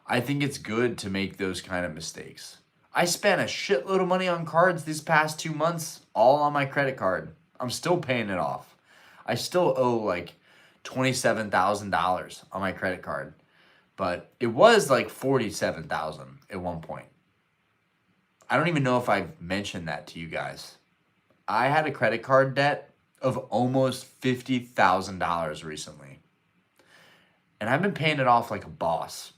S1: I think it's good to make those kind of mistakes. I spent a shitload of money on cards these past 2 months, all on my credit card. I'm still paying it off. I still owe like $27,000 on my credit card. But it was like $47,000 at one point. I don't even know if I've mentioned that to you guys. I had a credit card debt of almost $50,000 recently. And I've been paying it off like a boss.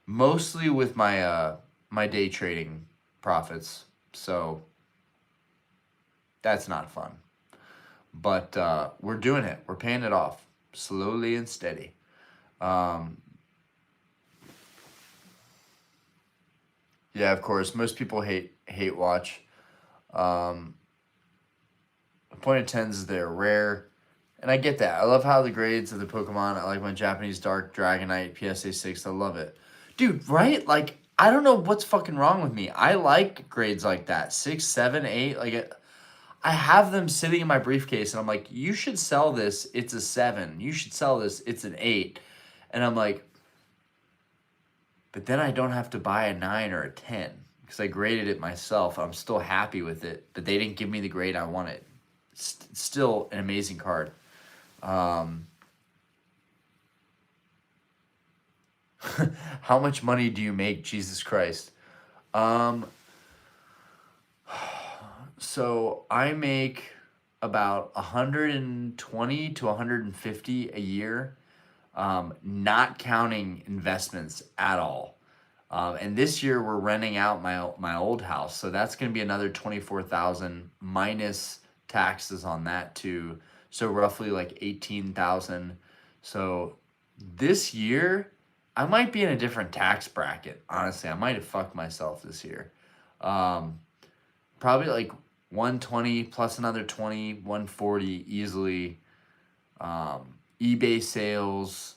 S1: Mostly with my my day trading profits. So that's not fun. But we're doing it. We're paying it off slowly and steady. Yeah, of course. Most people hate watch. The point of tens is they're rare. And I get that. I love how the grades of the Pokemon. I like my Japanese Dark Dragonite PSA 6. I love it. Dude, right? Like, I don't know what's fucking wrong with me. I like grades like that. 6, 7, 8. Like, I have them sitting in my briefcase. And I'm like, you should sell this. It's a 7. You should sell this. It's an 8. And I'm like, but then I don't have to buy a 9 or a 10. Because I graded it myself. I'm still happy with it. But they didn't give me the grade I wanted. It's still an amazing card. How much money do you make? Jesus Christ. So I make about 120 to 150 a year, not counting investments at all. And this year we're renting out my old house, so that's going to be another 24,000 minus taxes on that too. So roughly like 18,000. So this year I might be in a different tax bracket. Honestly, I might have fucked myself this year. Probably like 120 plus another 20, 140 easily. eBay sales,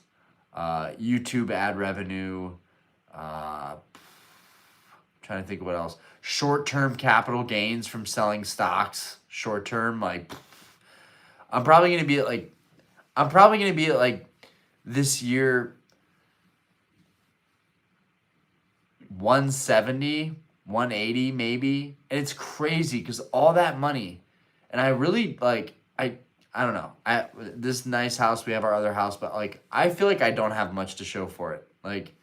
S1: YouTube ad revenue. Trying to think of what else. Short-term capital gains from selling stocks. Short-term, like, I'm probably gonna be at like this year 170, 180 maybe. And it's crazy because all that money, and I really like, I don't know. This nice house, we have our other house, but like I feel like I don't have much to show for it. Like,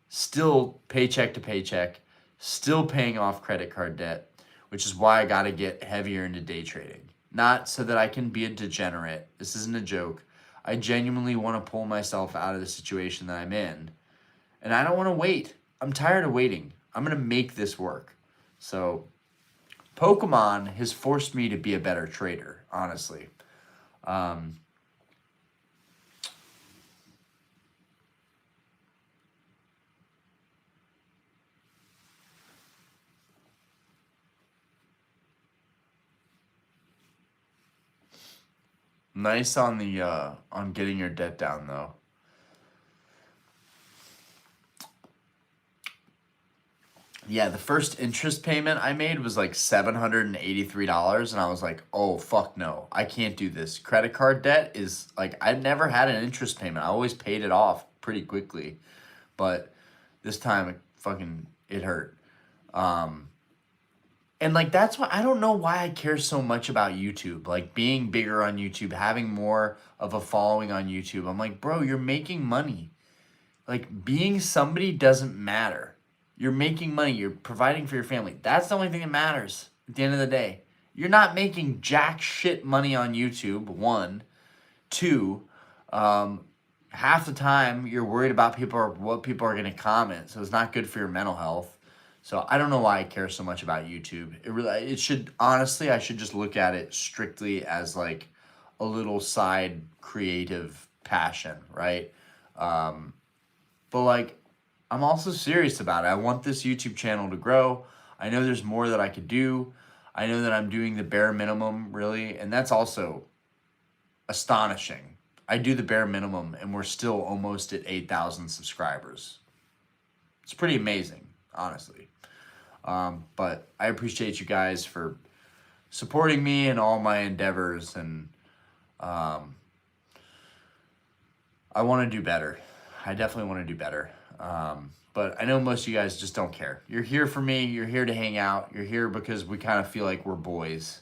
S1: still paycheck to paycheck, still paying off credit card debt, which is why I got to get heavier into day trading. Not so that I can be a degenerate. This isn't a joke. I genuinely want to pull myself out of the situation that I'm in. And I don't want to wait. I'm tired of waiting. I'm going to make this work. So Pokemon has forced me to be a better trader, honestly. Nice on the on getting your debt down though. Yeah, the first interest payment I made was like $783, and I was like, oh, fuck no. I can't do this. Credit card debt is, like, I've never had an interest payment. I always paid it off pretty quickly. But this time, it hurt. And like that's why I don't know why I care so much about YouTube, like being bigger on YouTube, having more of a following on YouTube. I'm like, bro, you're making money. Like being somebody doesn't matter. You're making money, you're providing for your family. That's the only thing that matters at the end of the day. You're not making jack shit money on YouTube, one. Two, half the time you're worried about what people are going to comment, so it's not good for your mental health. So I don't know why I care so much about YouTube. It should, honestly, I should just look at it strictly as like a little side creative passion, right? But like, I'm also serious about it. I want this YouTube channel to grow. I know there's more that I could do. I know that I'm doing the bare minimum, really, and that's also astonishing. I do the bare minimum, and we're still almost at 8,000 subscribers. It's pretty amazing, honestly. But I appreciate you guys for supporting me in all my endeavors, and I want to do better. I definitely want to do better. But I know most of you guys just don't care. You're here for me. You're here to hang out. You're here because we kind of feel like we're boys.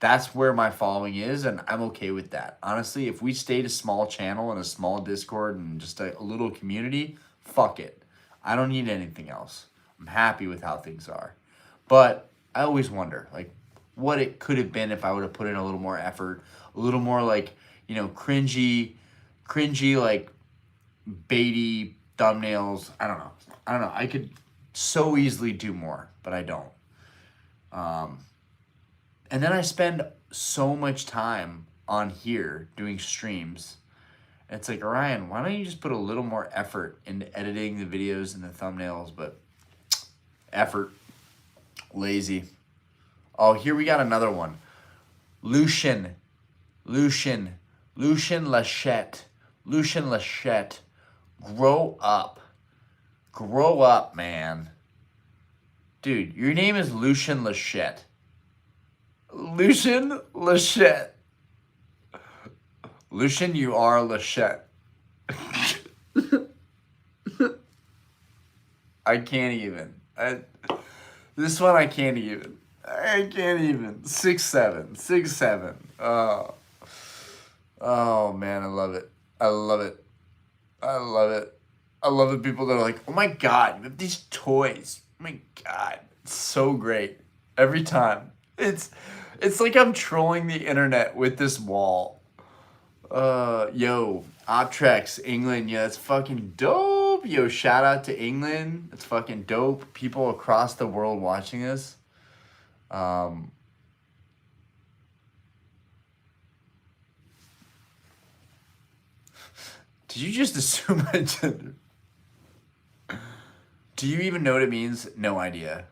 S1: That's where my following is, and I'm okay with that. Honestly, if we stayed a small channel and a small Discord and just a little community, fuck it. I don't need anything else. I'm happy with how things are. But I always wonder, like, what it could have been if I would have put in a little more effort, a little more, like, you know, cringy, like, baity thumbnails. I don't know. I could so easily do more, but I don't. And then I spend so much time on here doing streams. And it's like, Orion, why don't you just put a little more effort into editing the videos and the thumbnails? But effort, lazy. Oh, here we got another one. Lucian Lachette. Grow up, man. Dude, your name is Lucian Lachette. Lucian, you are Lachette. I can't even. This one I can't even. 6'7". Oh man, I love it. I love the people that are like, oh my god, you have these toys. Oh my god, it's so great every time. It's like I'm trolling the internet with this wall. Yo, Optrex, England, yeah, that's fucking dope. Yo, shout out to England. It's fucking dope. People across the world watching this. Did you just assume my gender? Do you even know what it means? No idea.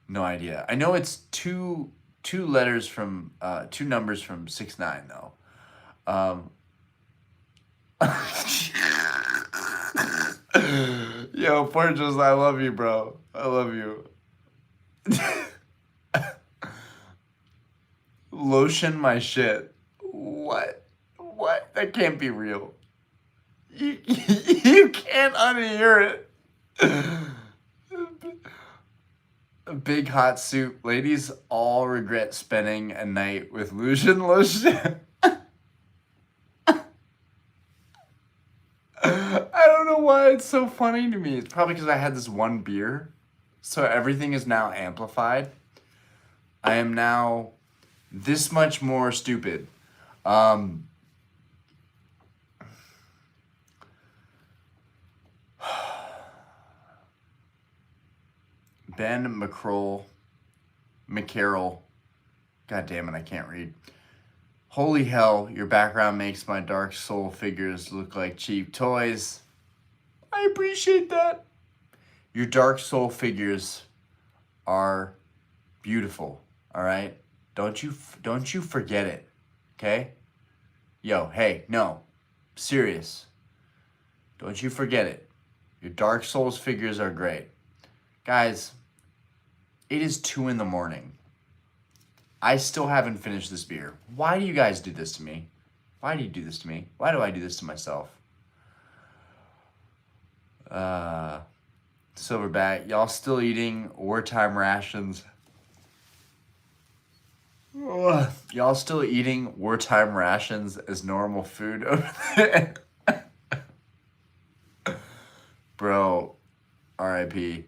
S1: I know it's two numbers from 6ix9ine though. Yo, Porges, I love you, bro. I love you. Lotion my shit. What? That can't be real. You can't unhear it. A big hot soup. Ladies all regret spending a night with Lucian Lotion. I don't know why it's so funny to me. It's probably because I had this one beer. So everything is now amplified. I am now this much more stupid. Ben McCarroll. God damn it, I can't read. Holy hell, your background makes my dark soul figures look like cheap toys. I appreciate that. Your dark soul figures are beautiful, all right? Don't you forget it, okay? Yo, hey, no, serious. Don't you forget it. Your Dark Souls figures are great. Guys, it is 2 a.m. I still haven't finished this beer. Why do you guys do this to me? Why do you do this to me? Why do I do this to myself? Silverback, y'all still eating wartime rations? Y'all still eating wartime rations as normal food over there? Bro, RIP.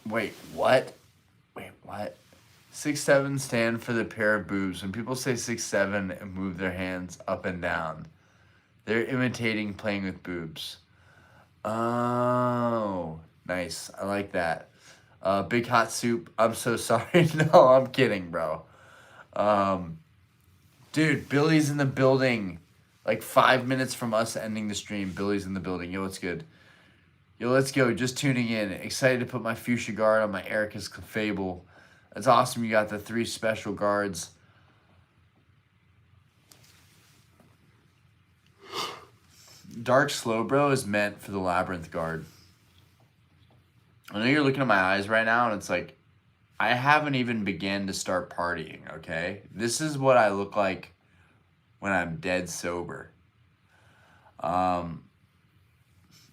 S1: Wait, what? Wait, what? 6'7" stand for the pair of boobs. When people say 6'7" and move their hands up and down, they're imitating playing with boobs. Oh, nice. I like that. Big hot soup. I'm so sorry. No, I'm kidding, bro. Dude, Billy's in the building. Like 5 minutes from us ending the stream, Billy's in the building. Yo, what's good? Yo, let's go. Just tuning in. Excited to put my fuchsia guard on my Erica's Fable. That's awesome. You got the 3 special guards. Dark Slow Bro is meant for the Labyrinth guard. I know you're looking at my eyes right now, and it's like, I haven't even began to start partying, okay? This is what I look like when I'm dead sober.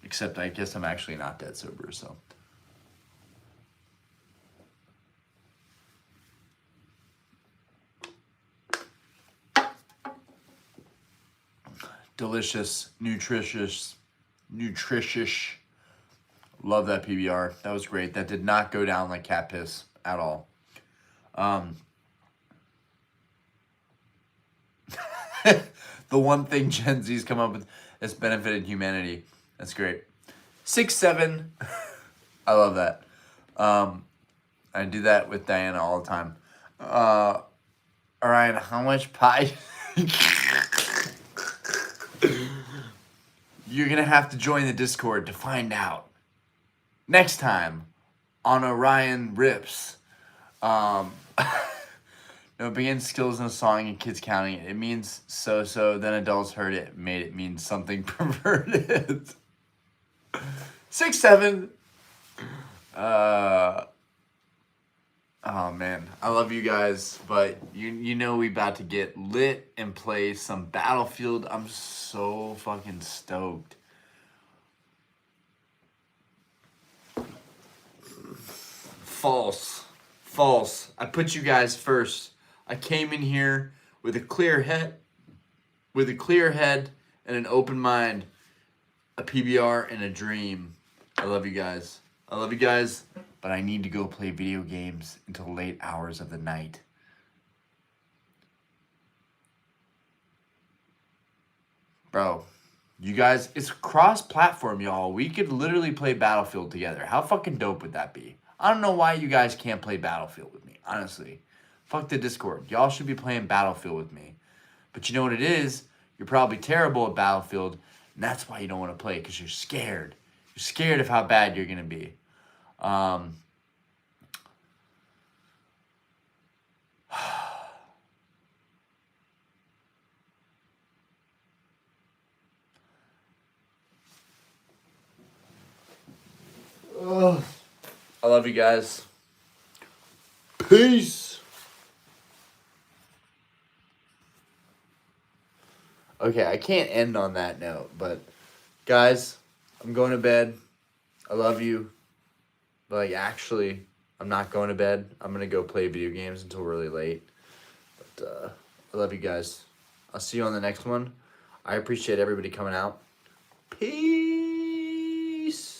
S1: Except I guess I'm actually not dead sober, so. Delicious, nutritious. Love that PBR. That was great. That did not go down like cat piss at all. The one thing Gen Z's come up with that's benefited humanity. That's great. 6'7". I love that. I do that with Diana all the time. Orion, how much pie? You're going to have to join the Discord to find out. Next time on Orion Rips. No, begin skills in a song and kids counting it. It means so-so. Then adults heard it, made it mean something perverted. 6'7". Oh man, I love you guys, but you know we about to get lit and play some Battlefield. I'm so fucking stoked. False. I put you guys first. I came in here with a clear head, and an open mind, a PBR and a dream. I love you guys. But I need to go play video games until late hours of the night. Bro, you guys, it's cross-platform, y'all. We could literally play Battlefield together. How fucking dope would that be? I don't know why you guys can't play Battlefield with me, honestly. Fuck the Discord. Y'all should be playing Battlefield with me. But you know what it is? You're probably terrible at Battlefield, and that's why you don't want to play, because you're scared. You're scared of how bad you're going to be. I love you guys. Peace. Okay, I can't end on that note, but guys, I'm going to bed. I love you. But like, actually, I'm not going to bed. I'm going to go play video games until really late. But I love you guys. I'll see you on the next one. I appreciate everybody coming out. Peace.